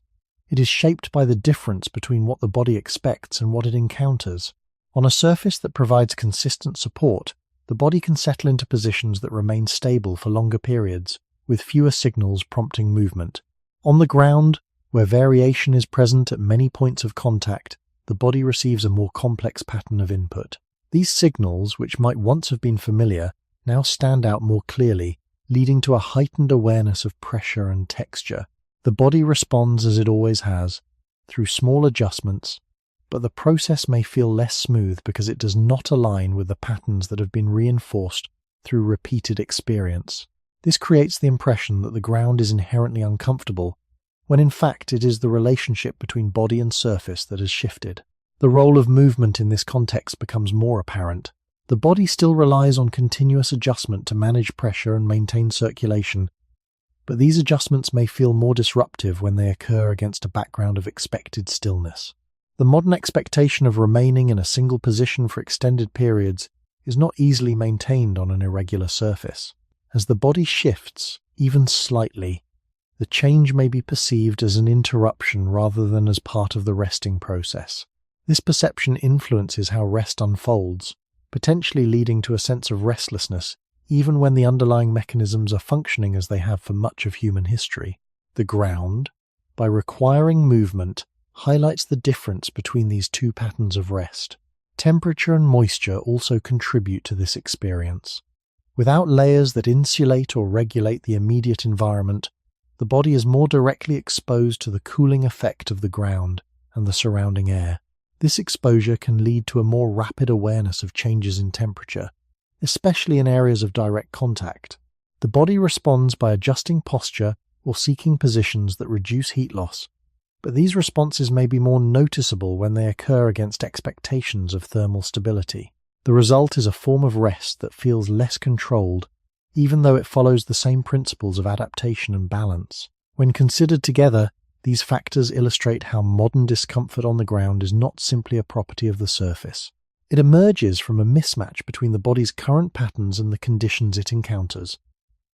It is shaped by the difference between what the body expects and what it encounters. On a surface that provides consistent support, the body can settle into positions that remain stable for longer periods, with fewer signals prompting movement. On the ground, where variation is present at many points of contact, the body receives a more complex pattern of input. These signals, which might once have been familiar, now stand out more clearly, leading to a heightened awareness of pressure and texture. The body responds as it always has, through small adjustments, but the process may feel less smooth because it does not align with the patterns that have been reinforced through repeated experience. This creates the impression that the ground is inherently uncomfortable, when in fact it is the relationship between body and surface that has shifted. The role of movement in this context becomes more apparent. The body still relies on continuous adjustment to manage pressure and maintain circulation, but these adjustments may feel more disruptive when they occur against a background of expected stillness. The modern expectation of remaining in a single position for extended periods is not easily maintained on an irregular surface. As the body shifts, even slightly, the change may be perceived as an interruption rather than as part of the resting process. This perception influences how rest unfolds, potentially leading to a sense of restlessness even when the underlying mechanisms are functioning as they have for much of human history. The ground, by requiring movement, highlights the difference between these two patterns of rest. Temperature and moisture also contribute to this experience. Without layers that insulate or regulate the immediate environment, the body is more directly exposed to the cooling effect of the ground and the surrounding air. This exposure can lead to a more rapid awareness of changes in temperature, especially in areas of direct contact. The body responds by adjusting posture or seeking positions that reduce heat loss, but these responses may be more noticeable when they occur against expectations of thermal stability. The result is a form of rest that feels less controlled, even though it follows the same principles of adaptation and balance. When considered together, these factors illustrate how modern discomfort on the ground is not simply a property of the surface. It emerges from a mismatch between the body's current patterns and the conditions it encounters.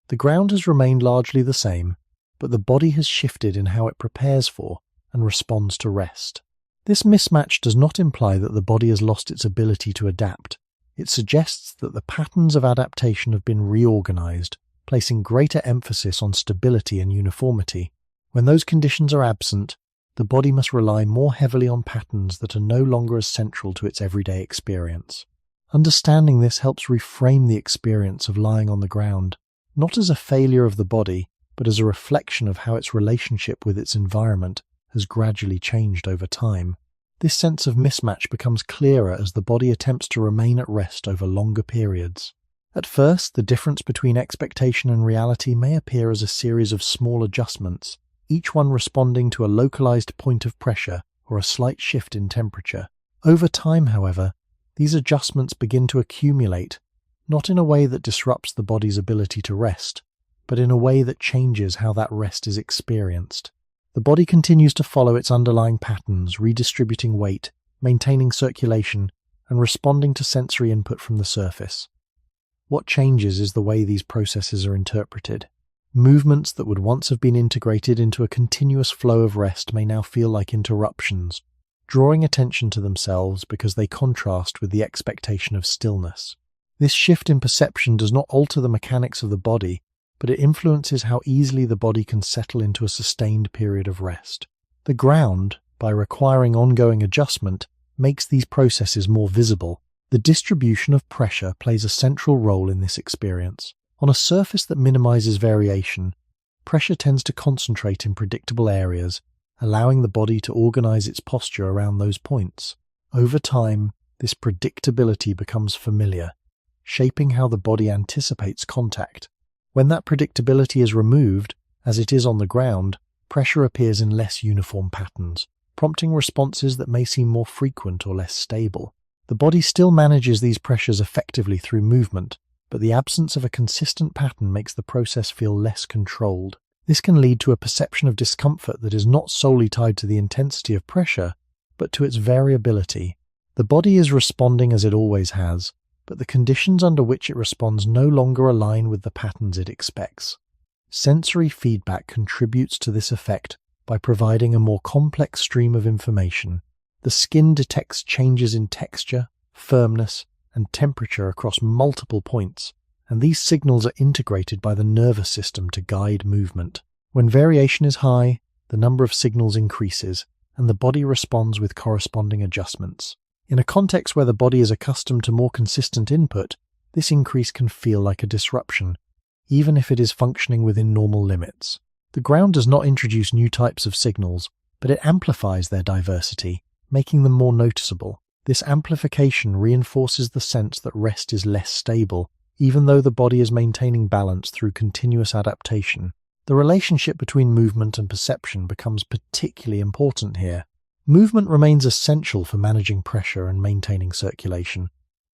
The ground has remained largely the same, but the body has shifted in how it prepares for and responds to rest. This mismatch does not imply that the body has lost its ability to adapt. It suggests that the patterns of adaptation have been reorganized, placing greater emphasis on stability and uniformity. When those conditions are absent, the body must rely more heavily on patterns that are no longer as central to its everyday experience. Understanding this helps reframe the experience of lying on the ground, not as a failure of the body, but as a reflection of how its relationship with its environment has gradually changed over time. This sense of mismatch becomes clearer as the body attempts to remain at rest over longer periods. At first, the difference between expectation and reality may appear as a series of small adjustments, each one responding to a localized point of pressure or a slight shift in temperature. Over time, however, these adjustments begin to accumulate, not in a way that disrupts the body's ability to rest, but in a way that changes how that rest is experienced. The body continues to follow its underlying patterns, redistributing weight, maintaining circulation, and responding to sensory input from the surface. What changes is the way these processes are interpreted. Movements that would once have been integrated into a continuous flow of rest may now feel like interruptions, drawing attention to themselves because they contrast with the expectation of stillness. This shift in perception does not alter the mechanics of the body, but it influences how easily the body can settle into a sustained period of rest. The ground, by requiring ongoing adjustment, makes these processes more visible. The distribution of pressure plays a central role in this experience. On a surface that minimizes variation, pressure tends to concentrate in predictable areas, allowing the body to organize its posture around those points. Over time, this predictability becomes familiar, shaping how the body anticipates contact. When that predictability is removed, as it is on the ground, pressure appears in less uniform patterns, prompting responses that may seem more frequent or less stable. The body still manages these pressures effectively through movement, but the absence of a consistent pattern makes the process feel less controlled. This can lead to a perception of discomfort that is not solely tied to the intensity of pressure, but to its variability. The body is responding as it always has, but the conditions under which it responds no longer align with the patterns it expects. Sensory feedback contributes to this effect by providing a more complex stream of information. The skin detects changes in texture, firmness, and temperature across multiple points, and these signals are integrated by the nervous system to guide movement. When variation is high, the number of signals increases, and the body responds with corresponding adjustments. In a context where the body is accustomed to more consistent input, this increase can feel like a disruption, even if it is functioning within normal limits. The ground does not introduce new types of signals, but it amplifies their diversity, making them more noticeable. This amplification reinforces the sense that rest is less stable, even though the body is maintaining balance through continuous adaptation. The relationship between movement and perception becomes particularly important here. Movement remains essential for managing pressure and maintaining circulation,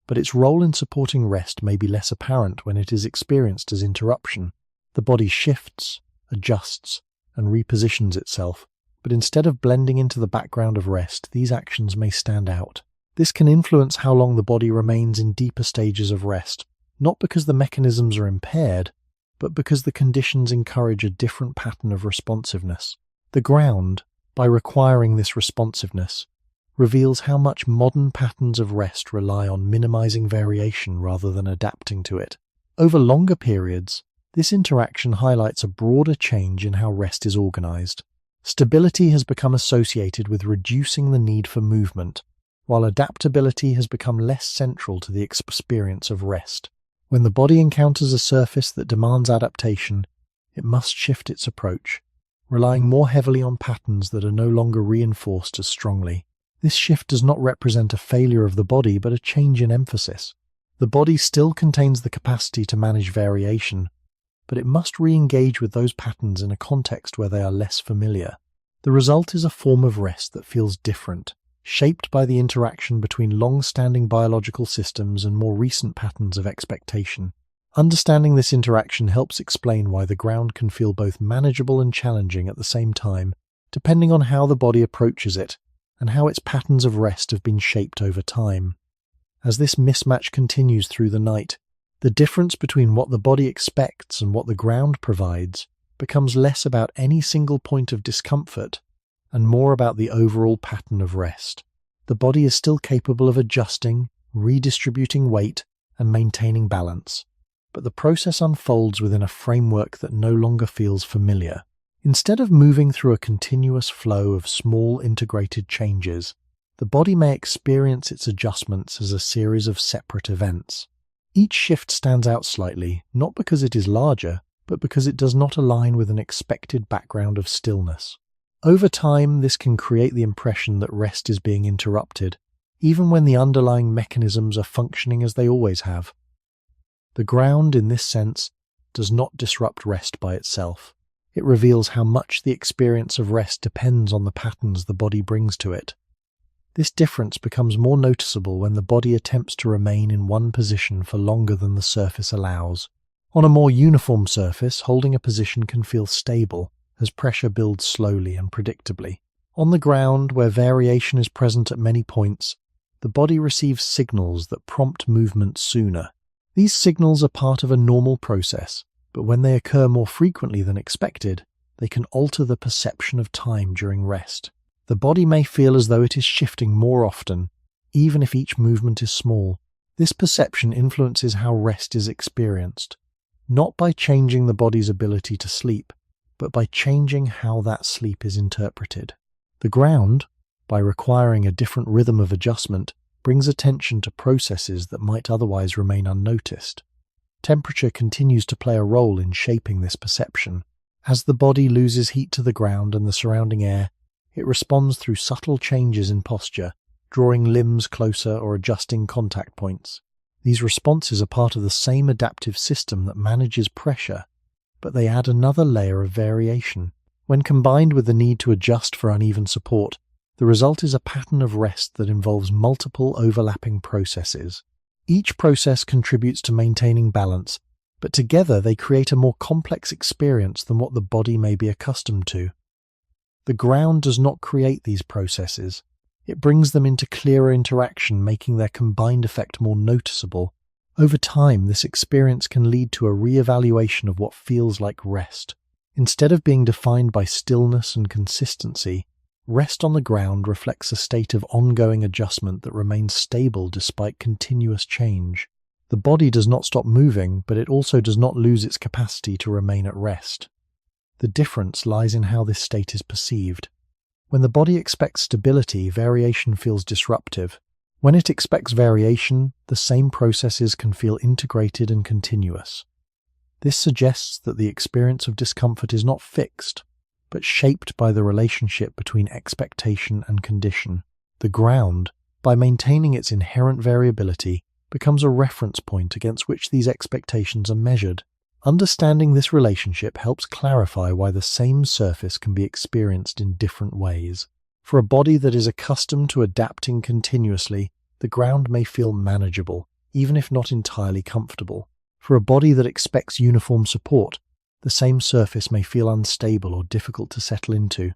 but its role in supporting rest may be less apparent when it is experienced as interruption. The body shifts, adjusts, and repositions itself, but instead of blending into the background of rest, these actions may stand out. This can influence how long the body remains in deeper stages of rest, not because the mechanisms are impaired, but because the conditions encourage a different pattern of responsiveness. The ground, by requiring this responsiveness, reveals how much modern patterns of rest rely on minimizing variation rather than adapting to it. Over longer periods, this interaction highlights a broader change in how rest is organized. Stability has become associated with reducing the need for movement, while adaptability has become less central to the experience of rest. When the body encounters a surface that demands adaptation, it must shift its approach, relying more heavily on patterns that are no longer reinforced as strongly. This shift does not represent a failure of the body, but a change in emphasis. The body still contains the capacity to manage variation, but it must re-engage with those patterns in a context where they are less familiar. The result is a form of rest that feels different, shaped by the interaction between long-standing biological systems and more recent patterns of expectation. Understanding this interaction helps explain why the ground can feel both manageable and challenging at the same time, depending on how the body approaches it and how its patterns of rest have been shaped over time. As this mismatch continues through the night, the difference between what the body expects and what the ground provides becomes less about any single point of discomfort and more about the overall pattern of rest. The body is still capable of adjusting, redistributing weight, and maintaining balance, but the process unfolds within a framework that no longer feels familiar. Instead of moving through a continuous flow of small integrated changes, the body may experience its adjustments as a series of separate events. Each shift stands out slightly, not because it is larger, but because it does not align with an expected background of stillness. Over time, this can create the impression that rest is being interrupted, even when the underlying mechanisms are functioning as they always have. The ground, in this sense, does not disrupt rest by itself. It reveals how much the experience of rest depends on the patterns the body brings to it. This difference becomes more noticeable when the body attempts to remain in one position for longer than the surface allows. On a more uniform surface, holding a position can feel stable, as pressure builds slowly and predictably. On the ground, where variation is present at many points, the body receives signals that prompt movement sooner. These signals are part of a normal process, but when they occur more frequently than expected, they can alter the perception of time during rest. The body may feel as though it is shifting more often, even if each movement is small. This perception influences how rest is experienced, not by changing the body's ability to sleep, but by changing how that sleep is interpreted. The ground, by requiring a different rhythm of adjustment, brings attention to processes that might otherwise remain unnoticed. Temperature continues to play a role in shaping this perception. As the body loses heat to the ground and the surrounding air, it responds through subtle changes in posture, drawing limbs closer or adjusting contact points. These responses are part of the same adaptive system that manages pressure, but they add another layer of variation. When combined with the need to adjust for uneven support, the result is a pattern of rest that involves multiple overlapping processes. Each process contributes to maintaining balance, but together they create a more complex experience than what the body may be accustomed to. The ground does not create these processes. It brings them into clearer interaction, making their combined effect more noticeable. Over time, this experience can lead to a re-evaluation of what feels like rest. Instead of being defined by stillness and consistency, rest on the ground reflects a state of ongoing adjustment that remains stable despite continuous change. The body does not stop moving, but it also does not lose its capacity to remain at rest. The difference lies in how this state is perceived. When the body expects stability, variation feels disruptive. When it expects variation, the same processes can feel integrated and continuous. This suggests that the experience of discomfort is not fixed, but shaped by the relationship between expectation and condition. The ground, by maintaining its inherent variability, becomes a reference point against which these expectations are measured. Understanding this relationship helps clarify why the same surface can be experienced in different ways. For a body that is accustomed to adapting continuously, the ground may feel manageable, even if not entirely comfortable. For a body that expects uniform support, the same surface may feel unstable or difficult to settle into.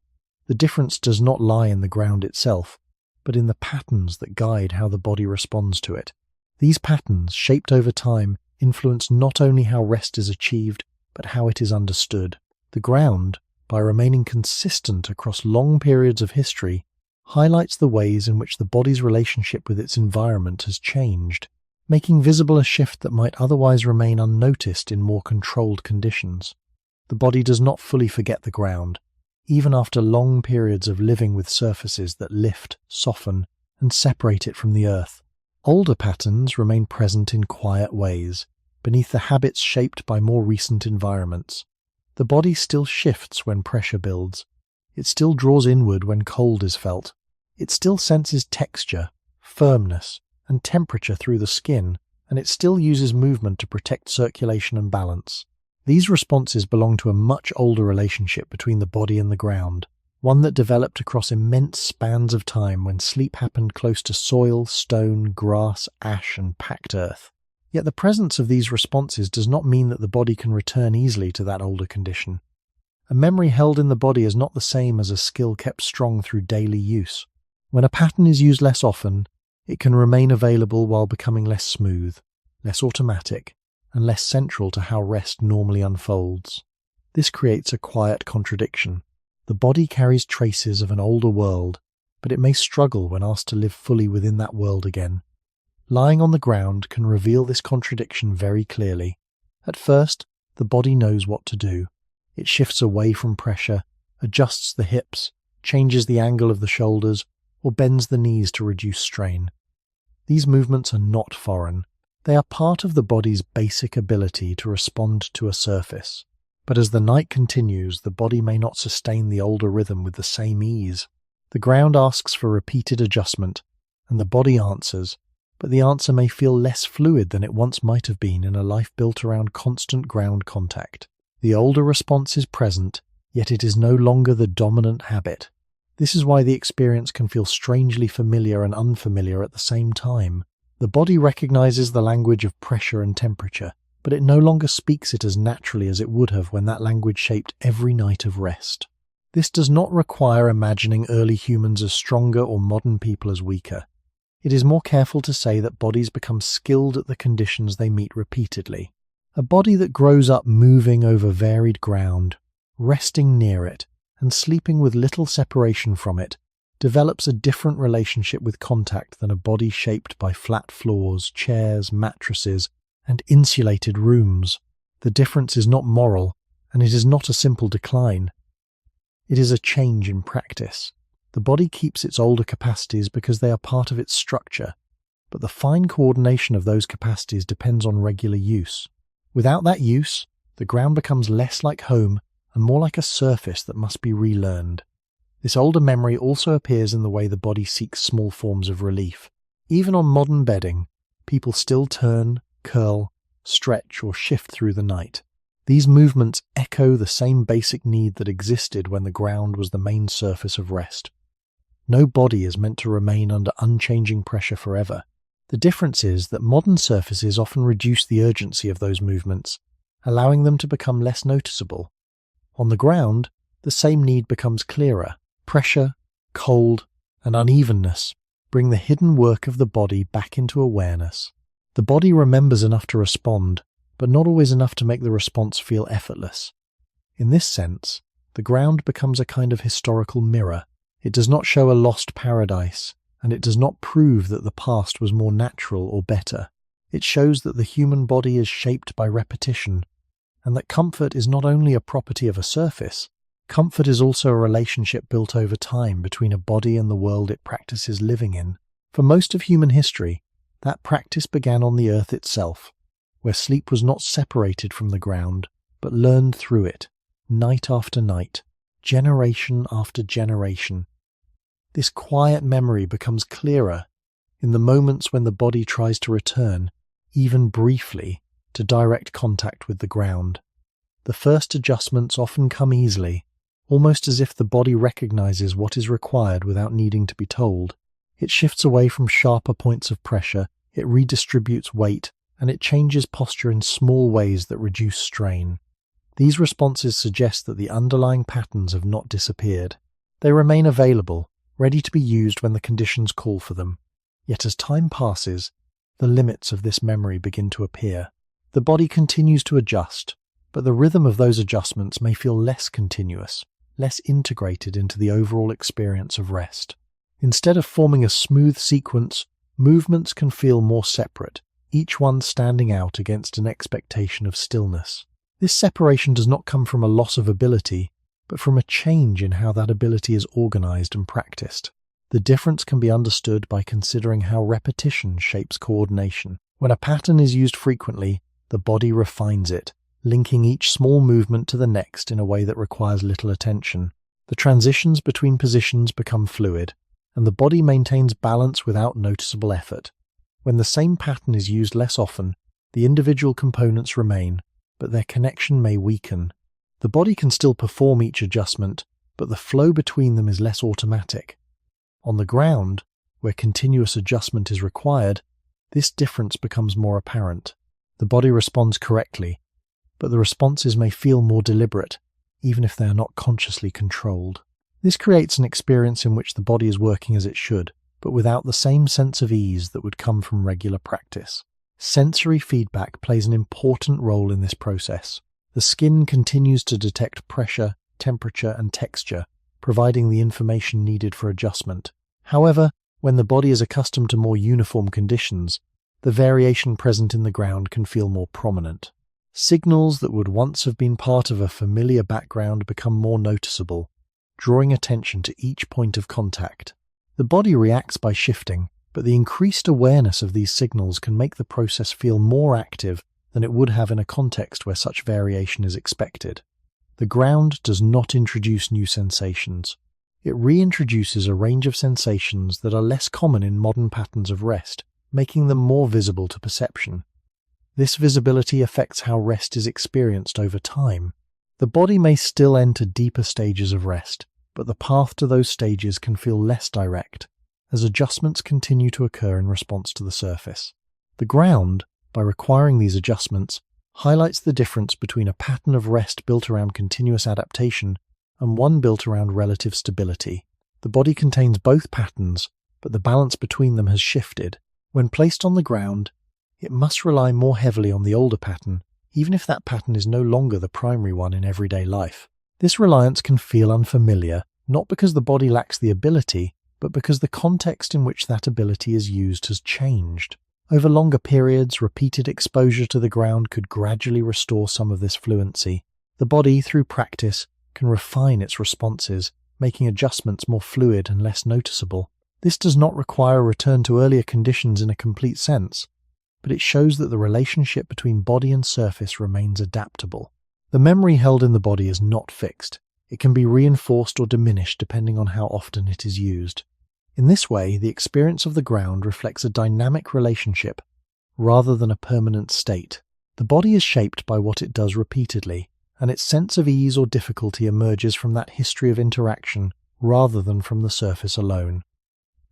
The difference does not lie in the ground itself, but in the patterns that guide how the body responds to it. These patterns, shaped over time, influence not only how rest is achieved, but how it is understood. The ground, by remaining consistent across long periods of history, highlights the ways in which the body's relationship with its environment has changed, making visible a shift that might otherwise remain unnoticed in more controlled conditions. The body does not fully forget the ground, even after long periods of living with surfaces that lift, soften, and separate it from the earth. Older patterns remain present in quiet ways, beneath the habits shaped by more recent environments. The body still shifts when pressure builds. It still draws inward when cold is felt. It still senses texture, firmness, and temperature through the skin, and it still uses movement to protect circulation and balance. These responses belong to a much older relationship between the body and the ground, one that developed across immense spans of time when sleep happened close to soil, stone, grass, ash, and packed earth. Yet the presence of these responses does not mean that the body can return easily to that older condition. A memory held in the body is not the same as a skill kept strong through daily use. When a pattern is used less often, it can remain available while becoming less smooth, less automatic, and less central to how rest normally unfolds. This creates a quiet contradiction. The body carries traces of an older world, but it may struggle when asked to live fully within that world again. Lying on the ground can reveal this contradiction very clearly. At first, the body knows what to do. It shifts away from pressure, adjusts the hips, changes the angle of the shoulders, or bends the knees to reduce strain. These movements are not foreign. They are part of the body's basic ability to respond to a surface. But as the night continues, the body may not sustain the older rhythm with the same ease. The ground asks for repeated adjustment, and the body answers, but the answer may feel less fluid than it once might have been in a life built around constant ground contact. The older response is present, yet it is no longer the dominant habit. This is why the experience can feel strangely familiar and unfamiliar at the same time. The body recognizes the language of pressure and temperature, but it no longer speaks it as naturally as it would have when that language shaped every night of rest. This does not require imagining early humans as stronger or modern people as weaker. It is more careful to say that bodies become skilled at the conditions they meet repeatedly. A body that grows up moving over varied ground, resting near it, and sleeping with little separation from it, develops a different relationship with contact than a body shaped by flat floors, chairs, mattresses, and insulated rooms. The difference is not moral, and it is not a simple decline. It is a change in practice. The body keeps its older capacities because they are part of its structure, but the fine coordination of those capacities depends on regular use. Without that use, the ground becomes less like home and more like a surface that must be relearned. This older memory also appears in the way the body seeks small forms of relief. Even on modern bedding, people still turn, curl, stretch, or shift through the night. These movements echo the same basic need that existed when the ground was the main surface of rest. No body is meant to remain under unchanging pressure forever. The difference is that modern surfaces often reduce the urgency of those movements, allowing them to become less noticeable. On the ground, the same need becomes clearer. Pressure, cold, and unevenness bring the hidden work of the body back into awareness. The body remembers enough to respond, but not always enough to make the response feel effortless. In this sense, the ground becomes a kind of historical mirror. It does not show a lost paradise, and it does not prove that the past was more natural or better. It shows that the human body is shaped by repetition, and that comfort is not only a property of a surface. Comfort is also a relationship built over time between a body and the world it practices living in. For most of human history, that practice began on the earth itself. where sleep was not separated from the ground, but learned through it, night after night, generation after generation. This quiet memory becomes clearer in the moments when the body tries to return, even briefly, to direct contact with the ground. The first adjustments often come easily, almost as if the body recognizes what is required without needing to be told. It shifts away from sharper points of pressure, it redistributes weight, and it changes posture in small ways that reduce strain. These responses suggest that the underlying patterns have not disappeared. They remain available, ready to be used when the conditions call for them. Yet as time passes, the limits of this memory begin to appear. The body continues to adjust, but the rhythm of those adjustments may feel less continuous, less integrated into the overall experience of rest. Instead of forming a smooth sequence, movements can feel more separate, each one standing out against an expectation of stillness. This separation does not come from a loss of ability, but from a change in how that ability is organized and practiced. The difference can be understood by considering how repetition shapes coordination. When a pattern is used frequently, the body refines it, linking each small movement to the next in a way that requires little attention. The transitions between positions become fluid, and the body maintains balance without noticeable effort. When the same pattern is used less often, the individual components remain, but their connection may weaken. The body can still perform each adjustment, but the flow between them is less automatic. On the ground, where continuous adjustment is required, this difference becomes more apparent. The body responds correctly, but the responses may feel more deliberate, even if they are not consciously controlled. This creates an experience in which the body is working as it should, but without the same sense of ease that would come from regular practice. Sensory feedback plays an important role in this process. The skin continues to detect pressure, temperature, and texture, providing the information needed for adjustment. However, when the body is accustomed to more uniform conditions, the variation present in the ground can feel more prominent. Signals that would once have been part of a familiar background become more noticeable, drawing attention to each point of contact. The body reacts by shifting, but the increased awareness of these signals can make the process feel more active than it would have in a context where such variation is expected. The ground does not introduce new sensations. It reintroduces a range of sensations that are less common in modern patterns of rest, making them more visible to perception. This visibility affects how rest is experienced over time. The body may still enter deeper stages of rest, but the path to those stages can feel less direct, as adjustments continue to occur in response to the surface. The ground, by requiring these adjustments, highlights the difference between a pattern of rest built around continuous adaptation and one built around relative stability. The body contains both patterns, but the balance between them has shifted. When placed on the ground, it must rely more heavily on the older pattern, even if that pattern is no longer the primary one in everyday life. This reliance can feel unfamiliar, not because the body lacks the ability, but because the context in which that ability is used has changed. Over longer periods, repeated exposure to the ground could gradually restore some of this fluency. The body, through practice, can refine its responses, making adjustments more fluid and less noticeable. This does not require a return to earlier conditions in a complete sense, but it shows that the relationship between body and surface remains adaptable. The memory held in the body is not fixed. It can be reinforced or diminished depending on how often it is used. In this way, the experience of the ground reflects a dynamic relationship rather than a permanent state. The body is shaped by what it does repeatedly, and its sense of ease or difficulty emerges from that history of interaction rather than from the surface alone.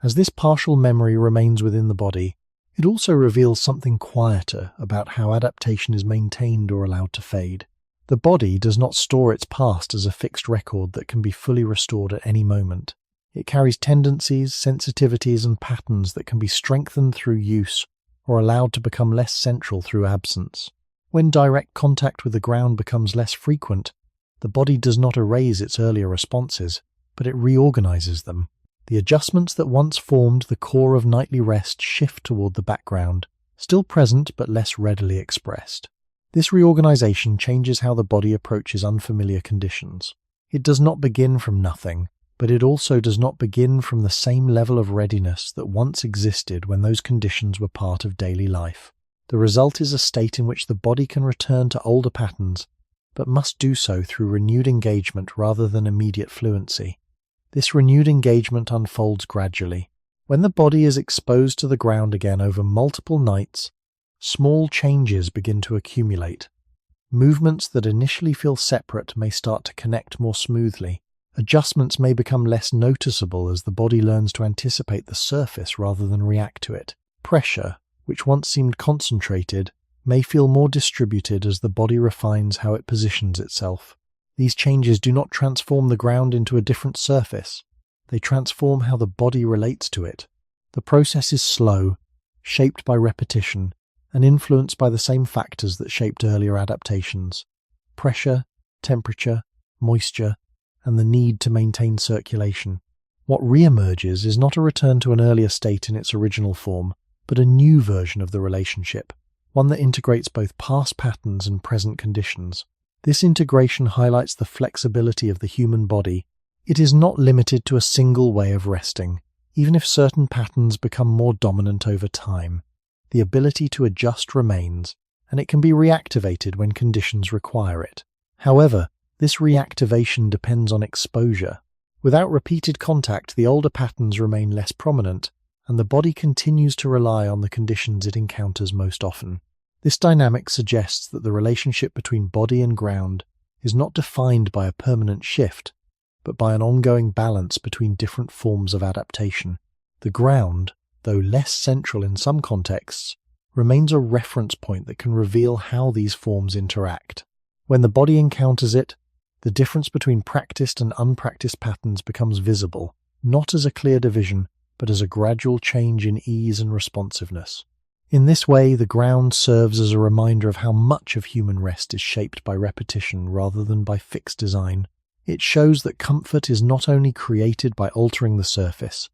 As this partial memory remains within the body, it also reveals something quieter about how adaptation is maintained or allowed to fade. The body does not store its past as a fixed record that can be fully restored at any moment. It carries tendencies, sensitivities, and patterns that can be strengthened through use or allowed to become less central through absence. When direct contact with the ground becomes less frequent, the body does not erase its earlier responses, but it reorganizes them. The adjustments that once formed the core of nightly rest shift toward the background, still present but less readily expressed. This reorganization changes how the body approaches unfamiliar conditions. It does not begin from nothing, but it also does not begin from the same level of readiness that once existed when those conditions were part of daily life. The result is a state in which the body can return to older patterns, but must do so through renewed engagement rather than immediate fluency. This renewed engagement unfolds gradually. When the body is exposed to the ground again over multiple nights, small changes begin to accumulate. Movements that initially feel separate may start to connect more smoothly. Adjustments may become less noticeable as the body learns to anticipate the surface rather than react to it. Pressure, which once seemed concentrated, may feel more distributed as the body refines how it positions itself. These changes do not transform the ground into a different surface. They transform how the body relates to it. The process is slow, shaped by repetition, and influenced by the same factors that shaped earlier adaptations: pressure, temperature, moisture, and the need to maintain circulation. What re-emerges is not a return to an earlier state in its original form, but a new version of the relationship, one that integrates both past patterns and present conditions. This integration highlights the flexibility of the human body. It is not limited to a single way of resting, even if certain patterns become more dominant over time. The ability to adjust remains, and it can be reactivated when conditions require it. However, this reactivation depends on exposure. Without repeated contact, the older patterns remain less prominent, and the body continues to rely on the conditions it encounters most often. This dynamic suggests that the relationship between body and ground is not defined by a permanent shift, but by an ongoing balance between different forms of adaptation. The ground, though less central in some contexts, remains a reference point that can reveal how these forms interact. When the body encounters it, the difference between practiced and unpracticed patterns becomes visible, not as a clear division, but as a gradual change in ease and responsiveness. In this way, the ground serves as a reminder of how much of human rest is shaped by repetition rather than by fixed design. It shows that comfort is not only created by altering the surface,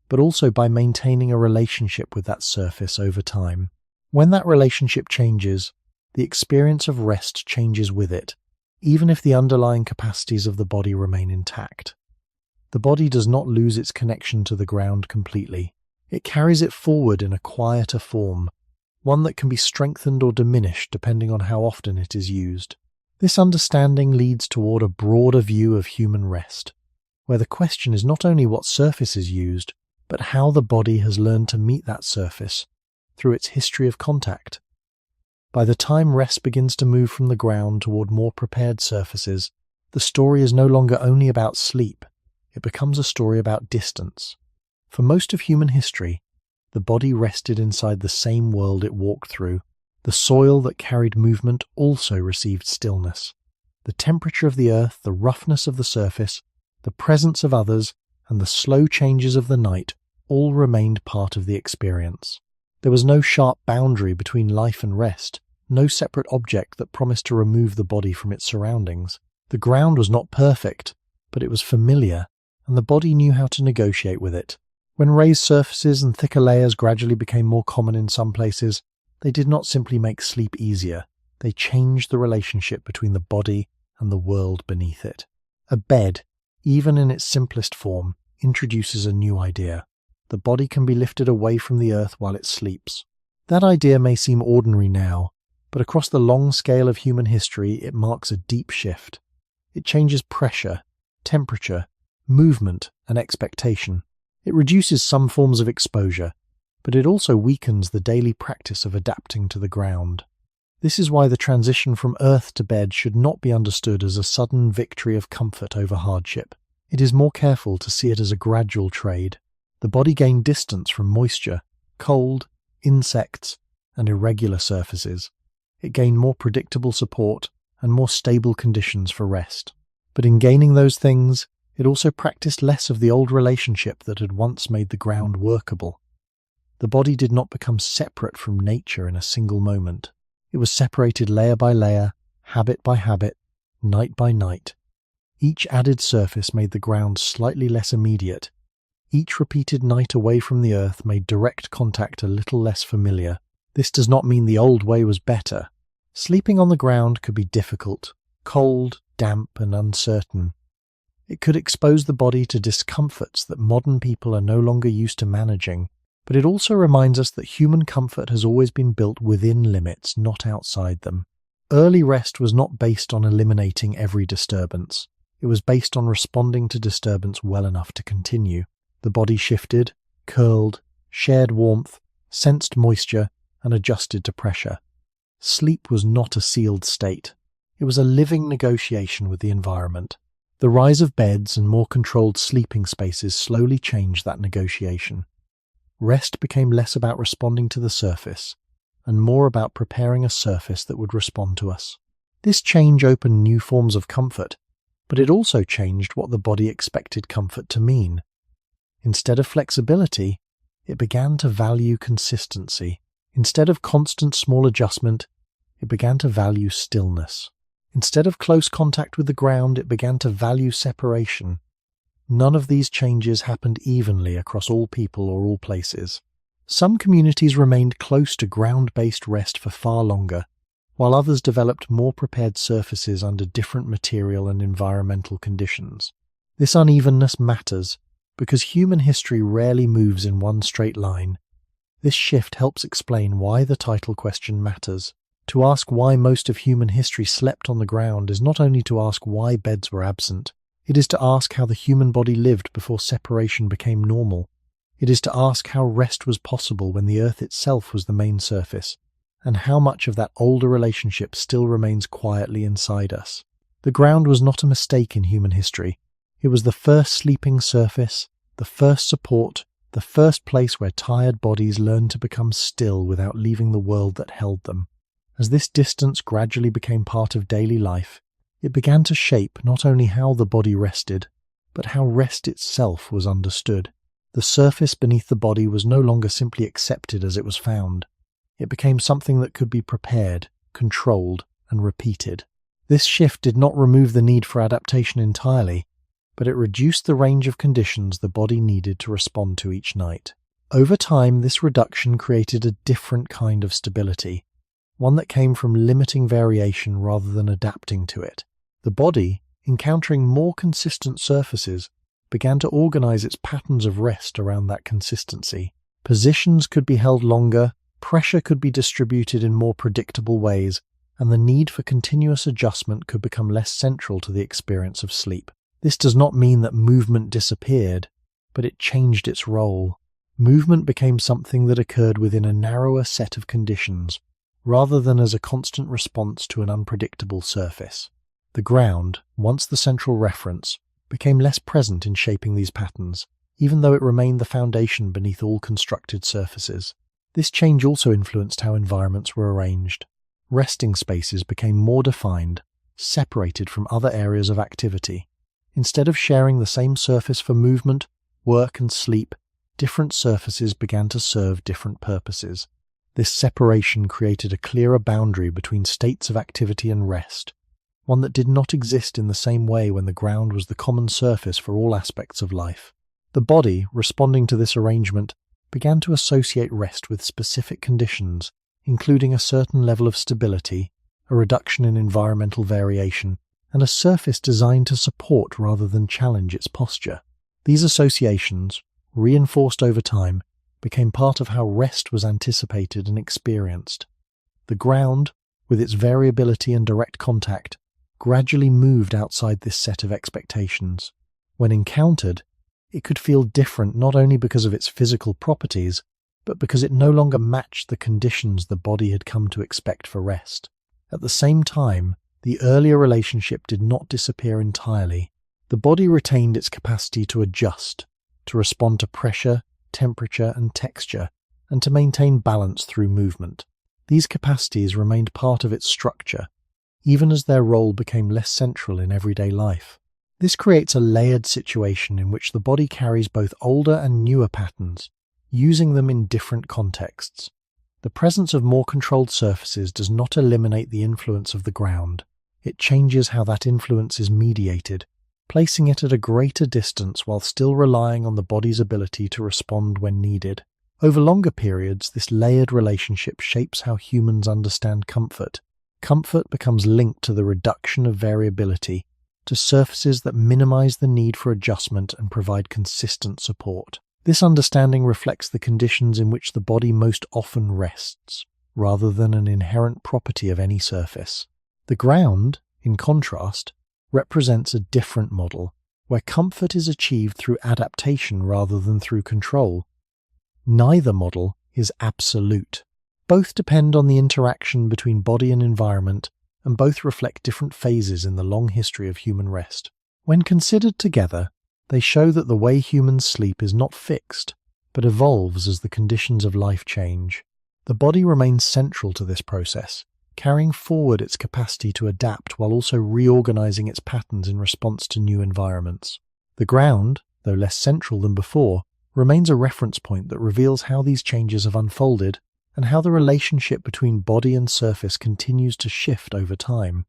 but also by maintaining a relationship with that surface over time. When that relationship changes, the experience of rest changes with it, even if the underlying capacities of the body remain intact. The body does not lose its connection to the ground completely. It carries it forward in a quieter form, one that can be strengthened or diminished depending on how often it is used. This understanding leads toward a broader view of human rest, where the question is not only what surface is used, but how the body has learned to meet that surface through its history of contact. By the time rest begins to move from the ground toward more prepared surfaces, the story is no longer only about sleep. It becomes a story about distance. For most of human history, the body rested inside the same world it walked through. The soil that carried movement also received stillness. The temperature of the earth, the roughness of the surface, the presence of others, and the slow changes of the night all remained part of the experience. There was no sharp boundary between life and rest, no separate object that promised to remove the body from its surroundings. The ground was not perfect, but it was familiar, and the body knew how to negotiate with it. When raised surfaces and thicker layers gradually became more common in some places, they did not simply make sleep easier, they changed the relationship between the body and the world beneath it. A bed, even in its simplest form, introduces a new idea. The body can be lifted away from the earth while it sleeps. That idea may seem ordinary now, but across the long scale of human history it marks a deep shift. It changes pressure, temperature, movement, and expectation. It reduces some forms of exposure, but it also weakens the daily practice of adapting to the ground. This is why the transition from earth to bed should not be understood as a sudden victory of comfort over hardship. It is more careful to see it as a gradual trade. The body gained distance from moisture, cold, insects, and irregular surfaces. It gained more predictable support and more stable conditions for rest. But in gaining those things, it also practiced less of the old relationship that had once made the ground workable. The body did not become separate from nature in a single moment. It was separated layer by layer, habit by habit, night by night. Each added surface made the ground slightly less immediate. Each repeated night away from the earth made direct contact a little less familiar. This does not mean the old way was better. Sleeping on the ground could be difficult, cold, damp, and uncertain. It could expose the body to discomforts that modern people are no longer used to managing, but it also reminds us that human comfort has always been built within limits, not outside them. Early rest was not based on eliminating every disturbance. It was based on responding to disturbance well enough to continue. The body shifted, curled, shared warmth, sensed moisture, and adjusted to pressure. Sleep was not a sealed state. It was a living negotiation with the environment. The rise of beds and more controlled sleeping spaces slowly changed that negotiation. Rest became less about responding to the surface, and more about preparing a surface that would respond to us. This change opened new forms of comfort, but it also changed what the body expected comfort to mean. Instead of flexibility, it began to value consistency. Instead of constant small adjustment, it began to value stillness. Instead of close contact with the ground, it began to value separation. None of these changes happened evenly across all people or all places. Some communities remained close to ground-based rest for far longer, while others developed more prepared surfaces under different material and environmental conditions. This unevenness matters because human history rarely moves in one straight line. This shift helps explain why the title question matters. To ask why most of human history slept on the ground is not only to ask why beds were absent, it is to ask how the human body lived before separation became normal. It is to ask how rest was possible when the earth itself was the main surface, and how much of that older relationship still remains quietly inside us. The ground was not a mistake in human history. It was the first sleeping surface, the first support, the first place where tired bodies learned to become still without leaving the world that held them. As this distance gradually became part of daily life, it began to shape not only how the body rested, but how rest itself was understood. The surface beneath the body was no longer simply accepted as it was found. It became something that could be prepared, controlled, and repeated. This shift did not remove the need for adaptation entirely, but it reduced the range of conditions the body needed to respond to each night. Over time, this reduction created a different kind of stability, one that came from limiting variation rather than adapting to it. The body, encountering more consistent surfaces, began to organize its patterns of rest around that consistency. Positions could be held longer, pressure could be distributed in more predictable ways, and the need for continuous adjustment could become less central to the experience of sleep. This does not mean that movement disappeared, but it changed its role. Movement became something that occurred within a narrower set of conditions, rather than as a constant response to an unpredictable surface. The ground, once the central reference, became less present in shaping these patterns, even though it remained the foundation beneath all constructed surfaces. This change also influenced how environments were arranged. Resting spaces became more defined, separated from other areas of activity. Instead of sharing the same surface for movement, work, and sleep, different surfaces began to serve different purposes. This separation created a clearer boundary between states of activity and rest, one that did not exist in the same way when the ground was the common surface for all aspects of life. The body, responding to this arrangement, began to associate rest with specific conditions, including a certain level of stability, a reduction in environmental variation, and a surface designed to support rather than challenge its posture. These associations, reinforced over time, became part of how rest was anticipated and experienced. The ground, with its variability and direct contact, gradually moved outside this set of expectations. When encountered, it could feel different not only because of its physical properties, but because it no longer matched the conditions the body had come to expect for rest. At the same time, the earlier relationship did not disappear entirely. The body retained its capacity to adjust, to respond to pressure, temperature, and texture, and to maintain balance through movement. These capacities remained part of its structure, even as their role became less central in everyday life. This creates a layered situation in which the body carries both older and newer patterns, using them in different contexts. The presence of more controlled surfaces does not eliminate the influence of the ground. It changes how that influence is mediated, placing it at a greater distance while still relying on the body's ability to respond when needed. Over longer periods, this layered relationship shapes how humans understand comfort. Comfort becomes linked to the reduction of variability, to surfaces that minimize the need for adjustment and provide consistent support. This understanding reflects the conditions in which the body most often rests, rather than an inherent property of any surface. The ground, in contrast, represents a different model, where comfort is achieved through adaptation rather than through control. Neither model is absolute. Both depend on the interaction between body and environment, and both reflect different phases in the long history of human rest. When considered together, they show that the way humans sleep is not fixed, but evolves as the conditions of life change. The body remains central to this process, carrying forward its capacity to adapt while also reorganizing its patterns in response to new environments. The ground, though less central than before, remains a reference point that reveals how these changes have unfolded and how the relationship between body and surface continues to shift over time.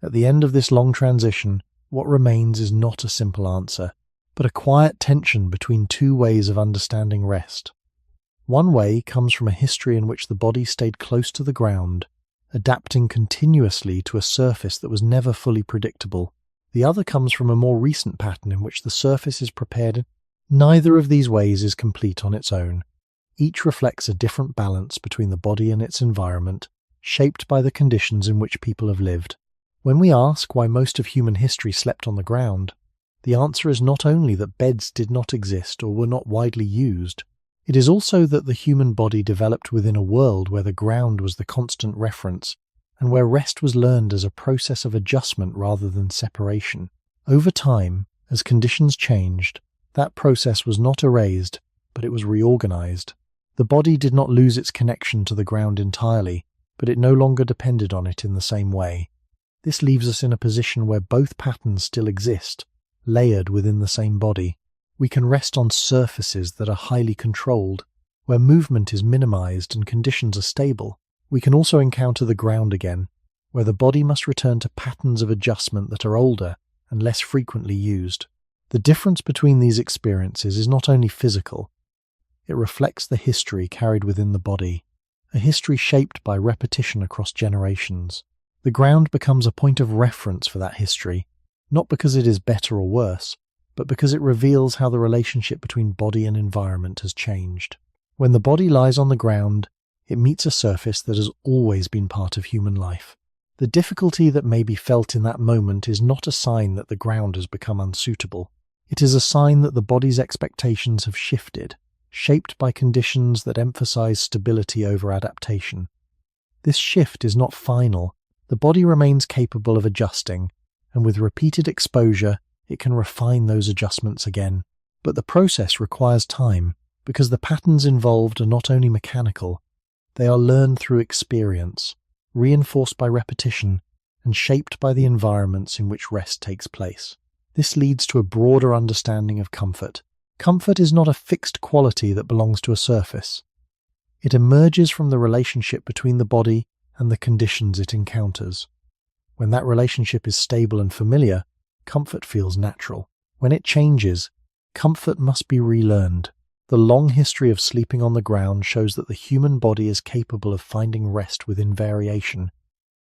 At the end of this long transition, what remains is not a simple answer, but a quiet tension between two ways of understanding rest. One way comes from a history in which the body stayed close to the ground, adapting continuously to a surface that was never fully predictable. The other comes from a more recent pattern in which the surface is prepared. Neither of these ways is complete on its own. Each reflects a different balance between the body and its environment, shaped by the conditions in which people have lived. When we ask why most of human history slept on the ground, the answer is not only that beds did not exist or were not widely used, it is also that the human body developed within a world where the ground was the constant reference, and where rest was learned as a process of adjustment rather than separation. Over time, as conditions changed, that process was not erased, but it was reorganized. The body did not lose its connection to the ground entirely, but it no longer depended on it in the same way. This leaves us in a position where both patterns still exist, layered within the same body. We can rest on surfaces that are highly controlled, where movement is minimized and conditions are stable. We can also encounter the ground again, where the body must return to patterns of adjustment that are older and less frequently used. The difference between these experiences is not only physical, it reflects the history carried within the body, a history shaped by repetition across generations. The ground becomes a point of reference for that history, not because it is better or worse, but because it reveals how the relationship between body and environment has changed. When the body lies on the ground, it meets a surface that has always been part of human life. The difficulty that may be felt in that moment is not a sign that the ground has become unsuitable. It is a sign that the body's expectations have shifted, shaped by conditions that emphasize stability over adaptation. This shift is not final. The body remains capable of adjusting, and with repeated exposure, it can refine those adjustments again. But the process requires time, because the patterns involved are not only mechanical, they are learned through experience, reinforced by repetition, and shaped by the environments in which rest takes place. This leads to a broader understanding of comfort. Comfort is not a fixed quality that belongs to a surface. It emerges from the relationship between the body and the conditions it encounters. When that relationship is stable and familiar, comfort feels natural. When it changes, comfort must be relearned. The long history of sleeping on the ground shows that the human body is capable of finding rest within variation,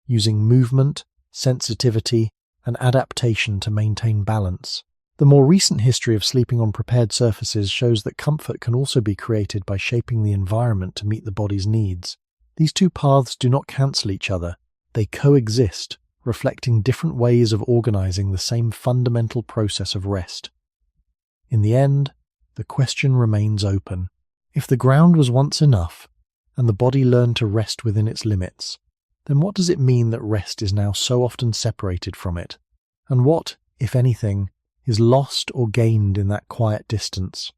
using movement, sensitivity, and adaptation to maintain balance. The more recent history of sleeping on prepared surfaces shows that comfort can also be created by shaping the environment to meet the body's needs. These two paths do not cancel each other. They coexist, reflecting different ways of organizing the same fundamental process of rest. In the end, the question remains open. If the ground was once enough, and the body learned to rest within its limits, then what does it mean that rest is now so often separated from it? And what, if anything, is lost or gained in that quiet distance?